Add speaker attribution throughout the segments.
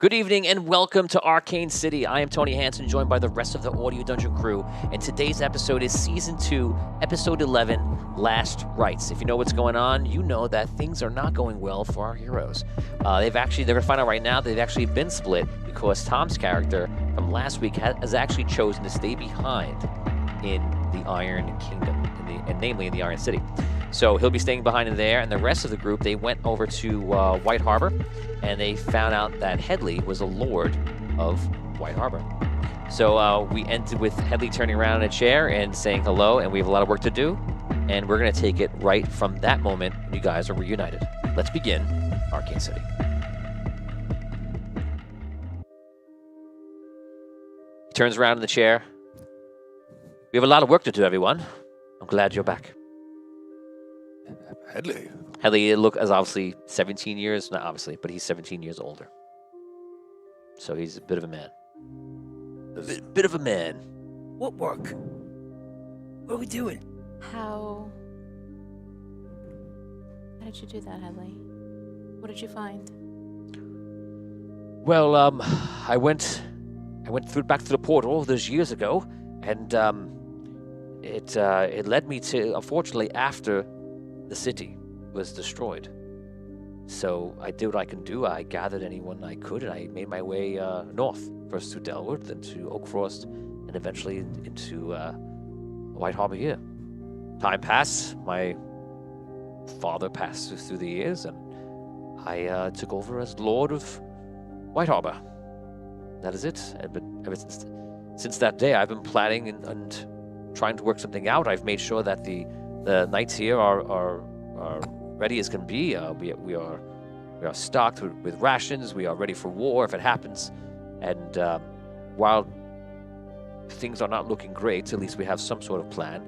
Speaker 1: Good evening and welcome to Arcane City. I am Tony Hansen, joined by the rest of the Audio Dungeon crew, and today's episode is Season 2, Episode 11, Last Rites. If you know what's going on, you know that things are not going well for our heroes. They're going to find out right now that they've actually been split because Tom's character from last week has actually chosen to stay behind in the Iron Kingdom, and namely in the Iron City. So he'll be staying behind in there, and the rest of the group, they went over to White Harbor, and they found out that Headley was a lord of White Harbor. So we ended with Headley turning around in a chair and saying hello, and we have a lot of work to do, and we're going to take it right from that moment when you guys are reunited. Let's begin Arcane City. He turns around in the chair. We have a lot of work to do, everyone. I'm glad you're back.
Speaker 2: Headley?
Speaker 1: Headley is obviously 17 years, not obviously, but he's 17 years older. So he's a bit of a man. Bit of a man.
Speaker 3: What work? What are we doing?
Speaker 4: How did you do that, Headley? What did you find?
Speaker 1: Well, I went back through the portal all those years ago, and it led me to, unfortunately, after the city was destroyed. So I did what I can do. I gathered anyone I could, and I made my way north, first to Delwood, then to Oakfrost, and eventually into White Harbor here. Time passed. My father passed through the years, and I took over as Lord of White Harbor. That is it. But ever since that day, I've been planning and trying to work something out. I've made sure that the knights here are ready as can be. We are stocked with rations. We are ready for war if it happens. And while things are not looking great, at least we have some sort of plan.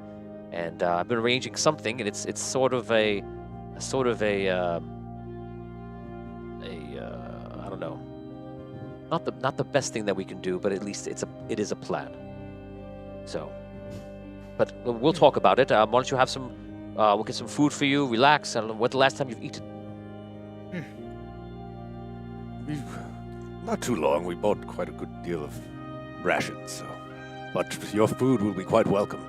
Speaker 1: And I've been arranging something, and it's sort of a I don't know, not the best thing that we can do, but at least it is a plan. So. But we'll talk about it. Why don't you have some, we'll get some food for you, relax, and when's the last time you've eaten?
Speaker 2: Not too long. We bought quite a good deal of rations, so. But your food will be quite welcome.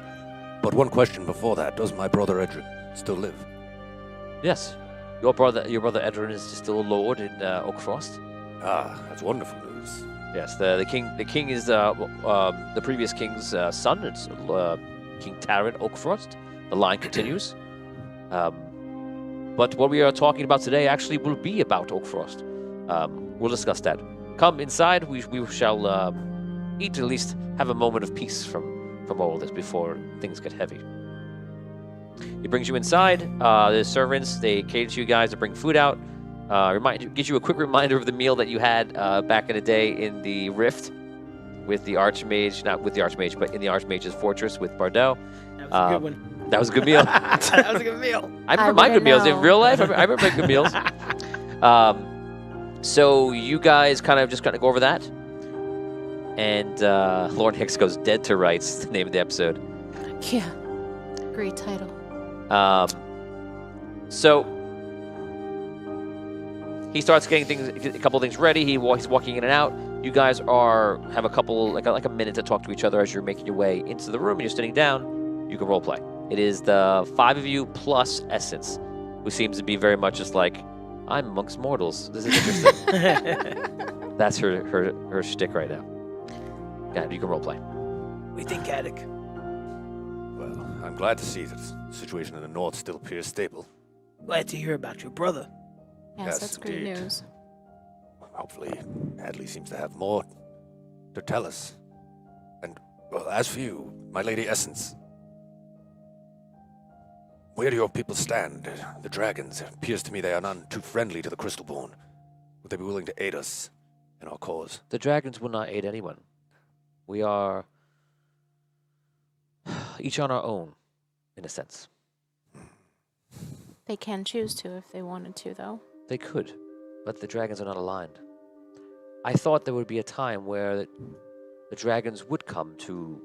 Speaker 2: But one question before that, does my brother Edric still live?
Speaker 1: Yes. Your brother Edrin is still a lord in Oakfrost.
Speaker 2: Ah, that's wonderful news.
Speaker 1: Yes, the king is the previous king's son. It's King Tarrant Oakfrost. The line continues. But what we are talking about today actually will be about Oakfrost. We'll discuss that. Come inside. We shall eat, at least have a moment of peace from all this before things get heavy. He brings you inside. The servants, they cater to you guys to bring food out. Gives you a quick reminder of the meal that you had back in the day in the Rift with the Archmage, not with the Archmage, but in the Archmage's fortress with Bardot.
Speaker 3: That was a good one.
Speaker 1: That was a good meal.
Speaker 3: That was a good meal.
Speaker 1: I remember my good meals in real life. I remember my good meals. So you guys kind of go over that. And Lord Hicks goes dead to rights, the name of the episode.
Speaker 4: Yeah. Great title.
Speaker 1: So he starts getting a couple of things ready. He's walking in and out. You guys have a couple, like a minute to talk to each other as you're making your way into the room and you're sitting down. You can role play. It is the 5 of you plus Essence, who seems to be very much just like, I'm amongst mortals. This is interesting. That's her shtick right now. Yeah, you can role play.
Speaker 3: We think Attic.
Speaker 2: Well, I'm glad to see that the situation in the north still appears stable.
Speaker 3: Glad to hear about your brother.
Speaker 4: Yes, that's great
Speaker 2: indeed.
Speaker 4: news.
Speaker 2: Hopefully, Hadley seems to have more to tell us. And, well, as for you, my Lady Essence, where do your people stand? The dragons, it appears to me they are none too friendly to the Crystalborn. Would they be willing to aid us in our cause?
Speaker 1: The dragons will not aid anyone. We are each on our own, in a sense.
Speaker 4: They can choose to if they wanted to, though.
Speaker 1: They could, but the dragons are not aligned. I thought there would be a time where the dragons would come to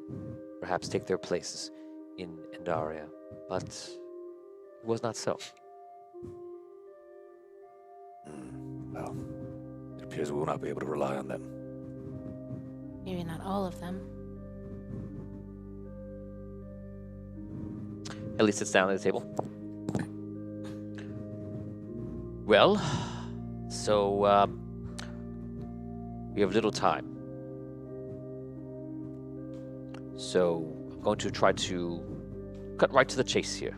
Speaker 1: perhaps take their places in Endaria, but it was not so.
Speaker 2: Well, appears we will not be able to rely on them.
Speaker 4: Maybe not all of them.
Speaker 1: Ellie sits down at the table. Well, so we have little time. So I'm going to try to cut right to the chase here.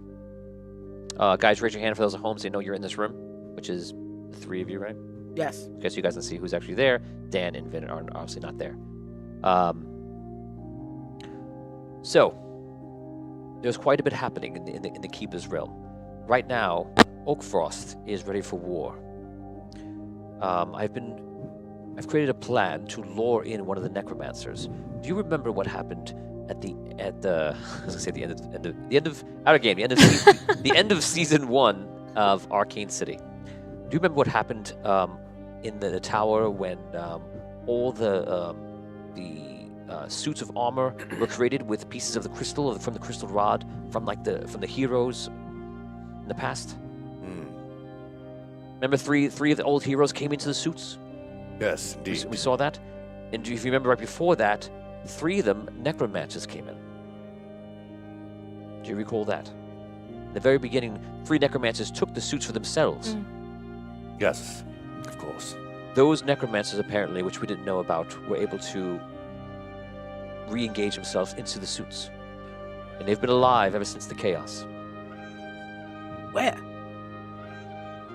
Speaker 1: Guys, raise your hand for those at home so they know you're in this room, which is the three of you, right?
Speaker 3: Yes.
Speaker 1: Okay, so you guys can see who's actually there. Dan and Vin are obviously not there. So there's quite a bit happening in the Keeper's realm. Right now, Oakfrost is ready for war. I've created a plan to lure in one of the necromancers. Do you remember what happened at the I was gonna say the end of Arcane, the end of season 1 of Arcane City? Do you remember what happened in the tower when all the suits of armor were created with pieces of the crystal from the crystal rod from the heroes in the past? Remember three of the old heroes came into the suits?
Speaker 2: Yes, indeed.
Speaker 1: We saw that. And if you remember right before that, 3 of them necromancers came in. Do you recall that? In the very beginning, 3 necromancers took the suits for themselves.
Speaker 2: Yes, of course.
Speaker 1: Those necromancers, apparently, which we didn't know about, were able to re-engage themselves into the suits. And they've been alive ever since the chaos.
Speaker 3: Where?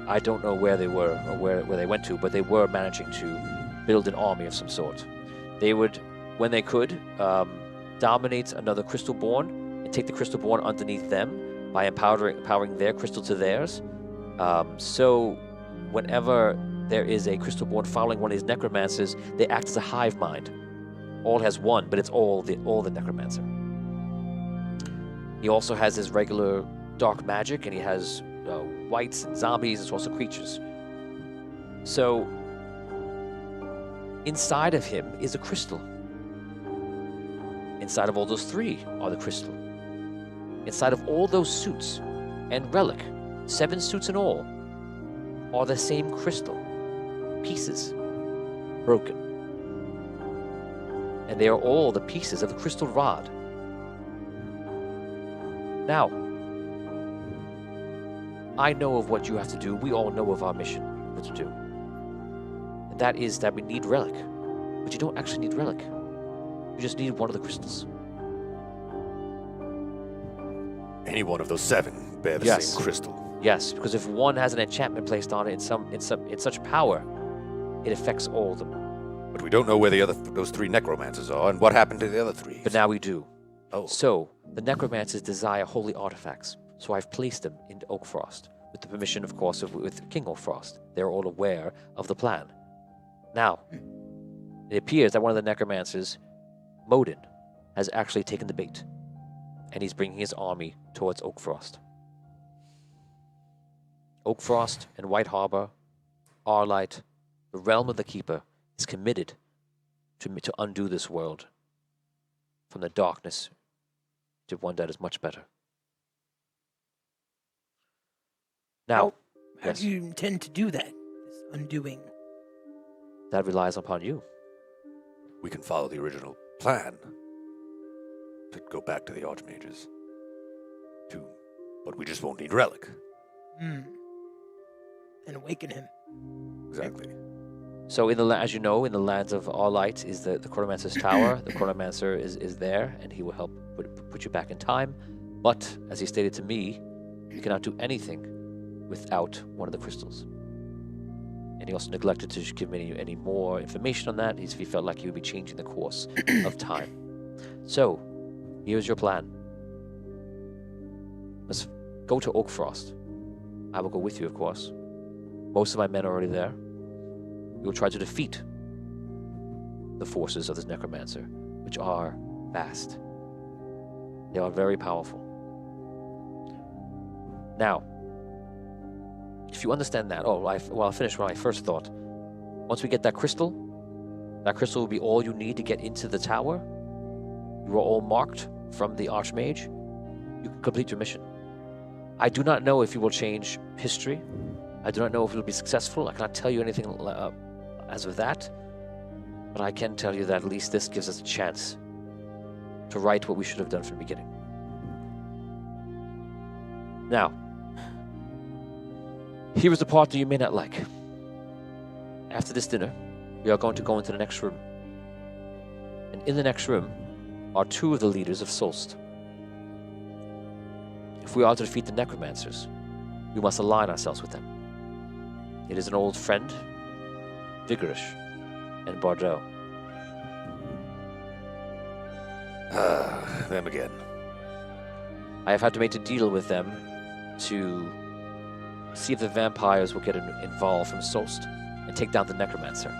Speaker 1: I don't know where they were or where they went to, but they were managing to build an army of some sort. They would, when they could, dominate another Crystalborn and take the Crystalborn underneath them by empowering their crystal to theirs. So whenever there is a Crystalborn following one of these necromancers, they act as a hive mind. All has one, but it's all the necromancer. He also has his regular dark magic, and he has wights and zombies, and also creatures. So inside of him is a crystal. Inside of all those 3 are the crystal. Inside of all those suits and relic, 7 suits in all, are the same crystal. Pieces. Broken. And they are all the pieces of the crystal rod. Now, I know of what you have to do. We all know of our mission, what to do. And that is that we need relic. But you don't actually need relic. You just need one of the crystals.
Speaker 2: Any one of those 7 bear the
Speaker 1: Yes.
Speaker 2: same crystal.
Speaker 1: Yes, because if one has an enchantment placed on it in such power, it affects all of them.
Speaker 2: But we don't know where those 3 necromancers are and what happened to the other 3.
Speaker 1: But now we do.
Speaker 2: Oh.
Speaker 1: So, the necromancers desire holy artifacts. So I've placed them into Oakfrost, with the permission, of course, with King Oakfrost. They're all aware of the plan. Now, it appears that one of the necromancers, Modin, has actually taken the bait, and he's bringing his army towards Oakfrost. Oakfrost and White Harbor, Arlight, the realm of the Keeper, is committed to undo this world from the darkness to one that is much better. Now,
Speaker 3: How
Speaker 1: yes,
Speaker 3: do you intend to do that? This undoing.
Speaker 1: that relies upon you.
Speaker 2: We can follow the original plan to go back to the Archmages. But we just won't need relic.
Speaker 3: And awaken him.
Speaker 2: Exactly.
Speaker 1: So, as you know, in the lands of Arlight is the Chronomancer's tower. The Chronomancer is there, and he will help put you back in time. But, as he stated to me, you cannot do anything without one of the crystals. And he also neglected to give me any more information on that. He felt like he would be changing the course of time. So, here's your plan. Let's go to Oakfrost. I will go with you, of course. Most of my men are already there. We will try to defeat the forces of this necromancer, which are vast. They are very powerful. Now, if you understand that, I'll finish what I first thought. Once we get that crystal will be all you need to get into the tower. You are all marked from the Archmage. You can complete your mission. I do not know if you will change history. I do not know if it will be successful. I cannot tell you anything as of that, but I can tell you that at least this gives us a chance to right what we should have done from the beginning. Now, here is the part that you may not like. After this dinner, we are going to go into the next room. And in the next room are two of the leaders of Solst. If we are to defeat the necromancers, we must align ourselves with them. It is an old friend, Vigorish, and Bardot.
Speaker 2: Them again.
Speaker 1: I have had to make a deal with them to see if the vampires will get involved from Solst and take down the necromancer.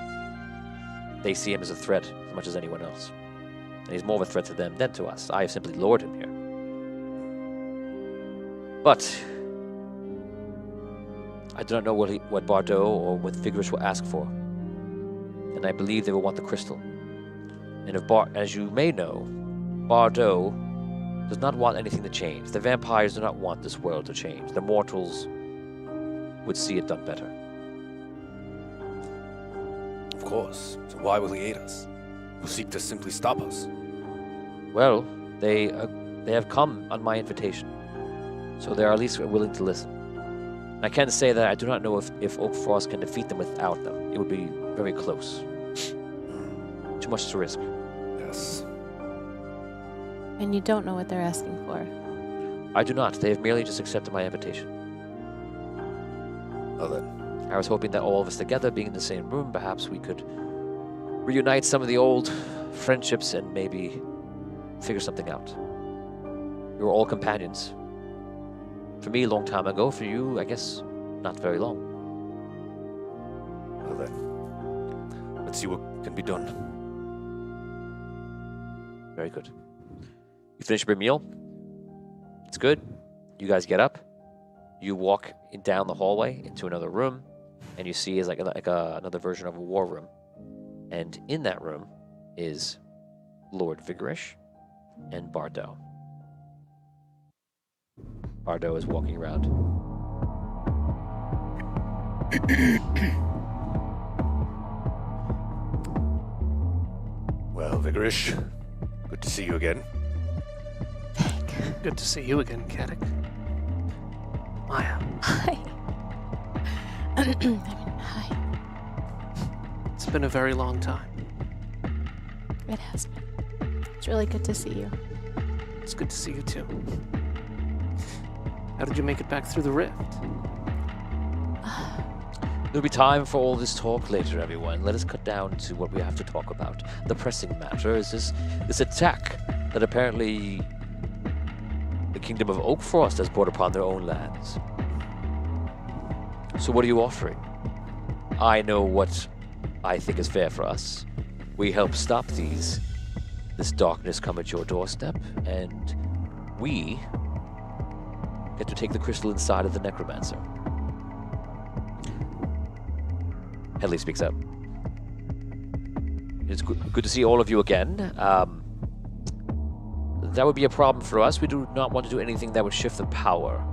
Speaker 1: They see him as a threat as much as anyone else. And he's more of a threat to them than to us. I have simply lured him here. But I do not know what Bardot or what Vigorish will ask for. And I believe they will want the crystal. And as you may know, Bardot does not want anything to change. The vampires do not want this world to change. The mortals would see it done better.
Speaker 2: Of course. So why will he aid us? Will seek to simply stop us?
Speaker 1: Well, they have come on my invitation, so they are at least willing to listen. And I can say that I do not know if Oak Frost can defeat them without them. It would be very close. Too much to risk.
Speaker 2: Yes.
Speaker 4: And you don't know what they're asking for.
Speaker 1: I do not. They have merely just accepted my invitation.
Speaker 2: Well then.
Speaker 1: I was hoping that all of us together, being in the same room, perhaps we could reunite some of the old friendships and maybe figure something out. We were all companions. For me, a long time ago. For you, I guess, not very long.
Speaker 2: Well then. Let's see what can be done.
Speaker 1: Very good. You finish your meal. It's good. You guys get up. You walk down the hallway into another room, and you see is another version of a war room. And in that room is Lord Vigorish and Bardot. Bardot is walking around.
Speaker 2: Well, Vigorish, good to see you again.
Speaker 3: Good to see you again, Katic. Maya.
Speaker 4: Hi. Hi.
Speaker 3: It's been a very long time.
Speaker 4: It has been. It's really good to see you.
Speaker 3: It's good to see you too. How did you make it back through the rift?
Speaker 1: There'll be time for all this talk later, everyone. Let us cut down to what we have to talk about. The pressing matter is this attack that apparently the kingdom of Oakfrost has brought upon their own lands. So what are you offering? I know what I think is fair for us. We help stop this darkness come at your doorstep, and we get to take the crystal inside of the necromancer. Headley speaks up. It's good to see all of you again. That would be a problem for us. We do not want to do anything that would shift the power.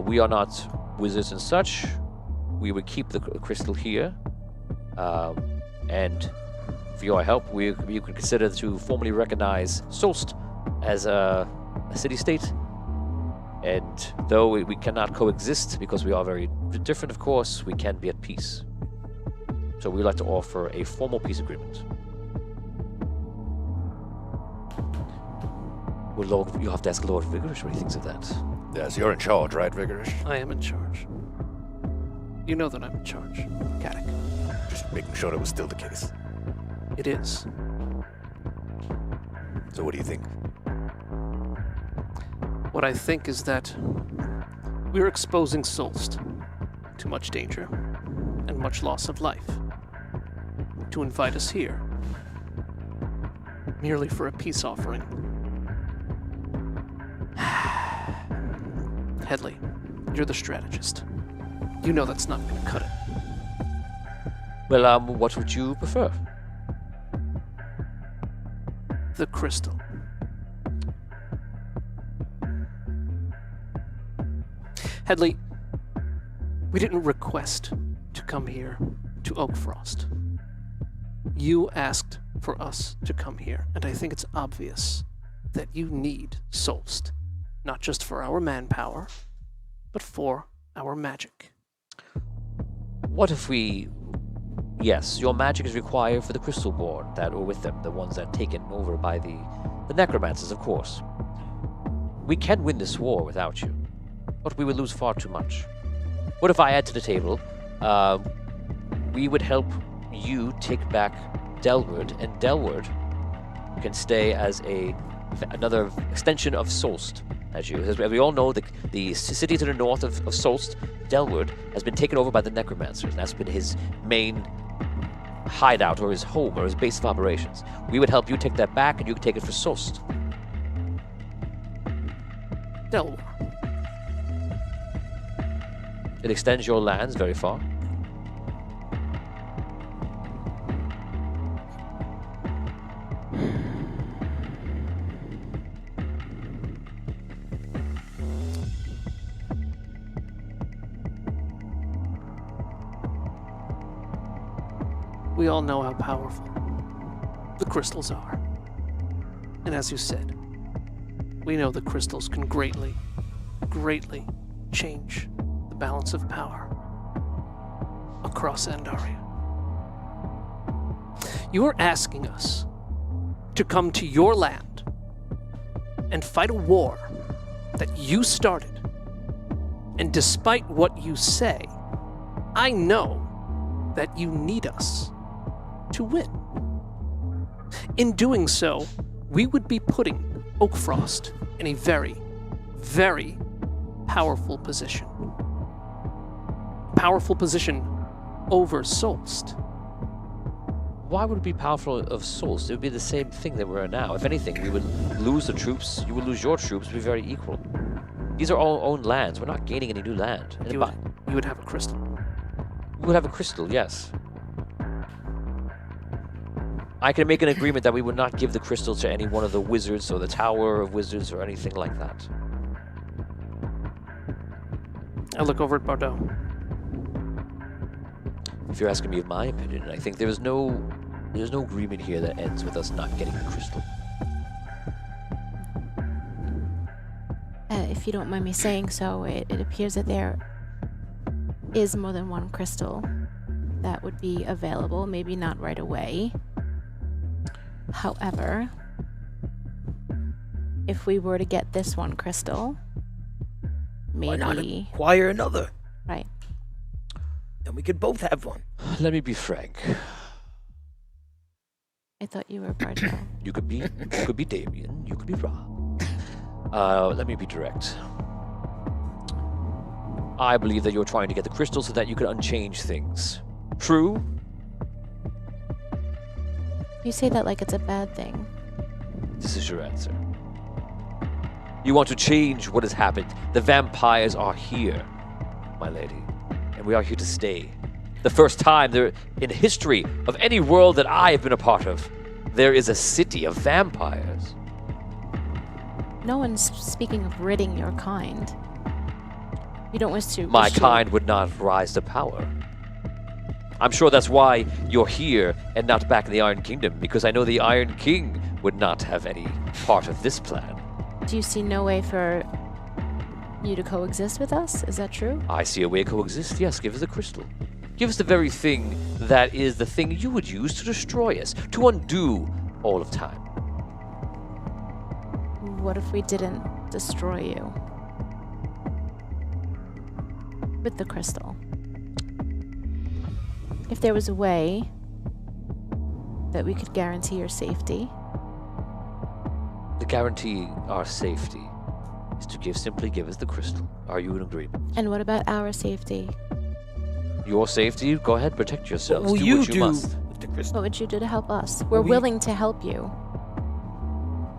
Speaker 1: We are not wizards and such. We would keep the crystal here. And for your help, you could consider to formally recognize Solst as a city-state. And though we cannot coexist because we are very different, of course, we can be at peace. So we'd like to offer a formal peace agreement. Well, you'll have to ask Lord Vigorish what he thinks of that.
Speaker 2: Yes, you're in charge, right, Vigorish?
Speaker 3: I am in charge. You know that I'm in charge, Katic.
Speaker 2: Just making sure it was still the case.
Speaker 3: It is.
Speaker 2: So what do you think?
Speaker 3: What I think is that we're exposing Solst to much danger and much loss of life to invite us here, merely for a peace offering. Headley, you're the strategist. You know that's not going to cut it.
Speaker 1: Well, what would you prefer?
Speaker 3: The crystal. Headley, we didn't request to come here to Oakfrost. You asked for us to come here, and I think it's obvious that you need Solst, not just for our manpower, but for our magic.
Speaker 1: What if we... Yes, your magic is required for the Crystalborn that were with them, the ones that are taken over by the necromancers, of course. We can win this war without you, but we would lose far too much. What if I add to the table, we would help you take back Delward, and Delward can stay as another extension of Solst. As we all know, the city to the north of Solst, Delward, has been taken over by the necromancers, and that's been his main hideout, or his home, or his base of operations. We would help you take that back, and you can take it for Solst.
Speaker 3: Delwar.
Speaker 1: It extends your lands very far.
Speaker 3: We all know how powerful the crystals are. And as you said, we know the crystals can greatly, greatly change the balance of power across Andaria. You are asking us to come to your land and fight a war that you started. And despite what you say, I know that you need us to win. In doing so, we would be putting Oakfrost in a very, very powerful position. Powerful position over Solst.
Speaker 1: Why would it be powerful of Solst? It would be the same thing that we're now. If anything, we would lose the troops, you would lose your troops, we'd be very equal. These are all owned lands. We're not gaining any new land.
Speaker 3: You would have a crystal.
Speaker 1: We would have a crystal, yes. I can make an agreement that we would not give the crystal to any one of the wizards or the Tower of Wizards or anything like that.
Speaker 3: I look over at Bardot.
Speaker 1: If you're asking me of my opinion, I think there's no agreement here that ends with us not getting the crystal.
Speaker 4: If you don't mind me saying so, it appears that there is more than one crystal that would be available, maybe not right away. However, if we were to get this one crystal, maybe...
Speaker 5: Why not acquire another?
Speaker 4: Right.
Speaker 5: Then we could both have one.
Speaker 1: Let me be frank.
Speaker 4: I thought you were Bardo.
Speaker 1: You could be Damien, you could be Rob. Let me be direct. I believe that you're trying to get the crystal so that you can unchange things. True?
Speaker 4: You say that like it's a bad thing.
Speaker 1: This is your answer. You want to change what has happened. The vampires are here, my lady. And we are here to stay. The first time there in history of any world that I have been a part of, there is a city of vampires.
Speaker 4: No one's speaking of ridding your kind. You don't wish to...
Speaker 1: My kind would not rise to power. I'm sure that's why you're here and not back in the Iron Kingdom, because I know the Iron King would not have any part of this plan.
Speaker 4: Do you see no way for you to coexist with us? Is that true?
Speaker 1: I see a way to coexist, yes. Give us the crystal. Give us the very thing that is the thing you would use to destroy us, to undo all of time.
Speaker 4: What if we didn't destroy you? With the crystal. If there was a way that we could guarantee your safety.
Speaker 1: To guarantee our safety is to simply give us the crystal. Are you in agreement?
Speaker 4: And what about our safety?
Speaker 1: Your safety? Go ahead, protect yourselves.
Speaker 5: What will
Speaker 1: do what you
Speaker 5: do
Speaker 1: must.
Speaker 5: with the crystal?
Speaker 4: What would you do to help us? We're willing to help you.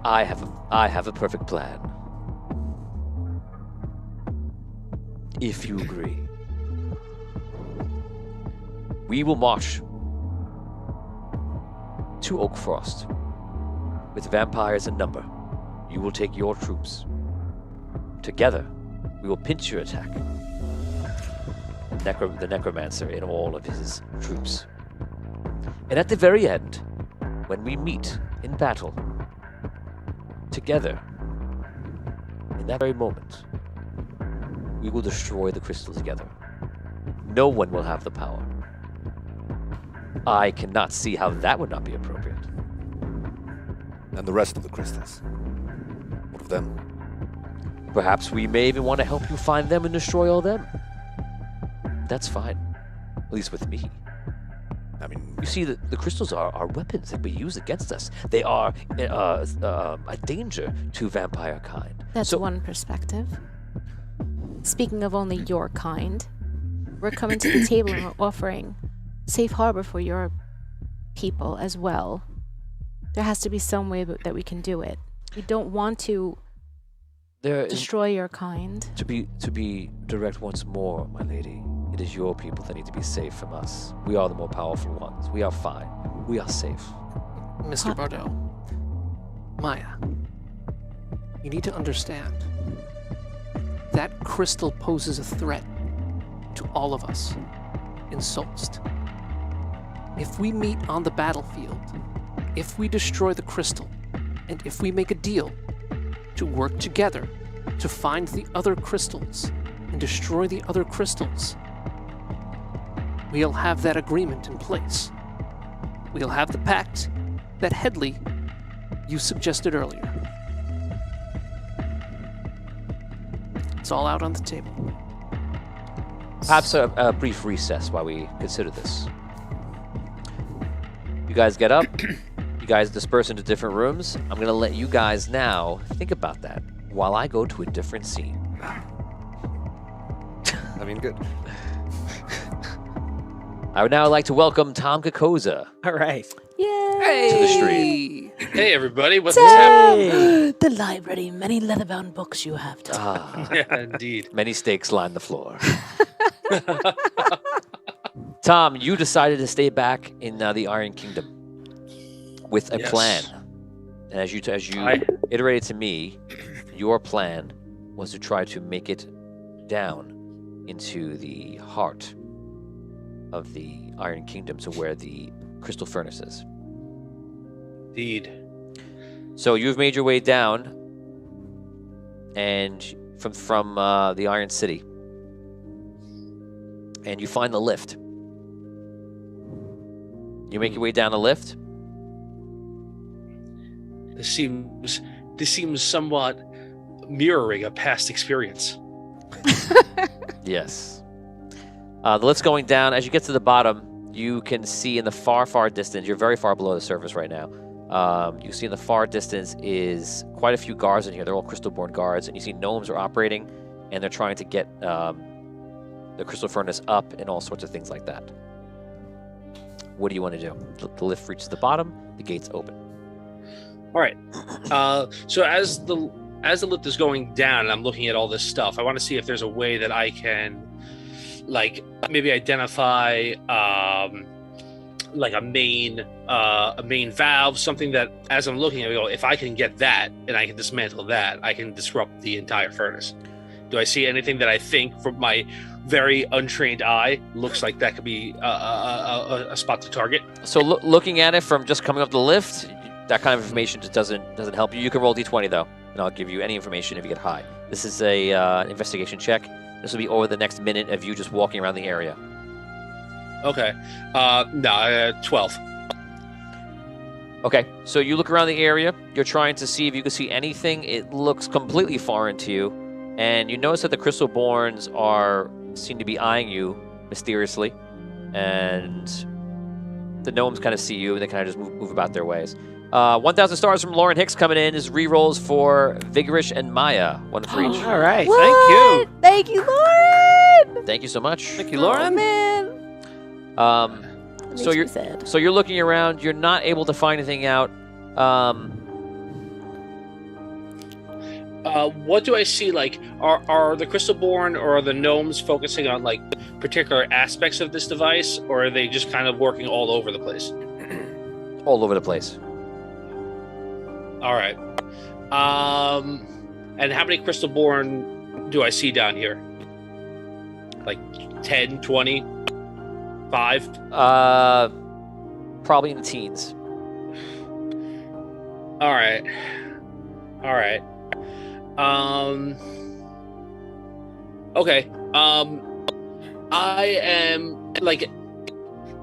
Speaker 1: I have a perfect plan. If you agree. We will march to Oakfrost with vampires in number. You will take your troops. Together, we will pinch your attack. the necromancer in all of his troops. And at the very end, when we meet in battle, together, in that very moment, we will destroy the crystal together. No one will have the power. I cannot see how that would not be appropriate.
Speaker 2: And the rest of the crystals. What of them?
Speaker 1: Perhaps we may even want to help you find them and destroy all them. That's fine. At least with me.
Speaker 2: I mean,
Speaker 1: You see, the crystals are weapons that we use against us. They are a danger to vampire kind.
Speaker 4: That's one perspective. Speaking of only your kind, we're coming to the table and we're offering safe harbor for your people as well. There has to be some way that we can do it. We don't want to destroy your kind.
Speaker 1: To be direct once more, my lady, it is your people that need to be safe from us. We are the more powerful ones. We are fine. We are safe.
Speaker 3: Mr. Bardot, Maya, you need to understand that crystal poses a threat to all of us in Solst. If we meet on the battlefield, if we destroy the crystal, and if we make a deal to work together to find the other crystals and destroy the other crystals, we'll have that agreement in place. We'll have the pact that Headley you suggested earlier. It's all out on the table.
Speaker 1: Perhaps a brief recess while we consider this. You guys get up. You guys disperse into different rooms. I'm going to let you guys now think about that while I go to a different scene.
Speaker 2: I mean, good.
Speaker 1: I would now like to welcome Tom Kokoza
Speaker 5: All right.
Speaker 4: Yay!
Speaker 1: to the stream.
Speaker 6: Hey everybody, what's happening?
Speaker 4: The library, many leather-bound books you have to.
Speaker 6: Yeah, indeed.
Speaker 1: Many stakes line the floor. Tom, you decided to stay back in the Iron Kingdom with a
Speaker 6: Yes.
Speaker 1: plan. And as you iterated to me, your plan was to try to make it down into the heart of the Iron Kingdom, to where the crystal furnace is.
Speaker 6: Indeed.
Speaker 1: So you've made your way down, and from the Iron City, and you find the lift. You make your way down the lift.
Speaker 6: This seems somewhat mirroring a past experience.
Speaker 1: Yes. The lift's going down. As you get to the bottom, you can see in the far, far distance, you're very far below the surface right now. You see in the far distance is quite a few guards in here. They're all crystal-born guards, and you see gnomes are operating, and they're trying to get the crystal furnace up and all sorts of things like that. What do you want to do? The lift reaches the bottom, the gates open.
Speaker 6: All right. So as the lift is going down and I'm looking at all this stuff, I want to see if there's a way that I can, like, maybe identify like a main valve, something that as I'm looking at it, I go, if I can get that and I can dismantle that, I can disrupt the entire furnace. Do I see anything that I think from my very untrained eye looks like that could be a spot to target?
Speaker 1: So looking at it from just coming up the lift, that kind of information just doesn't help you. You can roll d20 though, and I'll give you any information if you get high. This is a investigation check. This will be over the next minute of you just walking around the area.
Speaker 6: Okay. 12.
Speaker 1: Okay, so you look around the area. You're trying to see if you can see anything. It looks completely foreign to you, and you notice that the Crystalborns seem to be eyeing you mysteriously, and the gnomes kind of see you, and they kind of just move about their ways. 1,000 stars from Lauren Hicks coming in is rerolls for Vigorish and Maya, one for each.
Speaker 5: All right.
Speaker 3: Thank you.
Speaker 4: Thank you, Lauren!
Speaker 1: Thank you so much.
Speaker 3: Thank you, Lauren.
Speaker 4: Oh, man.
Speaker 1: So
Speaker 4: Makes me sad.
Speaker 1: So you're looking around. You're not able to find anything out.
Speaker 6: What do I see? Like, are the Crystalborn or are the gnomes focusing on like particular aspects of this device, or are they just kind of working all over the place?
Speaker 1: All over the place.
Speaker 6: All right. And how many Crystalborn do I see down here? Like 10, 20, 5?
Speaker 1: Probably in the teens.
Speaker 6: All right. Okay. I am like,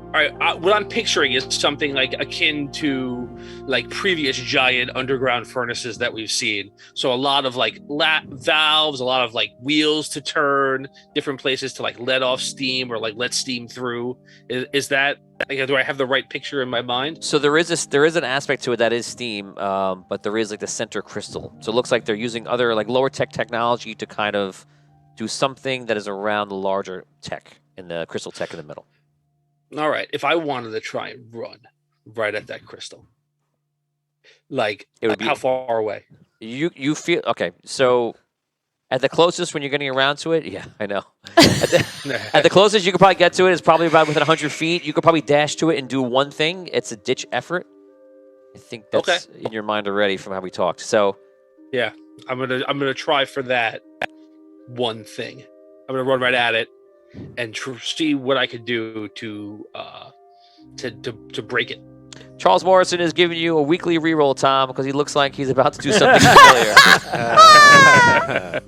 Speaker 6: all right. What I'm picturing is something like akin to like previous giant underground furnaces that we've seen. So a lot of like valves, a lot of like wheels to turn, different places to like let off steam or like let steam through. Is that? Like, do I have the right picture in my mind?
Speaker 1: So there is an aspect to it that is steam, but there is like the center crystal. So it looks like they're using other like lower tech technology to kind of do something that is around the larger tech in the crystal tech in the middle.
Speaker 6: All right. If I wanted to try and run right at that crystal, like
Speaker 1: It would be-
Speaker 6: how far away?
Speaker 1: You feel okay. So at the closest when you're getting around to it, yeah, I know. At the closest you could probably get to it is probably about within 100 feet. You could probably dash to it and do one thing. It's a ditch effort. I think that's in your mind already from how we talked. So
Speaker 6: Yeah, I'm gonna try for that one thing. I'm gonna run right at it and see what I could do to break it.
Speaker 1: Charles Morrison is giving you a weekly reroll, Tom, because he looks like he's about to do something familiar.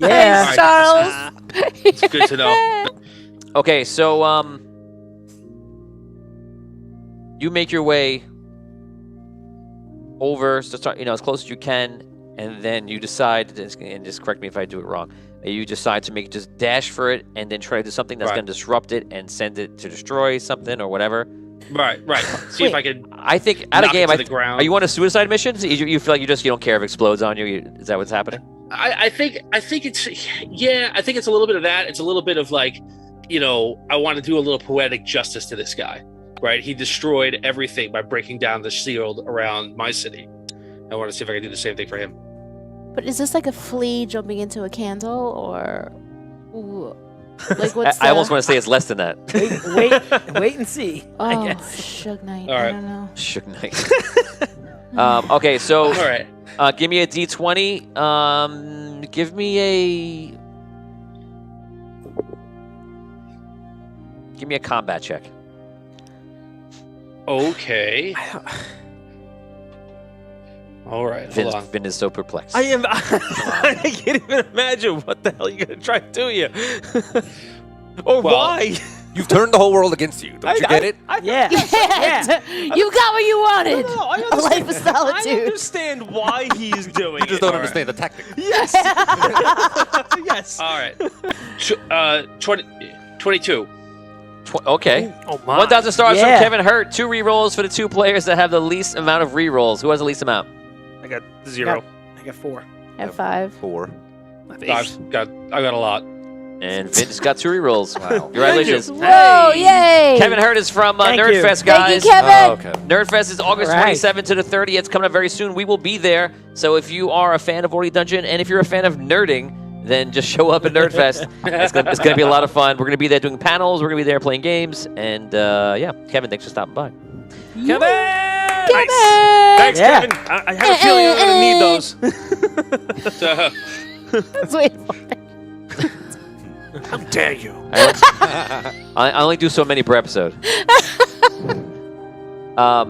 Speaker 5: Yeah.
Speaker 4: Thanks, Charles.
Speaker 6: It's good to know.
Speaker 1: Okay, so you make your way over to start, as close as you can, and then you decide, and just correct me if I do it wrong, you decide to just dash for it and then try to do something that's going to disrupt it and send it to destroy something or whatever.
Speaker 6: Right. See if I can.
Speaker 1: I think out of game,
Speaker 6: the ground.
Speaker 1: are you on a suicide mission? So you feel like you don't care if it explodes on you? Is that what's happening?
Speaker 6: I think it's I think it's a little bit of that. It's a little bit of like, I want to do a little poetic justice to this guy, right? He destroyed everything by breaking down the shield around my city. I want to see if I can do the same thing for him.
Speaker 4: But is this like a flea jumping into a candle, or like what's
Speaker 1: I almost want to say it's less than that.
Speaker 5: Wait and see. I
Speaker 4: Oh,
Speaker 5: guess.
Speaker 4: Suge Knight.
Speaker 6: All
Speaker 4: I
Speaker 6: right.
Speaker 4: don't know.
Speaker 1: Shook Knight. Okay, so
Speaker 6: All right.
Speaker 1: give me a D20. Give me a combat check.
Speaker 6: Okay. All right. Hold on.
Speaker 1: Vin is so perplexed.
Speaker 7: I am. I can't even imagine what the hell you're gonna try to do here. Or
Speaker 6: Well,
Speaker 7: why?
Speaker 2: You've turned the whole world against you. Don't you get it?
Speaker 5: Yeah.
Speaker 4: You got what you wanted.
Speaker 7: No, I
Speaker 4: A life of
Speaker 7: understand. I
Speaker 4: solitude.
Speaker 7: understand why he's doing
Speaker 2: You just
Speaker 7: it.
Speaker 2: don't understand the tactic.
Speaker 7: Yes. Yes.
Speaker 6: All right. 22.
Speaker 1: Okay.
Speaker 7: Oh my.
Speaker 1: 1,000 stars
Speaker 5: Yeah.
Speaker 1: from Kevin Hurt. 2 rerolls for the 2 players that have the least amount of rerolls. Who has the least amount?
Speaker 7: I got 0.
Speaker 5: I got 4.
Speaker 4: At 5.
Speaker 2: 4.
Speaker 6: I got a lot.
Speaker 1: And Vin's got 2 rerolls.
Speaker 2: Wow.
Speaker 1: Congratulations.
Speaker 4: Whoa! Yay!
Speaker 1: Kevin Hurt is from
Speaker 5: Thank you.
Speaker 1: Nerdfest,
Speaker 4: Thank
Speaker 1: guys.
Speaker 4: you, Kevin.
Speaker 2: Oh, okay.
Speaker 1: Nerdfest is August
Speaker 5: All right.
Speaker 1: 27th to the 30th. It's coming up very soon. We will be there. So if you are a fan of Already Dungeon and if you're a fan of nerding, then just show up at Nerdfest. It's going to be a lot of fun. We're going to be there doing panels. We're going to be there playing games. And yeah, Kevin, thanks for stopping by.
Speaker 7: Kevin!
Speaker 4: Kevin!
Speaker 7: Thanks,
Speaker 5: Yeah.
Speaker 7: Kevin. I have a feeling you're gonna need those.
Speaker 4: Let's wait for it.
Speaker 7: How dare you?
Speaker 1: I only do so many per episode. I'll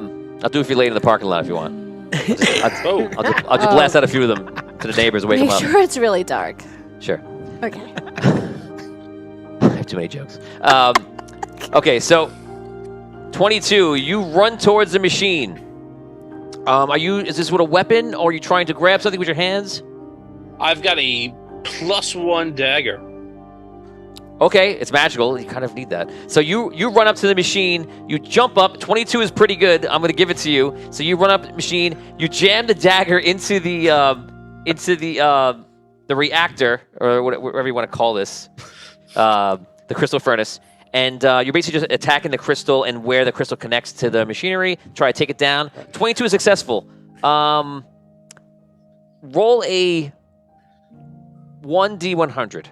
Speaker 1: do it for you later in the parking lot if you want. I'll just blast out a few of them to the neighbors, wake
Speaker 4: Make
Speaker 1: them up.
Speaker 4: sure it's really dark.
Speaker 1: Sure.
Speaker 4: Okay.
Speaker 1: I have too many jokes. Okay, so 22. You run towards the machine. Is this with a weapon, or are you trying to grab something with your hands?
Speaker 6: I've got a +1 dagger.
Speaker 1: Okay, it's magical. You kind of need that. So you run up to the machine. You jump up. 22 is pretty good. I'm going to give it to you. So you run up the machine. You jam the dagger into the reactor, or whatever you want to call this, the crystal furnace. And you're basically just attacking the crystal and where the crystal connects to the machinery. Try to take it down. 22 is successful. Roll a 1d100.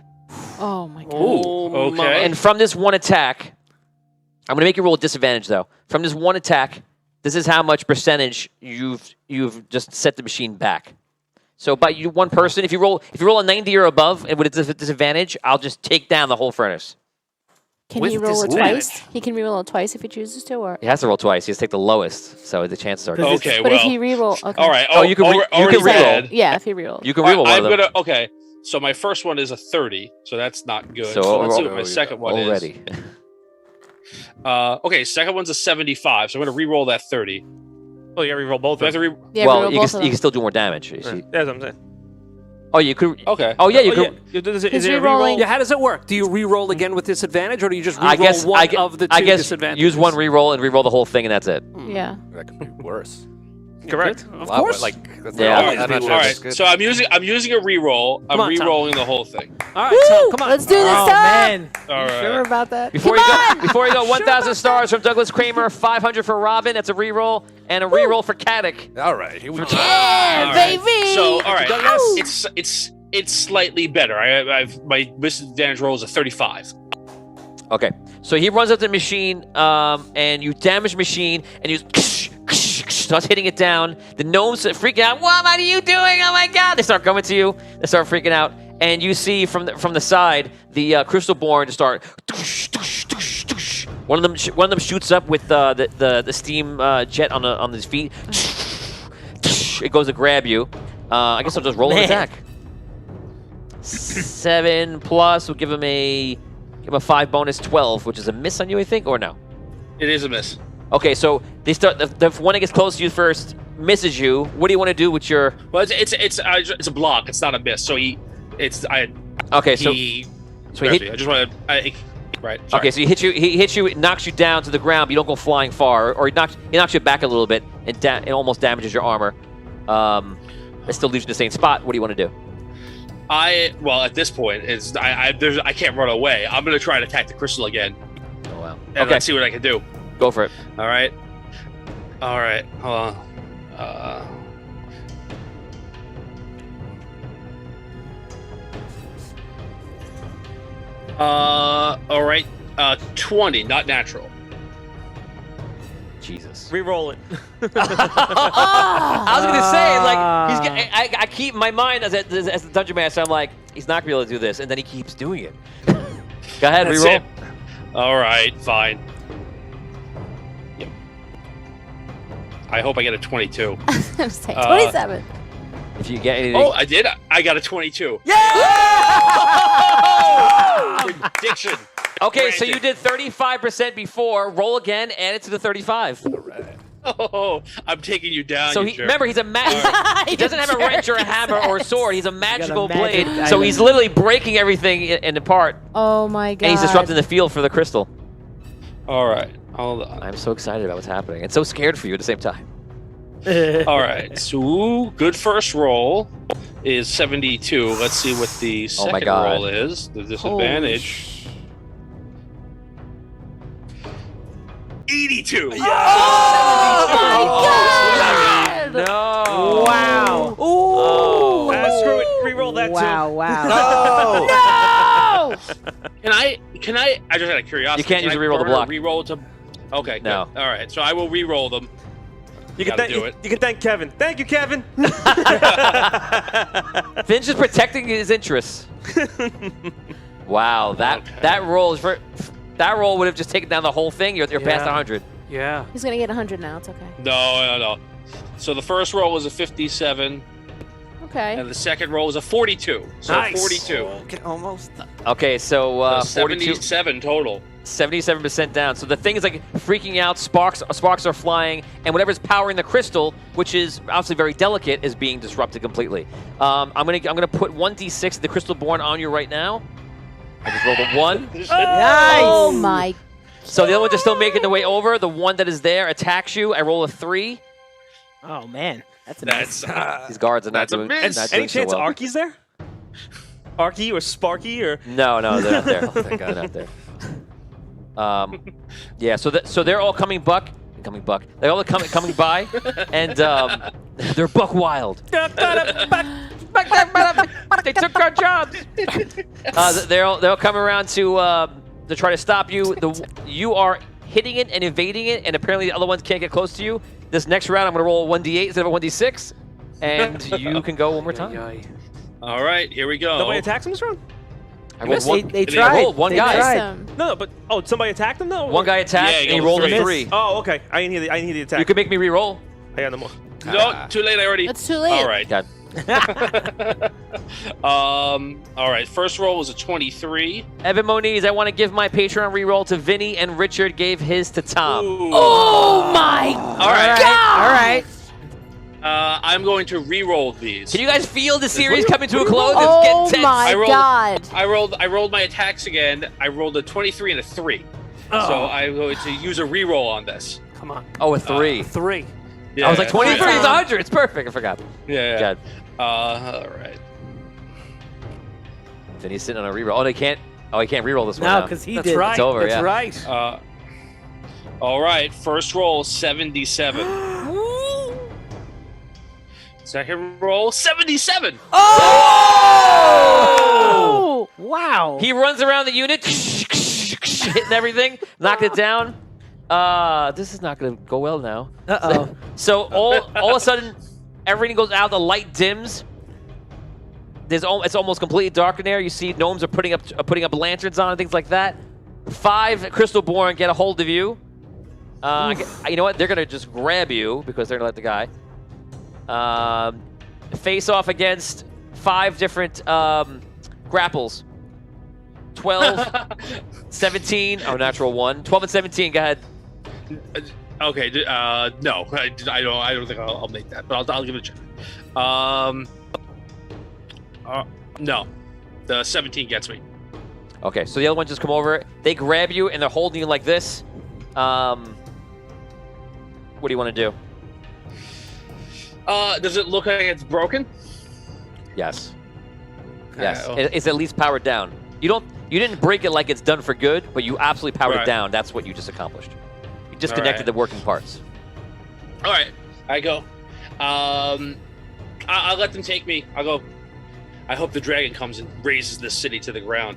Speaker 4: Oh my god.
Speaker 6: Ooh, okay.
Speaker 1: And from this one attack, I'm going to make you roll a disadvantage, though. From this one attack, this is how much percentage you've just set the machine back. So by you one person, if you roll a 90 or above and with a disadvantage, I'll just take down the whole furnace.
Speaker 4: Can
Speaker 3: with
Speaker 4: he roll it
Speaker 3: disadvantage.
Speaker 4: twice? He can re-roll it twice if he chooses to, or.
Speaker 1: He has to roll twice. He has to take the lowest, so the chances are.
Speaker 6: Okay,
Speaker 4: But
Speaker 6: well.
Speaker 4: if he re-roll, okay.
Speaker 6: All right.
Speaker 1: Oh, you can re- you
Speaker 6: already
Speaker 1: can re-roll.
Speaker 6: bad.
Speaker 4: Yeah, if he re-roll.
Speaker 1: You can reroll one
Speaker 6: I'm
Speaker 1: of them.
Speaker 6: gonna. Okay. So my first one is a 30, so that's not good.
Speaker 1: So
Speaker 6: So let's see what
Speaker 2: overall-
Speaker 6: my second one
Speaker 1: already.
Speaker 6: is. Okay, second one's a 75, so I'm gonna re-roll that 30.
Speaker 7: Oh, you got to reroll both
Speaker 6: Do I
Speaker 7: of
Speaker 6: have
Speaker 7: them.
Speaker 6: to re-
Speaker 4: Yeah,
Speaker 1: well,
Speaker 4: re-roll
Speaker 1: you
Speaker 4: both
Speaker 1: can,
Speaker 4: of
Speaker 1: you
Speaker 4: them.
Speaker 1: can still do more damage. You see.
Speaker 7: That's what I'm saying.
Speaker 1: Oh, you could.
Speaker 6: Okay.
Speaker 1: Oh yeah, you
Speaker 7: Oh,
Speaker 1: could.
Speaker 7: yeah. Is
Speaker 4: He's
Speaker 7: it a
Speaker 4: rerolling.
Speaker 7: reroll?
Speaker 3: Yeah, how does it work? Do you re-roll again with disadvantage, or do you just re-roll
Speaker 1: I guess
Speaker 3: one
Speaker 1: I, gue-
Speaker 3: of the two
Speaker 1: I guess
Speaker 3: disadvantages?
Speaker 1: use one reroll and reroll the whole thing, and that's it.
Speaker 4: Yeah.
Speaker 2: That could be worse.
Speaker 7: Correct.
Speaker 3: Of
Speaker 2: Wow,
Speaker 3: course.
Speaker 2: Like, that's
Speaker 1: Yeah.
Speaker 2: not- I'm not sure
Speaker 6: All
Speaker 2: if
Speaker 6: right.
Speaker 2: that's good.
Speaker 6: So I'm using a re-roll. I'm
Speaker 3: Come on, Tom.
Speaker 6: re-rolling the whole thing.
Speaker 3: All right, Tom, come on.
Speaker 4: Let's do this,
Speaker 5: Oh,
Speaker 4: Tom.
Speaker 5: man.
Speaker 6: All
Speaker 5: You
Speaker 6: right.
Speaker 5: sure about that?
Speaker 1: Before you go, 1,000 stars from Douglas Kramer, 500 for Robin. That's a reroll, and a reroll for Caddick.
Speaker 2: All right, here we go.
Speaker 4: Yeah,
Speaker 6: All right.
Speaker 4: baby.
Speaker 6: So all right,
Speaker 4: Ow.
Speaker 6: it's slightly better. I've my disadvantage roll is a 35.
Speaker 1: Okay, so he runs up the machine, and you damage the machine, and you starts hitting it down. The gnomes freak out. What are you doing? Oh my God! They start coming to you. They start freaking out, and you see from the side the crystal born to start. One of them shoots up with the steam jet on his feet. It goes to grab you. I guess I'll just roll an attack. 7 plus will give him a 5 bonus, 12, which is a miss on you, I think, or no?
Speaker 6: It is a miss.
Speaker 1: Okay, so they start. The one that gets close to you first misses you. What do you want to do with your?
Speaker 6: Well, it's a block. It's not a miss. So
Speaker 1: Okay, so
Speaker 6: he.
Speaker 1: so he hit.
Speaker 6: I just want to. Right. Sorry.
Speaker 1: Okay, so he hits you, it knocks you down to the ground, but you don't go flying far, or he knocks you back a little bit, and it almost damages your armor. It still leaves you in the same spot. What do you want to do?
Speaker 6: Well, at this point, I can't run away. I'm gonna try and attack the crystal again,
Speaker 1: Oh wow.
Speaker 6: and
Speaker 1: Okay,
Speaker 6: let's see what I can do.
Speaker 1: go for it.
Speaker 6: All right. Hold on. All right. 20, not natural.
Speaker 1: Jesus.
Speaker 7: Reroll it.
Speaker 1: I was gonna say, like, I keep my mind as the dungeon master. I'm like, he's not gonna be able to do this, and then he keeps doing it. Go ahead,
Speaker 6: That's
Speaker 1: reroll.
Speaker 6: it. All right, fine. Yep. I hope I get a 22.
Speaker 4: I'm saying
Speaker 6: Uh,
Speaker 4: 27.
Speaker 1: If you get anything,
Speaker 6: Oh, I did. I got a 22. Prediction.
Speaker 1: okay, so
Speaker 6: granted.
Speaker 1: you did 35% before. Roll again, add it to the 35.
Speaker 6: Oh, I'm taking you down.
Speaker 1: So
Speaker 6: you jerk.
Speaker 1: remember, he's a he doesn't have a wrench or a hammer or a sword. He's a magical
Speaker 5: magic
Speaker 1: blade. So
Speaker 5: item.
Speaker 1: he's literally breaking everything in apart,
Speaker 4: Oh my God.
Speaker 1: and he's disrupting the field for the crystal.
Speaker 6: All right, hold on.
Speaker 1: I'm so excited about what's happening, and so scared for you at the same time.
Speaker 6: All right, so good first roll is 72. Let's see what the
Speaker 1: Oh my
Speaker 6: second
Speaker 1: God.
Speaker 6: roll is. The disadvantage. 82.
Speaker 4: Oh my God.
Speaker 1: No.
Speaker 5: Wow.
Speaker 1: Oh.
Speaker 7: Screw it. Reroll that
Speaker 5: Wow, wow.
Speaker 4: No!
Speaker 6: Can I? I just had a curiosity.
Speaker 1: You can't
Speaker 6: Can
Speaker 1: use
Speaker 6: I
Speaker 1: a reroll to
Speaker 6: burn
Speaker 1: block.
Speaker 6: Reroll to. Okay.
Speaker 1: No.
Speaker 6: Good. All right. So I will reroll them.
Speaker 7: You can,
Speaker 6: Gotta do it.
Speaker 7: you can thank Kevin. Thank you, Kevin.
Speaker 1: Finch is protecting his interests. Wow, that roll is that roll would have just taken down the whole thing. You're past
Speaker 3: Yeah.
Speaker 1: 100.
Speaker 3: Yeah.
Speaker 4: He's gonna get 100 now. It's okay.
Speaker 6: No. So the first roll was a 57,
Speaker 4: Okay.
Speaker 6: and the second roll was a 42. So
Speaker 3: Nice.
Speaker 6: 42.
Speaker 5: Okay, almost.
Speaker 1: Okay, so 42,
Speaker 6: 77 total.
Speaker 1: 77% down. So the thing is like freaking out. Sparks are flying, and whatever's powering the crystal, which is obviously very delicate, is being disrupted completely. I'm gonna put 1d6 of the crystal born on you right now. I just rolled a 1.
Speaker 5: Nice.
Speaker 4: Oh my.
Speaker 1: So the other ones are still making their way over. The one that is there attacks you. I roll a 3.
Speaker 5: Oh, man. That's a
Speaker 6: That's
Speaker 1: These guards are not
Speaker 6: That's a
Speaker 1: doing,
Speaker 6: miss.
Speaker 1: not
Speaker 7: Any
Speaker 1: doing so
Speaker 7: chance
Speaker 1: well.
Speaker 7: Arky's there? Arky or Sparky or
Speaker 1: No, they're not there.
Speaker 2: Thank
Speaker 1: They're
Speaker 2: God.
Speaker 1: not there. Yeah, so they're all coming They're all coming by, and they're buck wild. They took our jobs. They'll come around to try to stop you. You are hitting it and evading it, and apparently the other ones can't get close to you. This next round, I'm going to roll a 1d8 instead of a 1d6, and you can go one more time.
Speaker 6: All right, here we go.
Speaker 7: nobody attacks him this round?
Speaker 1: I rolled
Speaker 5: They,
Speaker 1: one.
Speaker 5: they
Speaker 6: I
Speaker 5: tried.
Speaker 1: rolled one
Speaker 5: they
Speaker 1: guy.
Speaker 5: tried.
Speaker 4: Awesome.
Speaker 7: No, but somebody attacked him. No,
Speaker 1: One guy attacked
Speaker 6: Yeah,
Speaker 1: and
Speaker 6: you
Speaker 1: he
Speaker 6: got
Speaker 1: rolled a
Speaker 6: three.
Speaker 1: 3.
Speaker 7: Oh, okay. I didn't hear the attack.
Speaker 1: You can make me re-roll.
Speaker 7: I got no more.
Speaker 6: No, too late. I already.
Speaker 4: It's too late.
Speaker 6: All right.
Speaker 1: God.
Speaker 6: All right. First roll was a 23.
Speaker 1: Evan Moniz, I want to give my Patreon re-roll to Vinny, and Richard gave his to Tom.
Speaker 6: Ooh.
Speaker 4: Oh my
Speaker 6: All right.
Speaker 4: god!
Speaker 5: All right.
Speaker 6: I'm going to re-roll these.
Speaker 1: Can you guys feel the series coming to a close?
Speaker 4: Oh
Speaker 1: It's getting tense.
Speaker 4: my
Speaker 6: I rolled-
Speaker 4: god!
Speaker 6: I rolled my attacks again. I rolled a 23 and a 3.
Speaker 3: Oh.
Speaker 6: So I'm going to use a re-roll on this.
Speaker 3: Come on.
Speaker 1: Oh, a 3.
Speaker 3: 3.
Speaker 6: Yeah,
Speaker 1: I was like, 23 is
Speaker 4: Tom.
Speaker 1: 100. It's perfect. I forgot.
Speaker 6: Yeah.
Speaker 1: God.
Speaker 6: All right.
Speaker 1: Vinny's sitting on a re-roll. Oh, he can't re-roll this one
Speaker 5: No,
Speaker 1: now.
Speaker 5: because he
Speaker 3: That's
Speaker 5: did.
Speaker 3: right.
Speaker 1: It's over,
Speaker 3: That's
Speaker 1: yeah.
Speaker 3: right.
Speaker 6: All right. First roll 77. Second roll 77.
Speaker 5: Oh! Wow.
Speaker 1: He runs around the unit, hitting everything, knocking it down. This is not going to go well now.
Speaker 5: Uh-oh.
Speaker 1: So all of a sudden, everything goes out. The light dims. It's almost completely dark in there. You see gnomes are putting up lanterns on and things like that. 5 crystalborn get a hold of you. You know what? They're gonna just grab you because they're gonna let the guy face off against 5 different grapples. 12, 17. Oh, natural 1. 12 and 17. Go ahead.
Speaker 6: Okay. No, I don't think I'll make that, but I'll give it a try. No, the 17 gets me.
Speaker 1: Okay, so the other ones just come over. They grab you and they're holding you like this. What do you want to do?
Speaker 6: Does it look like it's broken?
Speaker 1: Yes.
Speaker 6: Okay,
Speaker 1: Yes.
Speaker 6: oh.
Speaker 1: It's at least powered down. You didn't break it like it's done for good, but you absolutely powered it
Speaker 6: Right.
Speaker 1: down. That's what you just accomplished. You
Speaker 6: All
Speaker 1: disconnected
Speaker 6: right.
Speaker 1: the working parts.
Speaker 6: All right, I go. I'll let them take me. I'll go. I hope the dragon comes and razes this city to the ground.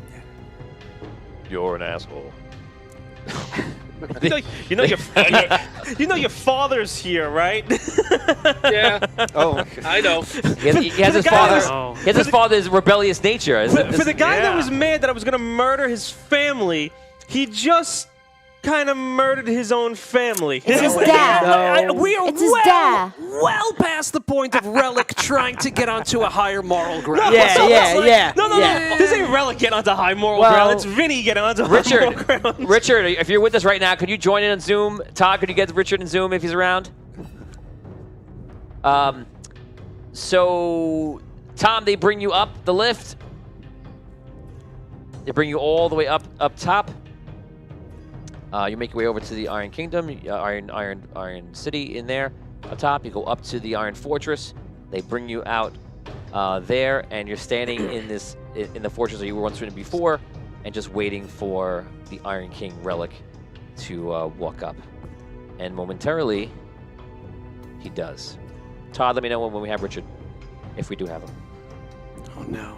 Speaker 1: You're an asshole.
Speaker 7: You know your father's here, right?
Speaker 6: Yeah,
Speaker 2: Oh,
Speaker 6: I know.
Speaker 1: He has his
Speaker 7: the guy
Speaker 1: father.
Speaker 7: was-
Speaker 3: Oh.
Speaker 1: He has his father's rebellious nature.
Speaker 7: For the guy that
Speaker 3: Yeah.
Speaker 7: was mad that I was gonna murder his family, he just kind of murdered his own family.
Speaker 4: It's his dad.
Speaker 3: We are
Speaker 4: It's his dad.
Speaker 3: well past the point of Relic trying to get onto a higher moral ground.
Speaker 5: Yeah, yeah.
Speaker 7: No. This ain't Relic getting onto high moral
Speaker 5: Well-
Speaker 7: ground. It's Vinny getting onto high moral
Speaker 1: Richard,
Speaker 7: ground.
Speaker 1: Richard, if you're with us right now, could you join in on Zoom? Todd, could you get Richard in Zoom if he's around? So, Tom, they bring you up the lift. They bring you all the way up top. You make your way over to the Iron Kingdom, Iron City in there. Up top, you go up to the Iron Fortress. They bring you out there, and you're standing in the fortress that you were once in before, and just waiting for the Iron King relic to walk up. And momentarily, he does. Todd, let me know when we have Richard, if we do have him.
Speaker 3: Oh no.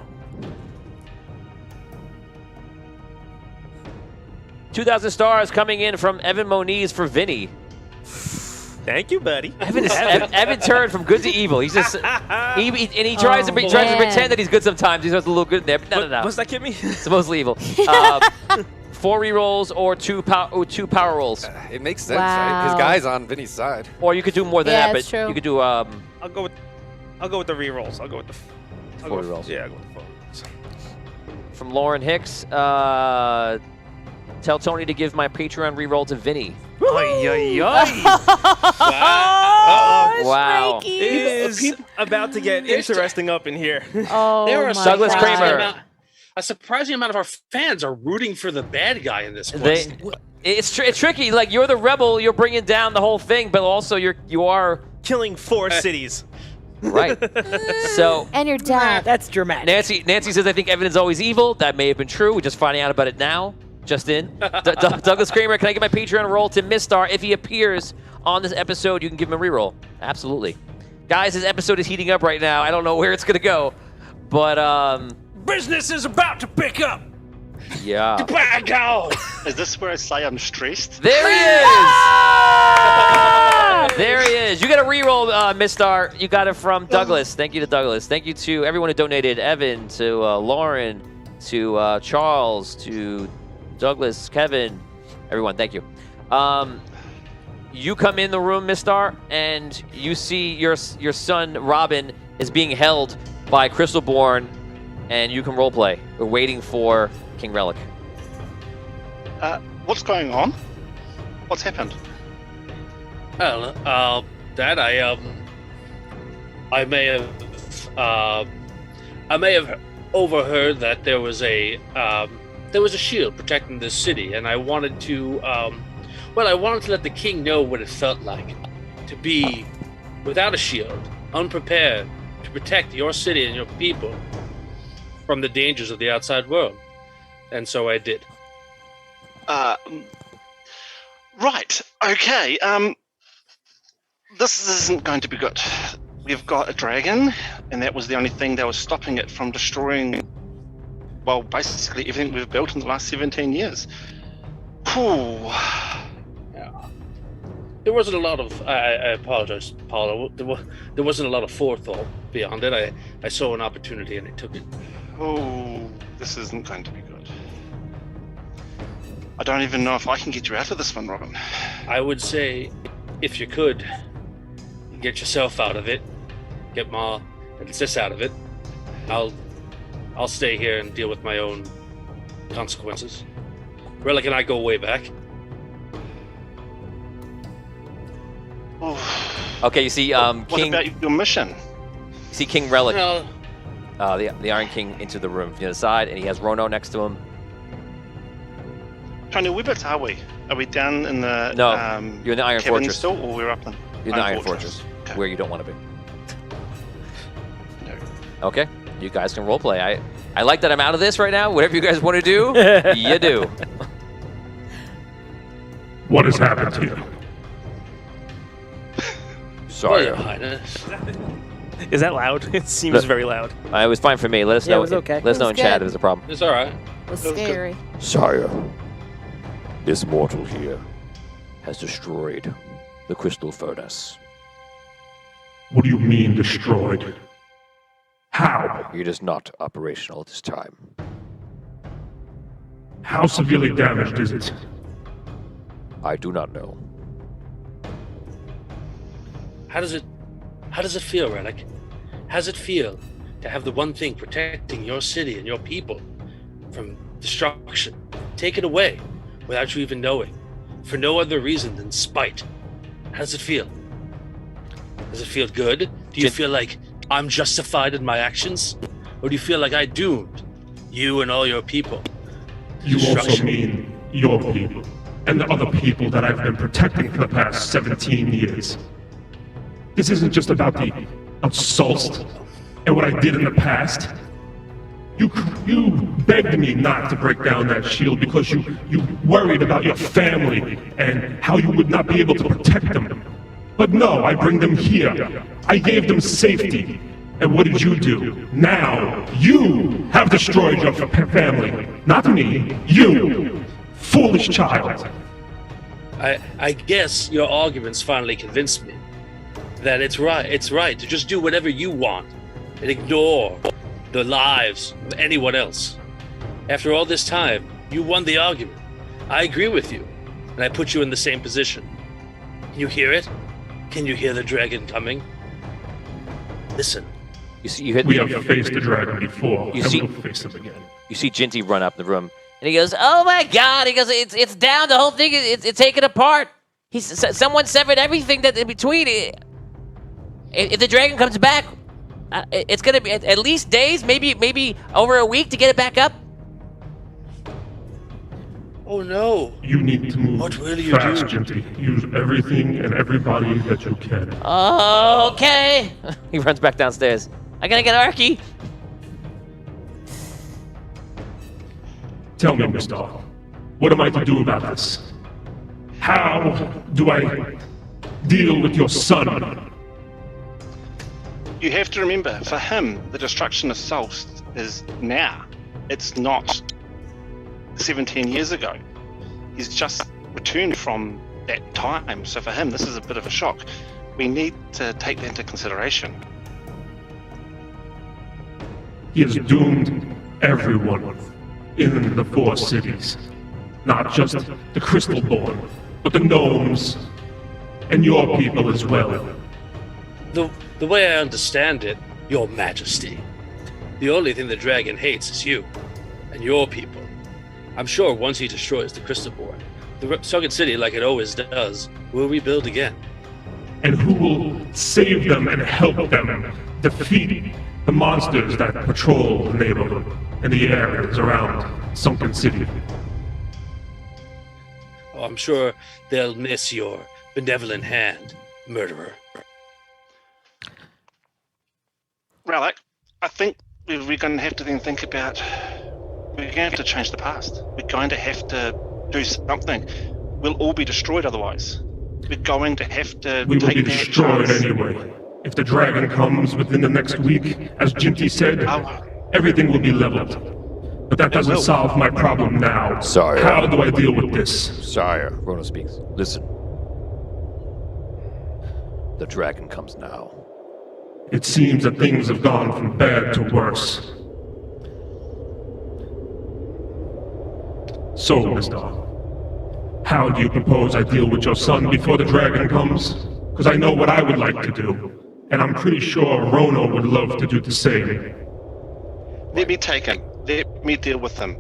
Speaker 1: 2,000 stars coming in from Evan Moniz for Vinny.
Speaker 7: Thank you, buddy.
Speaker 1: Evan turned from good to evil. He's just he tries to
Speaker 4: man.
Speaker 1: pretend that he's good sometimes. He's just a little good in there, but no.
Speaker 7: What's that, kid me?
Speaker 1: It's mostly evil. 4 re-rolls or two power rolls,
Speaker 2: it makes sense, right? His
Speaker 4: Wow.
Speaker 2: guy's on Vinny's side.
Speaker 1: or you could do more than
Speaker 4: Yeah,
Speaker 1: that.
Speaker 4: it's
Speaker 1: But
Speaker 4: true.
Speaker 1: you could do
Speaker 7: I'll go with the re-rolls. I'll go with the
Speaker 1: 4 re-rolls.
Speaker 7: Yeah, I'll go with the 4 re-rolls.
Speaker 1: From Lauren Hicks. Tell Tony to give my Patreon re-roll to Vinny.
Speaker 3: Ay, ay, ay.
Speaker 1: Wow.
Speaker 7: It is about to get
Speaker 6: There's-
Speaker 7: interesting up in here.
Speaker 4: Oh
Speaker 6: There are
Speaker 4: my
Speaker 1: Douglas
Speaker 4: God.
Speaker 1: Kramer.
Speaker 6: A surprising amount of our fans are rooting for the bad guy in this quest.
Speaker 1: It's tricky. Like, you're the rebel. You're bringing down the whole thing, but also you are
Speaker 7: Killing 4 cities.
Speaker 1: right. So.
Speaker 4: And your dad.
Speaker 5: That's dramatic.
Speaker 1: Nancy says, I think Evan is always evil. That may have been true. We're just finding out about it now. Just in. Douglas Kramer, can I get my Patreon roll to Mistar? If he appears on this episode, you can give him a reroll. Absolutely. Guys, this episode is heating up right now. I don't know where it's going to go. But,
Speaker 3: Business is about to pick up.
Speaker 1: yeah.
Speaker 6: Bad guy!
Speaker 8: Is this where Sion Strist?
Speaker 1: There he is! There he is. You got a reroll, Mistar. You got it from Douglas. Thank you to Douglas. Thank you to everyone who donated. Evan, to Lauren, to Charles, to Douglas, Kevin, everyone, thank you. You come in the room, Mistar, and you see your son, Robin, is being held by Crystalborn, and you can roleplay. We're waiting for King Relic.
Speaker 8: What's going on? What's happened?
Speaker 6: Well, Dad, I may have overheard that there was a shield protecting this city, and I wanted to let the king know what it felt like to be without a shield, unprepared to protect your city and your people from the dangers of the outside world. And so I did.
Speaker 8: Right. Okay. This isn't going to be good. We've got a dragon, and that was the only thing that was stopping it from destroying, well, basically everything we've built in the last 17 years. Whew.
Speaker 6: Yeah. There wasn't a lot of, I apologize, Paula, there wasn't a lot of forethought beyond it. I saw an opportunity and I took it.
Speaker 8: Oh, this isn't going to be good. I don't even know if I can get you out of this one, Robin.
Speaker 6: I would say, if you could, get yourself out of it, get Ma and Sis out of it. I'll stay here and deal with my own consequences. Relic and I go way back.
Speaker 8: Oh.
Speaker 1: Okay, you see
Speaker 8: What
Speaker 1: King.
Speaker 8: about your mission?
Speaker 1: You see King Relic,
Speaker 6: Well,
Speaker 1: the Iron King, into the room from the other side, and he has Rono next to him.
Speaker 8: Tony, whereabouts are we? Are we down in the
Speaker 1: No, you're in the Iron
Speaker 8: Kevin
Speaker 1: Fortress.
Speaker 8: still, or we're up in
Speaker 1: You're in the Iron Fortress,
Speaker 8: Okay.
Speaker 1: where you don't want to be.
Speaker 8: No.
Speaker 1: Okay, you guys can roleplay. I like that I'm out of this right now. Whatever you guys want to do, you do.
Speaker 9: What has happened to you?
Speaker 1: Sorry.
Speaker 6: Your Highness.
Speaker 7: Is that loud? It seems
Speaker 1: No.
Speaker 7: very loud.
Speaker 1: It was fine for me. Let us
Speaker 5: Yeah,
Speaker 1: know.
Speaker 5: it was okay.
Speaker 1: Let us know in
Speaker 4: It was
Speaker 1: chat
Speaker 4: good.
Speaker 1: if there's a problem.
Speaker 6: It's all right.
Speaker 4: It was
Speaker 8: That was good.
Speaker 4: scary.
Speaker 2: Sire, this mortal here has destroyed the crystal furnace.
Speaker 9: What do you mean destroyed? How?
Speaker 2: It is not operational at this time.
Speaker 9: How severely damaged is it?
Speaker 2: I do not know.
Speaker 6: How does it feel, Relic? How does it feel to have the one thing protecting your city and your people from destruction taken away without you even knowing, for no other reason than spite? How does it feel? Does it feel good? Do you feel like I'm justified in my actions? Or do you feel like I doomed you and all your people to
Speaker 9: You also
Speaker 6: destruction?
Speaker 9: mean your people, and the other people that I've been protecting for the past 17 years. This isn't just about the assault and what I did in the past. You begged me not to break down that shield because you worried about your family and how you would not be able to protect them. But no, I bring them here. I gave them safety. And what did you do? Now, you have destroyed your family. Not me. You. Foolish child.
Speaker 6: I guess your arguments finally convinced me that it's right to just do whatever you want and ignore the lives of anyone else. After all this time, you won the argument. I agree with you, and I put you in the same position. Can you hear it? Can you hear the dragon coming? Listen.
Speaker 1: You see, you hit.
Speaker 9: We have faced the dragon before,
Speaker 1: You
Speaker 9: and
Speaker 1: see-
Speaker 9: we'll face him again.
Speaker 1: You see Jinty run up the room, and he goes, "Oh my God!" He goes, "It's down. The whole thing it's taken apart. Someone severed everything that in between. If the dragon comes back, it's gonna be at least days, maybe over a week to get it back up."
Speaker 6: Oh no.
Speaker 9: You need to move
Speaker 6: What will you
Speaker 9: fast,
Speaker 6: do?
Speaker 9: Jinty. Use everything and everybody that you can.
Speaker 1: Okay. He runs back downstairs. I gotta get Arky.
Speaker 9: Tell me, Mr. What am I to do about this? How do I deal with your son?
Speaker 8: You have to remember, for him, the destruction of Solst is now. It's not 17 years ago. He's just returned from that time, so for him, this is a bit of a shock. We need to take that into consideration.
Speaker 9: He is doomed, everyone in the 4 cities. Not just the Crystalborn, but the gnomes, and your people as well.
Speaker 6: The way I understand it, Your Majesty, the only thing the dragon hates is you and your people. I'm sure once he destroys the Crystalborn, the sunken city, like it always does, will rebuild again.
Speaker 9: And who will save them and help them defeat the monsters that patrol the neighborhood and the areas around Sunken City?
Speaker 6: Oh, I'm sure they'll miss your benevolent hand, murderer.
Speaker 8: Relic, I think we're going to have to then think about, we're going to have to change the past. We're going to have to do something. We'll all be destroyed otherwise. We're going to have to
Speaker 9: We will
Speaker 8: take
Speaker 9: be
Speaker 8: that
Speaker 9: destroyed
Speaker 8: chance.
Speaker 9: anyway. If the dragon comes within the next week, as Jinty said, everything will be leveled. But that doesn't solve my problem now.
Speaker 2: Sorry.
Speaker 9: How do I deal with this?
Speaker 2: Sire,
Speaker 1: Rono speaks.
Speaker 2: listen. The dragon comes now.
Speaker 9: It seems that things have gone from bad to worse. So, Mr. How do you propose I deal with your son before the dragon comes? Because I know what I would like to do, and I'm pretty sure Rono would love to do the same.
Speaker 8: Let me take him. Let me deal with him.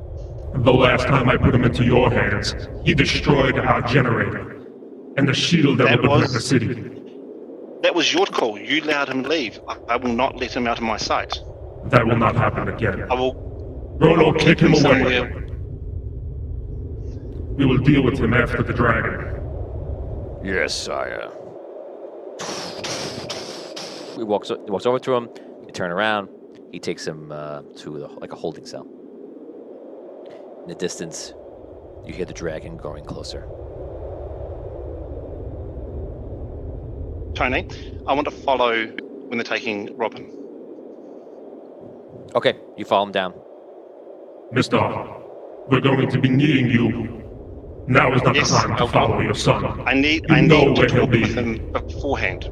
Speaker 9: The last time I put him into your hands, he destroyed our generator, and the shield that would protect the city.
Speaker 8: That was your call. You allowed him to leave. I will not let him out of my sight.
Speaker 9: That will not happen again.
Speaker 8: I will
Speaker 9: Rono, kick him away.
Speaker 8: somewhere.
Speaker 9: We will deal with him after the dragon.
Speaker 2: Yes, sire.
Speaker 1: He walks over to him. You turn around. He takes him to like a holding cell. In the distance, you hear the dragon growing closer.
Speaker 8: Tony, I want to follow when they're taking Robin.
Speaker 1: Okay, you follow him down.
Speaker 9: Mister, we're going to be needing you. Now is not
Speaker 8: Yes,
Speaker 9: the time to
Speaker 8: I'll
Speaker 9: follow
Speaker 8: go.
Speaker 9: your son.
Speaker 8: I need
Speaker 9: You know
Speaker 8: to
Speaker 9: where he'll
Speaker 8: talk
Speaker 9: be.
Speaker 8: with him beforehand.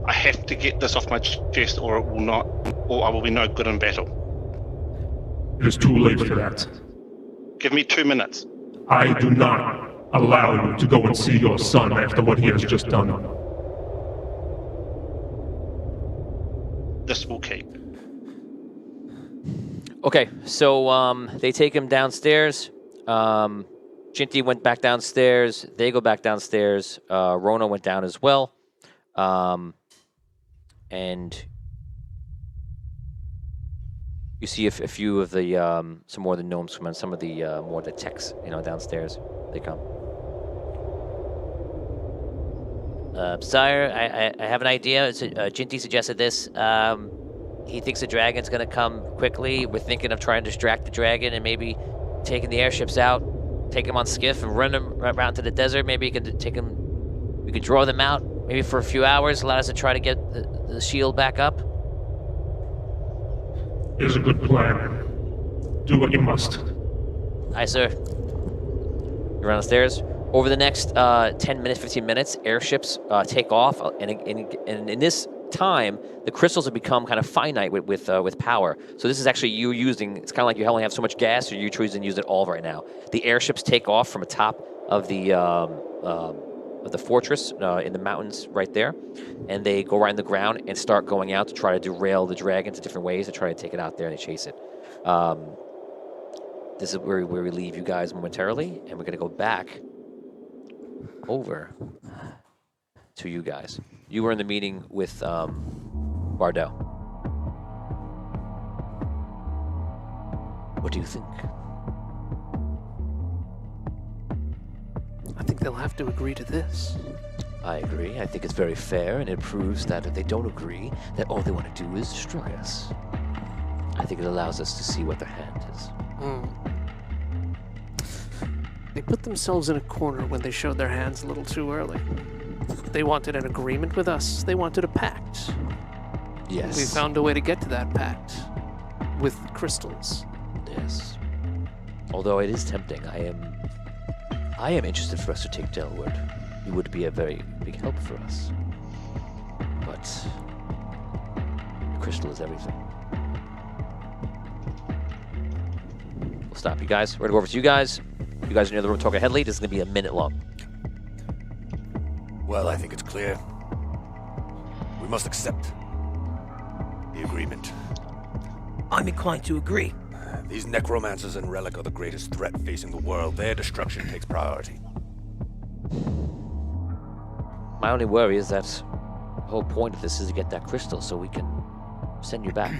Speaker 8: I have to get this off my chest, or it will not, or I will be no good in battle.
Speaker 9: It is too late for that.
Speaker 8: Give me 2 minutes.
Speaker 9: I do not allow you to go and see your son after what he has just done.
Speaker 8: This will keep.
Speaker 1: Okay, so they take him downstairs. Jinty went back downstairs. They go back downstairs. Rona went down as well. And you see a few of the some more of the gnomes come in. Some of the more of the techs, downstairs. They come. Sire, I have an idea. Jinty suggested this. He thinks the dragon's gonna come quickly. We're thinking of trying to distract the dragon and maybe taking the airships out, take him on skiff and run him right around to the desert. Maybe you could take him. We could draw them out, maybe for a few hours, allow us to try to get the shield back up.
Speaker 9: It is a good plan. Do what you must.
Speaker 1: Aye, sir. You're on the stairs. Over the next 10 minutes, 15 minutes, airships take off, and in this time, the crystals have become kind of finite with power. So this is actually you using. It's kind of like you only have so much gas, or you choosing to use it all right now. The airships take off from the top of the fortress in the mountains right there, and they go right in the ground and start going out to try to derail the dragon to different ways to try to take it out there, and they chase it. This is where we leave you guys momentarily, and we're going to go back over to you guys. You were in the meeting with Bardell. What do you think?
Speaker 3: I think they'll have to agree to this.
Speaker 1: I agree. I think it's very fair, and it proves that if they don't agree, that all they want to do is destroy us. I think it allows us to see what their hand is.
Speaker 3: They put themselves in a corner when they showed their hands a little too early. They wanted an agreement with us. They wanted a pact.
Speaker 1: Yes.
Speaker 3: We found a way to get to that pact with crystals.
Speaker 1: Yes. Although it is tempting, I am interested for us to take Delwood. He would be a very big help for us. But the crystal is everything. stop. You guys, we're gonna go over to you guys. You guys are near the room talking to Headley. This is gonna be a minute long.
Speaker 2: Well, I think it's clear. We must accept the agreement.
Speaker 5: I'm inclined to agree.
Speaker 2: These necromancers and Relic are the greatest threat facing the world. Their destruction takes priority.
Speaker 1: My only worry is that the whole point of this is to get that crystal so we can send you back.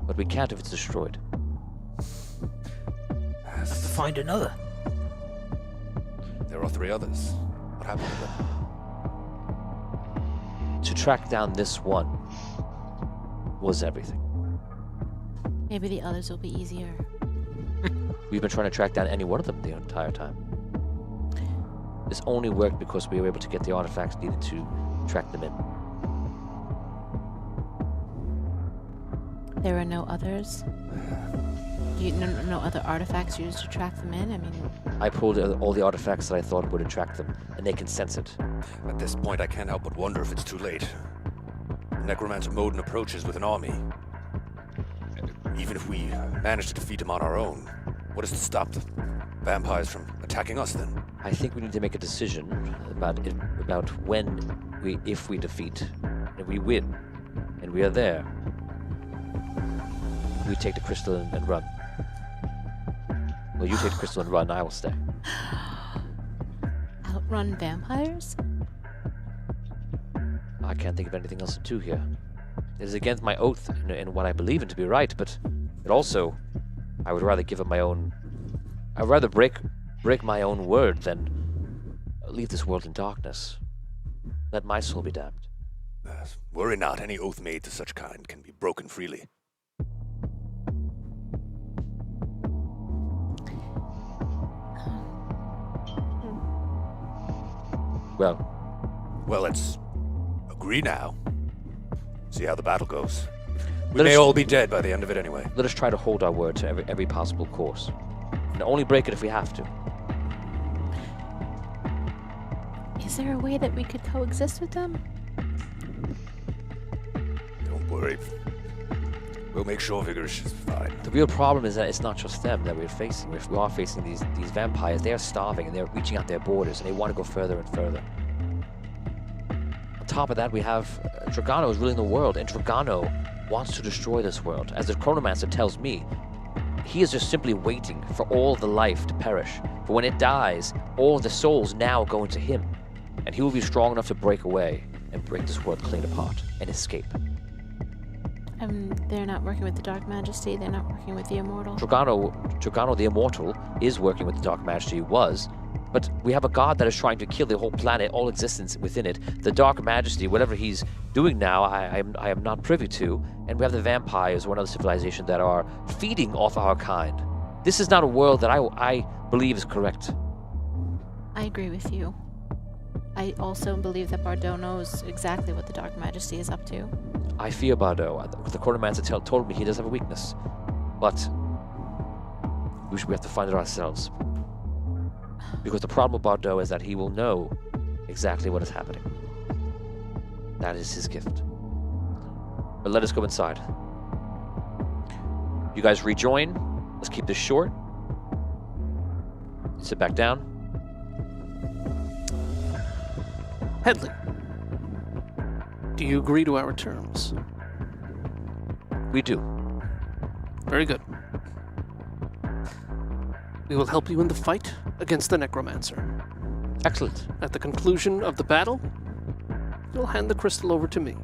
Speaker 1: But we can't if it's destroyed.
Speaker 5: Have to find another.
Speaker 2: There are 3 others. What happened to them?
Speaker 1: To track down this one was everything.
Speaker 4: Maybe the others will be easier.
Speaker 1: We've been trying to track down any one of them the entire time. This only worked because we were able to get the artifacts needed to track them in.
Speaker 4: There are no others? No other artifacts used to track them in? I mean...
Speaker 1: I pulled all the artifacts that I thought would attract them, and they can sense it.
Speaker 2: At this point, I can't help but wonder if it's too late. The Necromancer Modin approaches with an army. Even if we manage to defeat him on our own, what is to stop the vampires from attacking us then?
Speaker 1: I think we need to make a decision about when if we defeat, and we win, and we are there. We take the crystal and run. Well, you take the crystal and run, I will stay.
Speaker 4: Outrun vampires?
Speaker 1: I can't think of anything else to do here. It is against my oath in what I believe in to be right, but it also, I would rather give up my own... I'd rather break my own word than leave this world in darkness. Let my soul be damned.
Speaker 2: Worry not, any oath made to such kind can be broken freely. Well, let's agree now. See how the battle goes. We may all be dead by the end of it anyway.
Speaker 1: Let us try to hold our word to every possible course. And only break it if we have to.
Speaker 4: Is there a way that we could coexist with them?
Speaker 2: Don't worry. We'll make sure Vigorish is fine.
Speaker 1: The real problem is that it's not just them that we're facing. If we are facing these vampires, they are starving and they're reaching out their borders and they want to go further and further. On top of that, we have Dragano is ruling the world, and Dragano wants to destroy this world. As the Chronomancer tells me, he is just simply waiting for all the life to perish. For when it dies, all the souls now go into him, and he will be strong enough to break away and break this world clean apart and escape.
Speaker 4: They're not working with the Dark Majesty. They're not working with the Immortal.
Speaker 1: Dragano the Immortal is working with the Dark Majesty, was. But we have a god that is trying to kill the whole planet, all existence within it. The Dark Majesty, whatever he's doing now, I am not privy to. And we have the vampires, or another civilization, that are feeding off our kind. This is not a world that I believe is correct.
Speaker 4: I agree with you. I also believe that Bardot knows exactly what the Dark Majesty is up to.
Speaker 1: I fear Bardot. The Chronomancer told me he does have a weakness. But we have to find it ourselves. Because the problem with Bardot is that he will know exactly what is happening. That is his gift. But let us go inside. You guys rejoin. Let's keep this short. Sit back down.
Speaker 3: Headley, do you agree to our terms?
Speaker 1: We do.
Speaker 3: Very good. We will help you in the fight against the Necromancer.
Speaker 1: Excellent.
Speaker 3: At the conclusion of the battle, you'll hand the crystal over to me.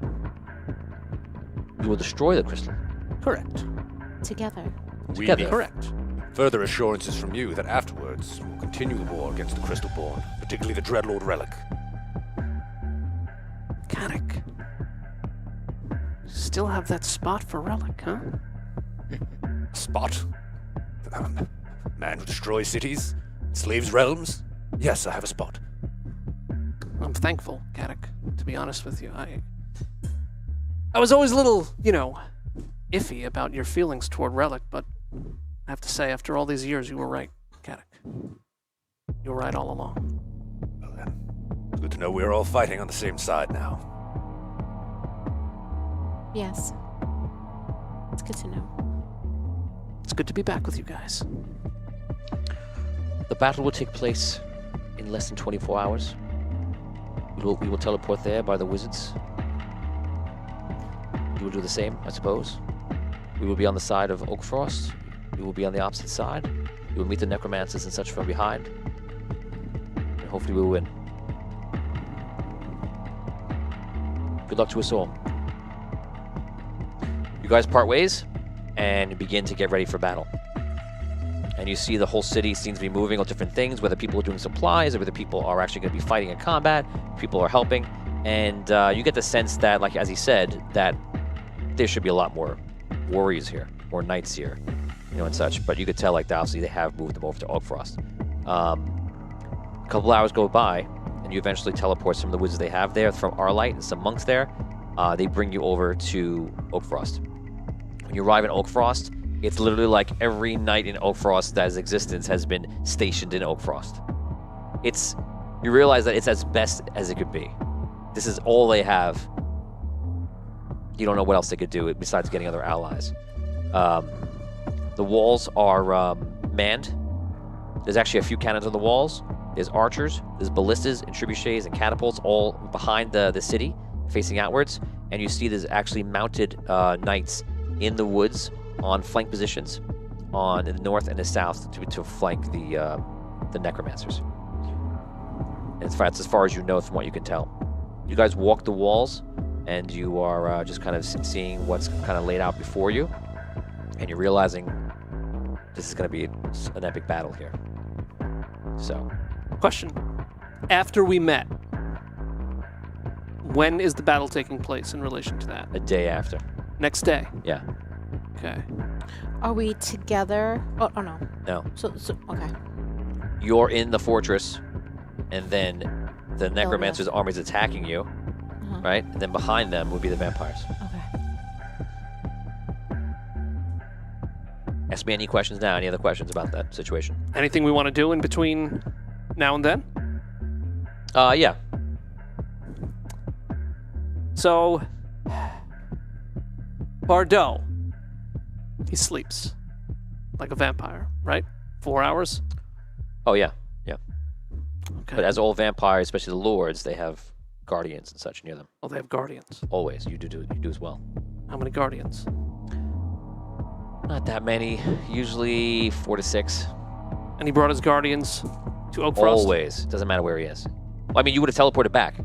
Speaker 1: You will destroy the crystal.
Speaker 3: Correct.
Speaker 4: Together.
Speaker 1: Together.
Speaker 2: need
Speaker 3: Correct.
Speaker 2: further assurances from you that afterwards we'll continue the war against the Crystalborn, particularly the Dreadlord Relic.
Speaker 3: Caddick. Still have that spot for Relic, huh?
Speaker 2: Spot? Man who destroys cities? Slaves realms? Yes, I have a spot.
Speaker 3: I'm thankful, Caddick, to be honest with you. I was always a little, iffy about your feelings toward Relic, but I have to say, after all these years, you were right, Caddick. You were right all along.
Speaker 2: Well then, it's good to know we're all fighting on the same side now.
Speaker 4: Yes. It's good to know.
Speaker 3: It's good to be back with you guys.
Speaker 1: The battle will take place in less than 24 hours. We will teleport there by the wizards. You will do the same, I suppose. We will be on the side of Oakfrost. We will be on the opposite side. We will meet the necromancers and such from behind. And hopefully we will win. Good luck to us all. You guys part ways and begin to get ready for battle. And you see the whole city seems to be moving on different things, whether people are doing supplies or whether people are actually going to be fighting in combat, people are helping. And you get the sense that, like as he said, that there should be a lot more warriors here, more knights here, and such. But you could tell, like, obviously they have moved them over to Oakfrost. A couple hours go by, and you eventually teleport some of the wizards they have there from Arlight and some monks there. They bring you over to Oakfrost. When you arrive in Oakfrost, it's literally like every knight in Oakfrost that has existence has been stationed in Oakfrost. You realize that it's as best as it could be. This is all they have. You don't know what else they could do besides getting other allies. The walls are manned. There's actually a few cannons on the walls. There's archers, there's ballistas and trebuchets and catapults all behind the city, facing outwards. And you see there's actually mounted knights in the woods on flank positions in the north and the south to flank the necromancers. And that's as far as you know from what you can tell. You guys walk the walls, and you are just kind of seeing what's kind of laid out before you, and you're realizing this is going to be an epic battle here. So,
Speaker 3: Question. After we met, when is the battle taking place in relation to that?
Speaker 1: a day after.
Speaker 3: Next day.
Speaker 1: Yeah.
Speaker 3: Okay.
Speaker 4: Are we together? Oh no.
Speaker 1: No.
Speaker 4: So okay.
Speaker 1: You're in the fortress, and then the necromancer's army is attacking you, right? And then behind them would be the vampires.
Speaker 4: Okay.
Speaker 1: Ask me any questions now. Any other questions about that situation?
Speaker 3: Anything we want to do in between now and then?
Speaker 1: Yeah.
Speaker 3: So, Bardot, he sleeps like a vampire, right? 4 hours?
Speaker 1: Oh, yeah. Yeah.
Speaker 3: Okay.
Speaker 1: But as all vampires, especially the lords, they have guardians and such near them.
Speaker 3: Oh, they have guardians.
Speaker 1: Always. You do as well.
Speaker 3: How many guardians?
Speaker 1: Not that many. Usually 4 to 6.
Speaker 3: And he brought his guardians to Oakfrost?
Speaker 1: Always. Doesn't matter where he is. Well, I mean, you would have teleported back.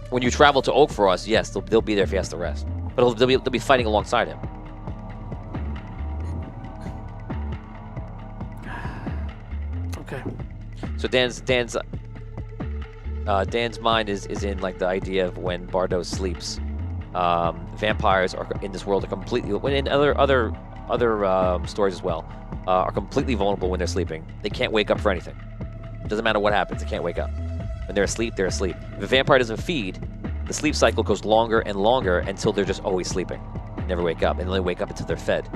Speaker 1: When you travel to Oakfrost, yes, they'll be there if he has to rest. But they'll be fighting alongside him.
Speaker 3: Okay.
Speaker 1: So Dan's mind is in like the idea of when Bardot sleeps. Vampires are in this world are completely, when in other stories as well, are completely vulnerable when they're sleeping. They can't wake up for anything. It doesn't matter what happens, they can't wake up. When they're asleep, they're asleep. If a vampire doesn't feed, the sleep cycle goes longer and longer until they're just always sleeping. They never wake up, and they wake up until they're fed.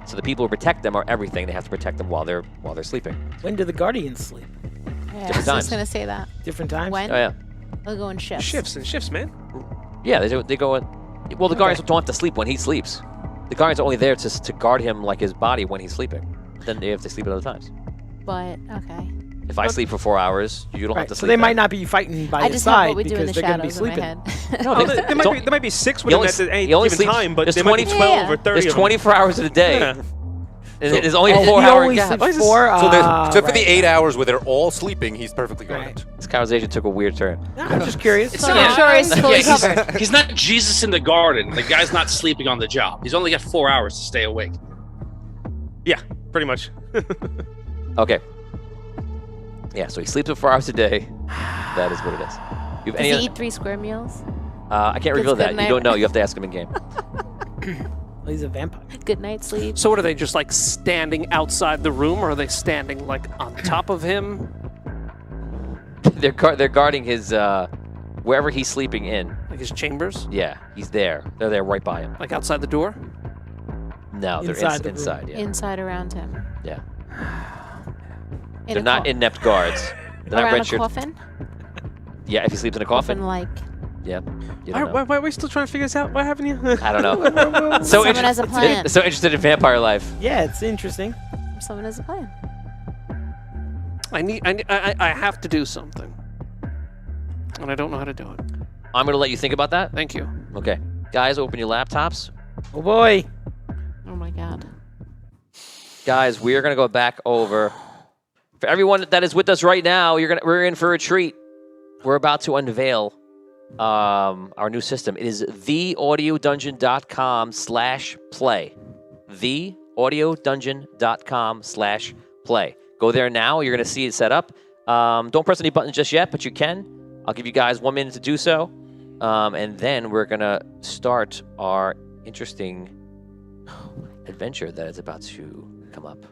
Speaker 1: So the people who protect them are everything. They have to protect them while they're sleeping.
Speaker 5: When do the Guardians sleep?
Speaker 4: Yeah, I was
Speaker 1: Different
Speaker 4: just
Speaker 1: times.
Speaker 4: gonna say that.
Speaker 5: Different times?
Speaker 4: When?
Speaker 1: Oh yeah,
Speaker 4: They'll go in shifts.
Speaker 7: Shifts, man.
Speaker 1: yeah. They go in. Well, the guardians don't have to sleep when he sleeps. The guardians are only there to guard him like his body when he's sleeping. Then they have to sleep at other times.
Speaker 4: But okay.
Speaker 1: If I sleep for 4 hours, you don't have
Speaker 5: Right,
Speaker 1: to
Speaker 5: so
Speaker 1: sleep.
Speaker 5: they
Speaker 1: then.
Speaker 5: might not be fighting by
Speaker 4: I
Speaker 5: his
Speaker 4: just have
Speaker 5: side
Speaker 4: what we do in
Speaker 5: because
Speaker 4: the
Speaker 5: they're going to be
Speaker 4: shadows in my
Speaker 5: sleeping.
Speaker 4: head.
Speaker 1: No,
Speaker 7: There might be 6 with
Speaker 1: He
Speaker 7: him
Speaker 1: only
Speaker 7: at any
Speaker 1: he only
Speaker 7: given
Speaker 1: sleeps-
Speaker 7: time, but
Speaker 1: there's
Speaker 7: there might be
Speaker 1: 20
Speaker 7: 12 or 30
Speaker 1: There's
Speaker 7: of them.
Speaker 1: 24 hours in a day.
Speaker 7: Yeah.
Speaker 1: And there's only a
Speaker 5: Oh,
Speaker 1: 4
Speaker 5: he
Speaker 1: hour
Speaker 5: only
Speaker 1: gap.
Speaker 5: sleeps 4
Speaker 2: So for the
Speaker 5: right.
Speaker 2: 8 hours where they're all sleeping, he's perfectly
Speaker 5: Right.
Speaker 2: guarded.
Speaker 1: This conversation took a weird turn.
Speaker 5: No, I'm just curious.
Speaker 6: It's
Speaker 4: So
Speaker 6: not-
Speaker 4: I'm sure he's fully
Speaker 6: Yeah,
Speaker 4: covered.
Speaker 6: He's not Jesus in the garden. The guy's not sleeping on the job. He's only got 4 hours to stay awake.
Speaker 7: Yeah, pretty much.
Speaker 1: Okay. Yeah, so he sleeps for 4 hours a day. That is what it is. You have
Speaker 4: Does
Speaker 1: any
Speaker 4: he
Speaker 1: other-
Speaker 4: eat 3 square meals?
Speaker 1: I can't reveal
Speaker 4: Gets
Speaker 1: that.
Speaker 4: good
Speaker 1: You
Speaker 4: night-
Speaker 1: don't know. You have to ask him in game.
Speaker 5: Well, he's a vampire.
Speaker 4: Good night sleep.
Speaker 3: So what are they, just like standing outside the room, or are they standing like on top of him?
Speaker 1: They're guarding his wherever he's sleeping in.
Speaker 3: Like his chambers?
Speaker 1: Yeah, he's there. They're there right by him.
Speaker 3: Like outside the door?
Speaker 1: No, they're
Speaker 5: Inside the room.
Speaker 1: inside. Yeah,
Speaker 4: Inside around him.
Speaker 1: yeah.
Speaker 4: In
Speaker 1: They're
Speaker 4: a
Speaker 1: not
Speaker 4: co-
Speaker 1: inept guards. They're not
Speaker 4: around a
Speaker 1: redshirt.
Speaker 4: coffin.
Speaker 1: Yeah, if he sleeps in a coffin.
Speaker 4: Like
Speaker 1: Yeah. You don't know.
Speaker 7: Why are we still trying to figure this out? Why haven't you?
Speaker 1: I don't know.
Speaker 4: Someone has a plan.
Speaker 1: So interested in vampire life.
Speaker 5: Yeah, it's interesting.
Speaker 4: Someone has a plan.
Speaker 3: I have to do something. And I don't know how to do it.
Speaker 1: I'm going to let you think about that.
Speaker 3: Thank you.
Speaker 1: Okay. Guys, open your laptops.
Speaker 5: Oh boy.
Speaker 4: Oh my god.
Speaker 1: Guys, we are going to go back over. For everyone that is with us right now, we're in for a treat. We're about to unveil our new system. It is theaudiodungeon.com/play. theaudiodungeon.com/play. Go there now. You're going to see it set up. Don't press any buttons just yet, but you can. I'll give you guys 1 minute to do so. And then we're going to start our interesting adventure that is about to come up.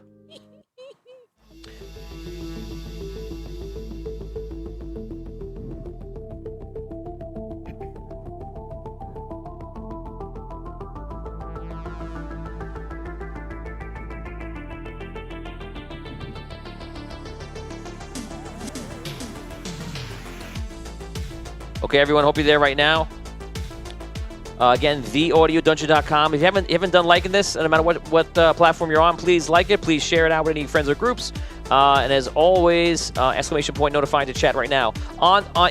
Speaker 1: Okay, everyone, hope you're there right now. Again, theaudiodungeon.com. If you haven't done liking this, no matter what platform you're on, please like it. Please share it out with any friends or groups. And as always, exclamation point notifying to chat right now.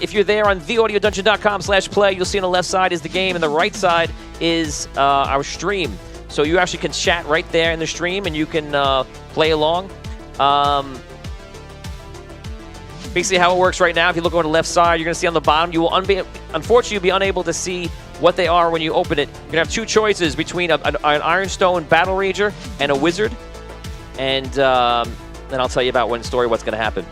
Speaker 1: If you're there on theaudiodungeon.com/play, you'll see on the left side is the game, and the right side is our stream. So you actually can chat right there in the stream, and you can play along. Basically, how it works right now, if you look over the left side, you're going to see on the bottom, you will unfortunately be unable to see what they are when you open it. You're going to have two choices between an Ironstone Battle Rager and a Wizard. And then I'll tell you about what's going to happen.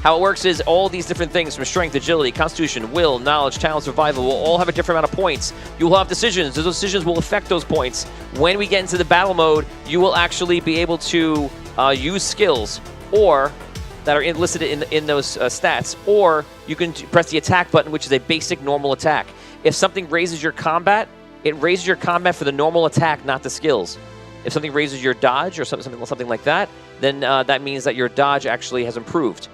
Speaker 1: How it works is all these different things from strength, agility, constitution, will, knowledge, talent, survival will all have a different amount of points. You will have decisions. Those decisions will affect those points. When we get into the battle mode, you will actually be able to use skills or that are enlisted in those stats, or you can press the attack button, which is a basic normal attack. If something raises your combat, it raises your combat for the normal attack, not the skills. If something raises your dodge or something like that, then that means that your dodge actually has improved.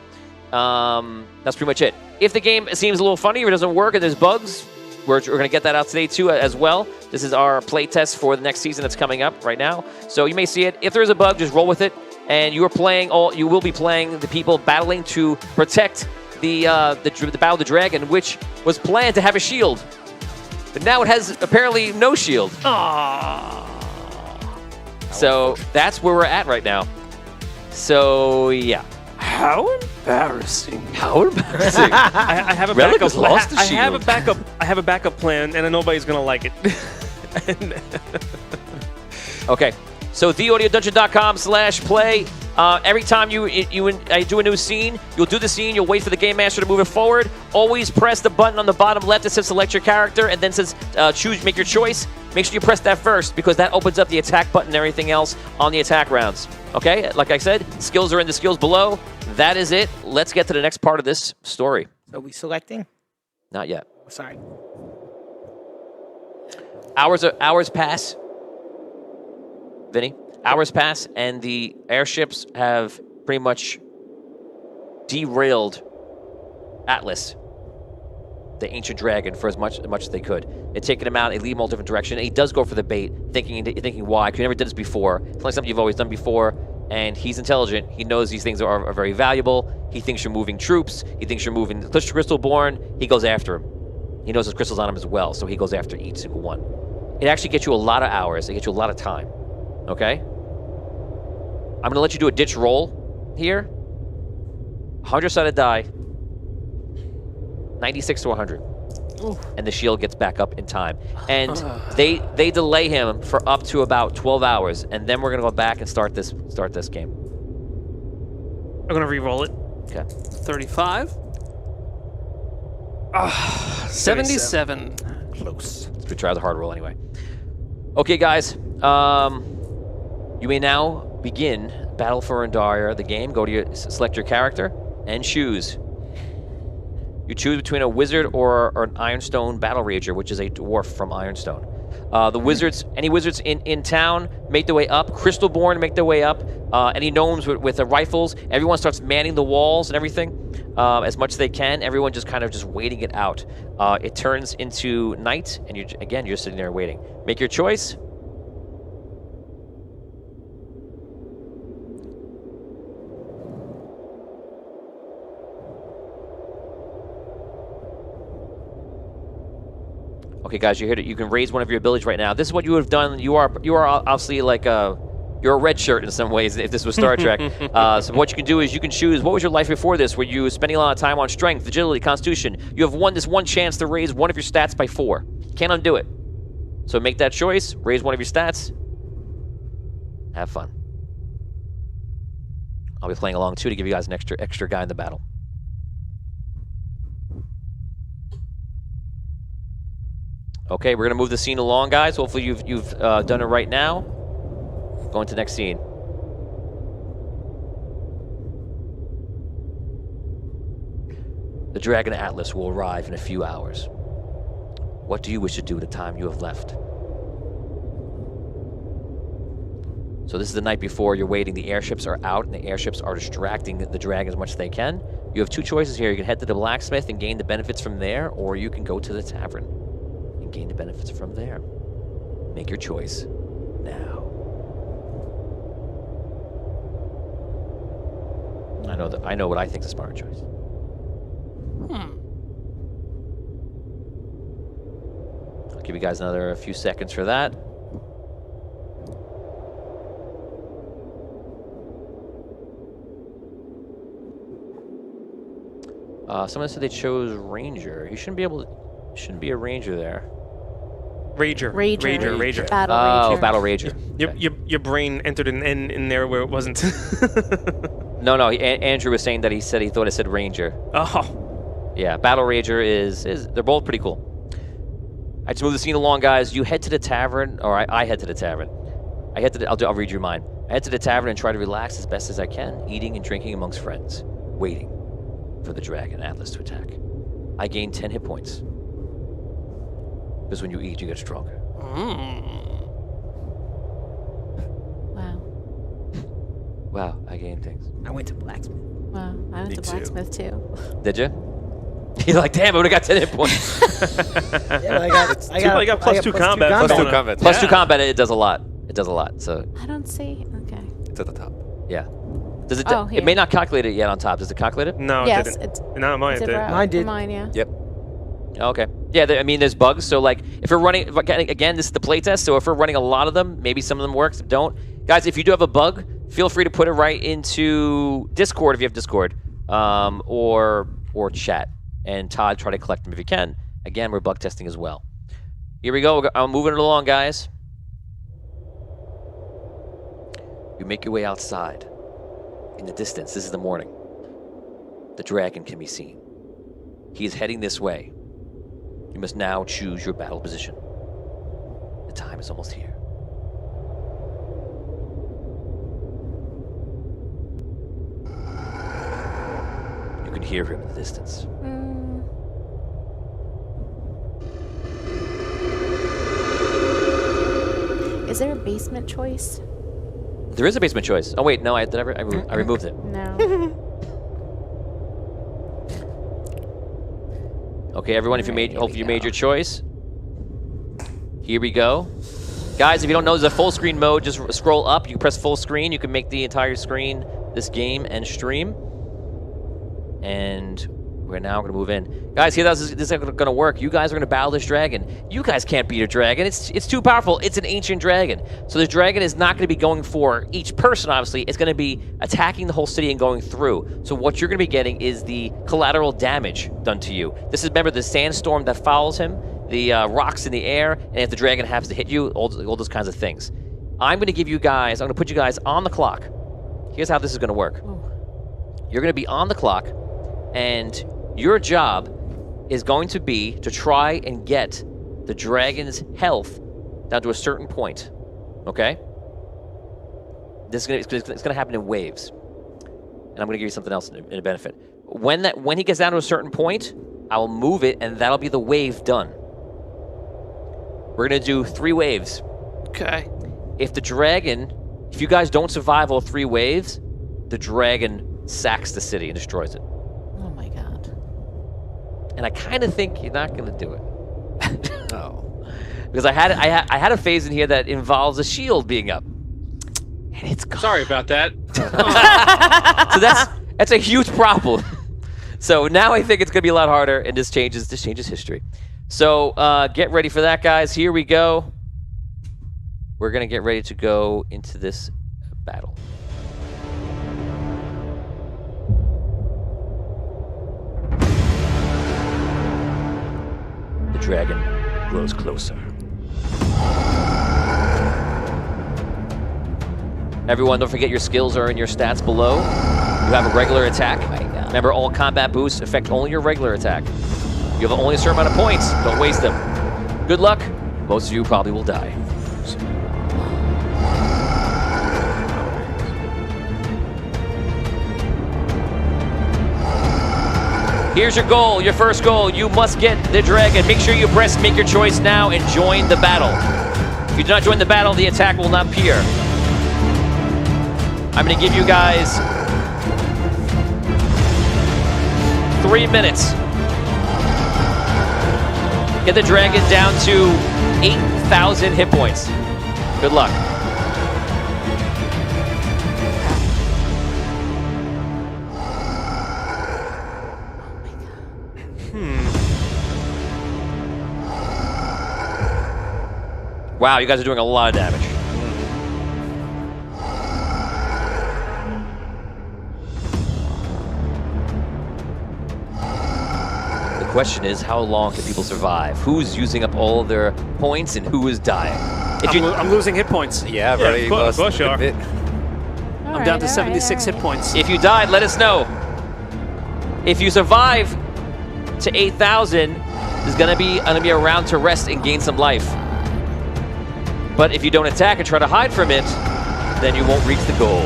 Speaker 1: That's pretty much it. If the game seems a little funny or doesn't work and there's bugs, we're going to get that out today too as well. This is our play test for the next season that's coming up right now. So you may see it. If there is a bug, just roll with it. And you will be playing the people battling to protect the Battle of the Dragon, which was planned to have a shield. But now it has apparently no shield.
Speaker 3: Aww.
Speaker 1: So that's where we're at right now. So yeah.
Speaker 3: How embarrassing.
Speaker 1: How embarrassing.
Speaker 7: I have a
Speaker 1: Relic
Speaker 7: backup.
Speaker 1: has lost the
Speaker 7: I have a
Speaker 1: shield.
Speaker 7: backup. I have a backup plan, and nobody's gonna like it.
Speaker 1: Okay. So theaudiodungeon.com/play. Every time I do a new scene, you'll do the scene, you'll wait for the Game Master to move it forward. Always press the button on the bottom left that says select your character and then says make your choice. Make sure you press that first because that opens up the attack button and everything else on the attack rounds. Okay? Like I said, skills are in the skills below. That is it. Let's get to the next part of this story.
Speaker 5: Are we selecting?
Speaker 1: Not yet.
Speaker 5: Sorry.
Speaker 1: Hours pass. Vinny? Hours pass, and the airships have pretty much derailed Atlas, the ancient dragon, for as much as they could. They're taking him out. They lead him all different direction. And he does go for the bait, thinking why? Because he never did this before. It's like something you've always done before. And he's intelligent. He knows these things are very valuable. He thinks you're moving troops. He thinks you're moving Crystalborn. He goes after him. He knows there's crystals on him as well, so he goes after each single one. It actually gets you a lot of hours. It gets you a lot of time. Okay? I'm going to let you do a ditch roll here. 100-sided die. 96 to 100. Ooh. And the shield gets back up in time. And they delay him for up to about 12 hours. And then we're going to go back and start this game.
Speaker 7: I'm going to re-roll it.
Speaker 1: Okay.
Speaker 3: 35. 77.
Speaker 5: Close.
Speaker 1: We try the hard roll anyway. Okay, guys. You may now begin Battle for Rendaria, the game. Select your character and choose. You choose between a wizard or an Ironstone Battle Rager, which is a dwarf from Ironstone. The wizards, any wizards in town, make their way up. Crystalborn make their way up. Any gnomes with the rifles, everyone starts manning the walls and everything as much as they can. Everyone just kind of just waiting it out. It turns into night, and you're sitting there waiting. Make your choice. Okay, guys, you heard it. You can raise one of your abilities right now. This is what you would have done. You are obviously like you're a red shirt in some ways if this was Star Trek. So what you can do is you can choose what was your life before this. Were you spending a lot of time on strength, agility, constitution? You have this one chance to raise one of your stats by 4. Can't undo it. So make that choice. Raise one of your stats. Have fun. I'll be playing along too to give you guys an extra guy in the battle. Okay, we're gonna move the scene along, guys. Hopefully you've done it right now. Going to the next scene. The Dragon Atlas will arrive in a few hours. What do you wish to do at the time you have left? So this is the night before. You're waiting. The airships are out, and the airships are distracting the dragon as much as they can. You have 2 choices here. You can head to the blacksmith and gain the benefits from there, or you can go to the tavern and gain the benefits from there. Make your choice now. I know what I think is a smart choice. I'll give you guys a few seconds for that. Someone said they chose Ranger. You shouldn't be able to. Shouldn't be a Ranger there.
Speaker 7: Rager.
Speaker 4: Battle Rager.
Speaker 1: Oh, Battle Rager.
Speaker 7: Your brain entered an N in there where it wasn't.
Speaker 1: No. Andrew was saying that he thought it said Ranger.
Speaker 7: Oh.
Speaker 1: Yeah, Battle Rager is they're both pretty cool. I just move the scene along, guys. You head to the tavern, or I head to the tavern. I'll read your mind. I head to the tavern and try to relax as best as I can, eating and drinking amongst friends, waiting for the Dragon Atlas to attack. I gain 10 hit points. Because when you eat, you get stronger.
Speaker 4: Wow.
Speaker 1: Wow, I gain things.
Speaker 5: I went to blacksmith.
Speaker 4: Wow. I went to blacksmith too.
Speaker 1: Did you? You're like, damn, I would have got 10 hit points.
Speaker 5: Yeah, I got
Speaker 7: plus 2 combat.
Speaker 2: Plus 2 combat.
Speaker 1: Plus 2 combat, it does a lot. It does a lot, so.
Speaker 4: I don't see. Okay.
Speaker 2: It's at the top.
Speaker 1: Yeah. Does it?
Speaker 4: Oh,
Speaker 1: it
Speaker 4: here.
Speaker 1: may not calculate it yet on top. Does it calculate it?
Speaker 7: No,
Speaker 4: Yes,
Speaker 7: it didn't.
Speaker 4: it's.
Speaker 7: No, mine
Speaker 4: it's
Speaker 7: did.
Speaker 4: about-
Speaker 5: Mine did.
Speaker 4: Mine, yeah.
Speaker 2: Yep.
Speaker 1: Okay. Yeah, I mean, there's bugs. So, like, if we're running, again, this is the playtest. So, if we're running a lot of them, maybe some of them work, some don't. Guys, if you do have a bug, feel free to put it right into Discord if you have Discord, or chat. And Todd, try to collect them if you can. Again, we're bug testing as well. Here we go. I'm moving it along, guys. You make your way outside. In the distance, this is the morning. The dragon can be seen. He is heading this way. You must now choose your battle position. The time is almost here. You can hear him in the distance.
Speaker 4: Is there a basement choice?
Speaker 1: There is a basement choice. Oh wait, no, I removed it.
Speaker 4: No.
Speaker 1: Okay, everyone, if you
Speaker 4: Alright,
Speaker 1: made,
Speaker 4: here
Speaker 1: hope
Speaker 4: we
Speaker 1: you
Speaker 4: go.
Speaker 1: made your choice. Here we go. Guys, if you don't know, there's a full screen mode. Just scroll up. You can press full screen. You can make the entire screen this game and stream. And we're now going to move in. Guys, here, this is going to work. You guys are going to battle this dragon. You guys can't beat a dragon. It's too powerful. It's an ancient dragon. So the dragon is not going to be going for each person, obviously. It's going to be attacking the whole city and going through. So what you're going to be getting is the collateral damage done to you. This is, remember, the sandstorm that follows him, the rocks in the air, and if the dragon happens to hit you, all those kinds of things. I'm going to give you guys, I'm going to put you guys on the clock. Here's how this is going to work. You're going to be on the clock, and your job is going to be to try and get the dragon's health down to a certain point. Okay? It's going to happen in waves. And I'm going to give you something else in a benefit. When he gets down to a certain point, I will move it, and that'll be the wave done. We're gonna do 3 waves.
Speaker 3: Okay.
Speaker 1: If you guys don't survive all 3 waves, the dragon sacks the city and destroys it.
Speaker 4: Oh my god.
Speaker 1: And I kind of think you're not gonna do it.
Speaker 2: No.
Speaker 1: Because I had a phase in here that involves a shield being up. And it's gone.
Speaker 6: Sorry about that.
Speaker 1: So that's a huge problem. So now I think it's gonna be a lot harder, and this changes history. So get ready for that, guys. Here we go. We're gonna get ready to go into this battle. The dragon grows closer. Everyone, don't forget your skills are in your stats below. You have a regular attack.
Speaker 4: Oh my god.
Speaker 1: Remember, all combat boosts affect only your regular attack. You have only a certain amount of points. Don't waste them. Good luck. Most of you probably will die. Here's your goal, your first goal. You must get the dragon. Make sure you press make your choice now and join the battle. If you do not join the battle, the attack will not appear. I'm going to give you guys 3 minutes. Get the dragon down to 8,000 hit points. Good luck. Wow, you guys are doing a lot of damage. The question is, how long can people survive? Who's using up all their points and who is dying?
Speaker 3: I'm losing hit points.
Speaker 2: Yeah, I've already lost
Speaker 7: course you
Speaker 2: a
Speaker 7: are.
Speaker 2: bit.
Speaker 3: I'm down to 76 hit points.
Speaker 1: If you died, let us know. If you survive to 8,000, there's gonna be a round to rest and gain some life. But if you don't attack and try to hide from it, then you won't reach the goal.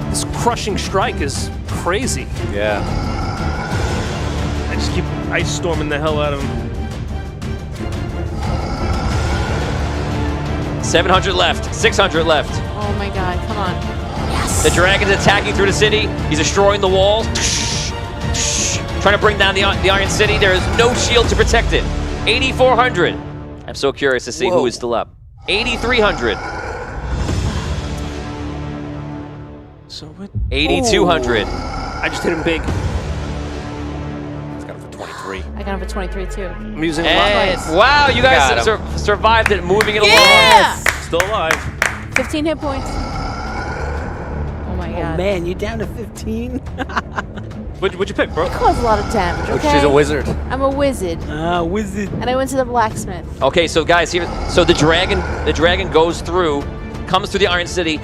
Speaker 3: This crushing strike is crazy.
Speaker 2: Yeah.
Speaker 7: I just keep ice storming the hell out of him.
Speaker 1: 700 left, 600 left.
Speaker 4: Oh my god, come on. Yes!
Speaker 1: The dragon's attacking through the city. He's destroying the walls. Trying to bring down the Iron City. There is no shield to protect it. 8,400. I'm so curious to see who is still up. 8,300.
Speaker 3: So what?
Speaker 1: 8,200.
Speaker 3: I just hit him big.
Speaker 2: It's got him for 23.
Speaker 4: I got him for 23 too.
Speaker 3: I'm using a lot.
Speaker 1: And wow, you guys
Speaker 2: Got
Speaker 1: survived it, moving it
Speaker 4: Yeah!
Speaker 7: Still alive.
Speaker 4: 15 hit points. Oh my god.
Speaker 5: Oh man, you down to 15?
Speaker 7: What'd you pick, bro?
Speaker 4: I cause a lot of damage, okay?
Speaker 2: She's a wizard.
Speaker 4: I'm a wizard.
Speaker 5: Wizard.
Speaker 4: And I went to the blacksmith.
Speaker 1: along. Okay, so guys, here, so the dragon goes through, comes through the Iron City,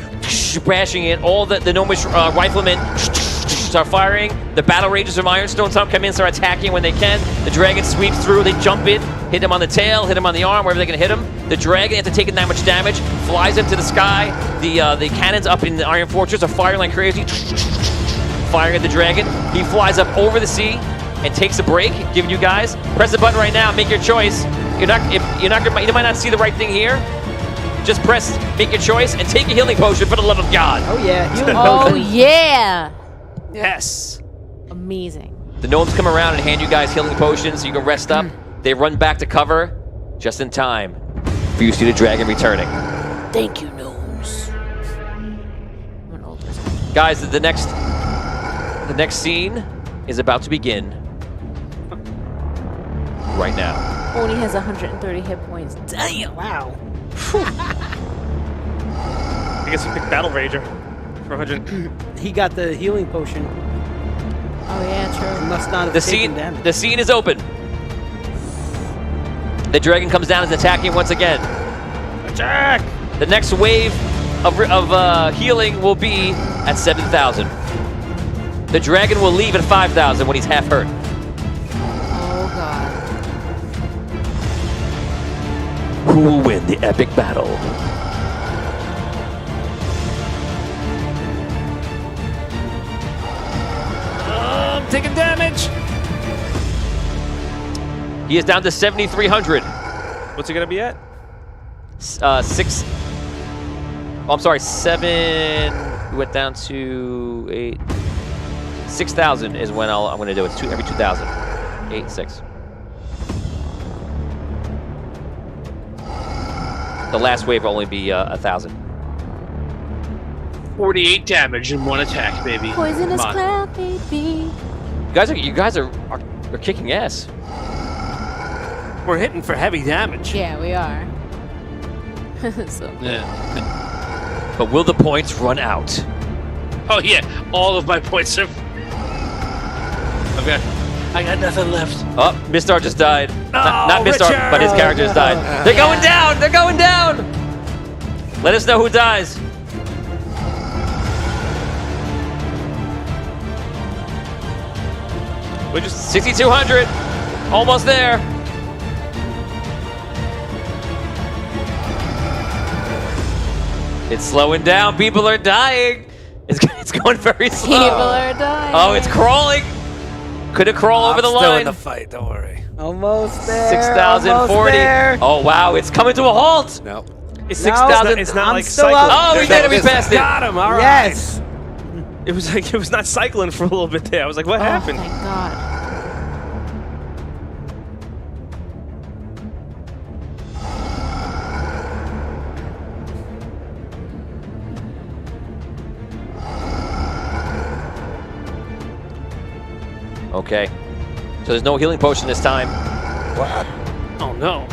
Speaker 1: bashing in. All the gnomish riflemen start firing. The battle rages from Ironstone come in, start attacking when they can. The dragon sweeps through. They jump in, hit him on the tail, hit him on the arm, wherever they can hit him. The dragon, after taking that much damage, flies into the sky. The cannons up in the Iron Fortress are firing like crazy, firing at the dragon. He flies up over the sea and takes a break, giving you guys. Press the button right now. Make your choice. You might not see the right thing here. Just press, make your choice, and take a healing potion for the love of God.
Speaker 5: Oh yeah, healing
Speaker 4: Oh
Speaker 5: potion.
Speaker 4: yeah!
Speaker 3: Yes.
Speaker 4: Amazing.
Speaker 1: The gnomes come around and hand you guys healing potions so you can rest up. They run back to cover just in time for you to see the dragon returning.
Speaker 4: Thank you, gnomes. I'm an old wizard.
Speaker 1: Guys, the next scene is about to begin right now.
Speaker 4: Only has 130 hit points.
Speaker 5: Damn. Wow.
Speaker 7: I guess you picked Battle Rager for 100.
Speaker 5: He got the healing potion.
Speaker 4: Oh yeah,
Speaker 5: He
Speaker 4: true.
Speaker 5: must not have
Speaker 1: The
Speaker 5: taken
Speaker 1: scene,
Speaker 5: damage.
Speaker 1: the scene is open. The dragon comes down and is attacking once again.
Speaker 7: Attack!
Speaker 1: The next wave of healing will be at 7,000. The dragon will leave at 5,000 when he's half hurt.
Speaker 4: Oh god.
Speaker 1: Who will win the epic battle?
Speaker 3: I'm taking damage.
Speaker 1: He is down to 7,300.
Speaker 7: What's it gonna be at?
Speaker 1: 6. Oh, I'm sorry, 7. We went down to 8. 6,000 is when I'm gonna do it. It's every 2,000. 8, 6. The last wave will only be 1,000.
Speaker 6: 48 damage in one attack, baby.
Speaker 4: Poisonous
Speaker 6: Come on.
Speaker 4: cloud, baby.
Speaker 1: You guys are kicking ass.
Speaker 3: We're hitting for heavy damage.
Speaker 4: Yeah, we are. So,
Speaker 6: Yeah.
Speaker 1: But will the points run out?
Speaker 6: Oh yeah, all of my points have. I got nothing left.
Speaker 1: Oh, Mistar just died. Not Mistar,
Speaker 3: Richard!
Speaker 1: but his character just died. They're going down! They're going down! Let us know who dies.
Speaker 7: We just
Speaker 1: 6,200. Almost there. It's slowing down. People are dying. It's going very slow.
Speaker 4: people are dying.
Speaker 1: Oh, it's crawling. Could it crawl over the
Speaker 2: Still
Speaker 1: line?
Speaker 2: in the fight. Don't worry.
Speaker 5: Almost there.
Speaker 1: 6,040.
Speaker 5: Almost there.
Speaker 1: Oh, wow. It's coming to a halt.
Speaker 2: No.
Speaker 1: It's
Speaker 5: No,
Speaker 1: 6,000.
Speaker 7: it's not
Speaker 5: I'm
Speaker 7: like
Speaker 5: still
Speaker 7: cycling.
Speaker 5: up.
Speaker 1: Oh, we did it. We passed it.
Speaker 3: Got him. All right.
Speaker 5: Yes.
Speaker 7: It was like it was not cycling for a little bit there. I was like, what
Speaker 4: Oh,
Speaker 7: happened?
Speaker 4: thank God.
Speaker 1: Okay. So there's no healing potion this time.
Speaker 3: Oh no.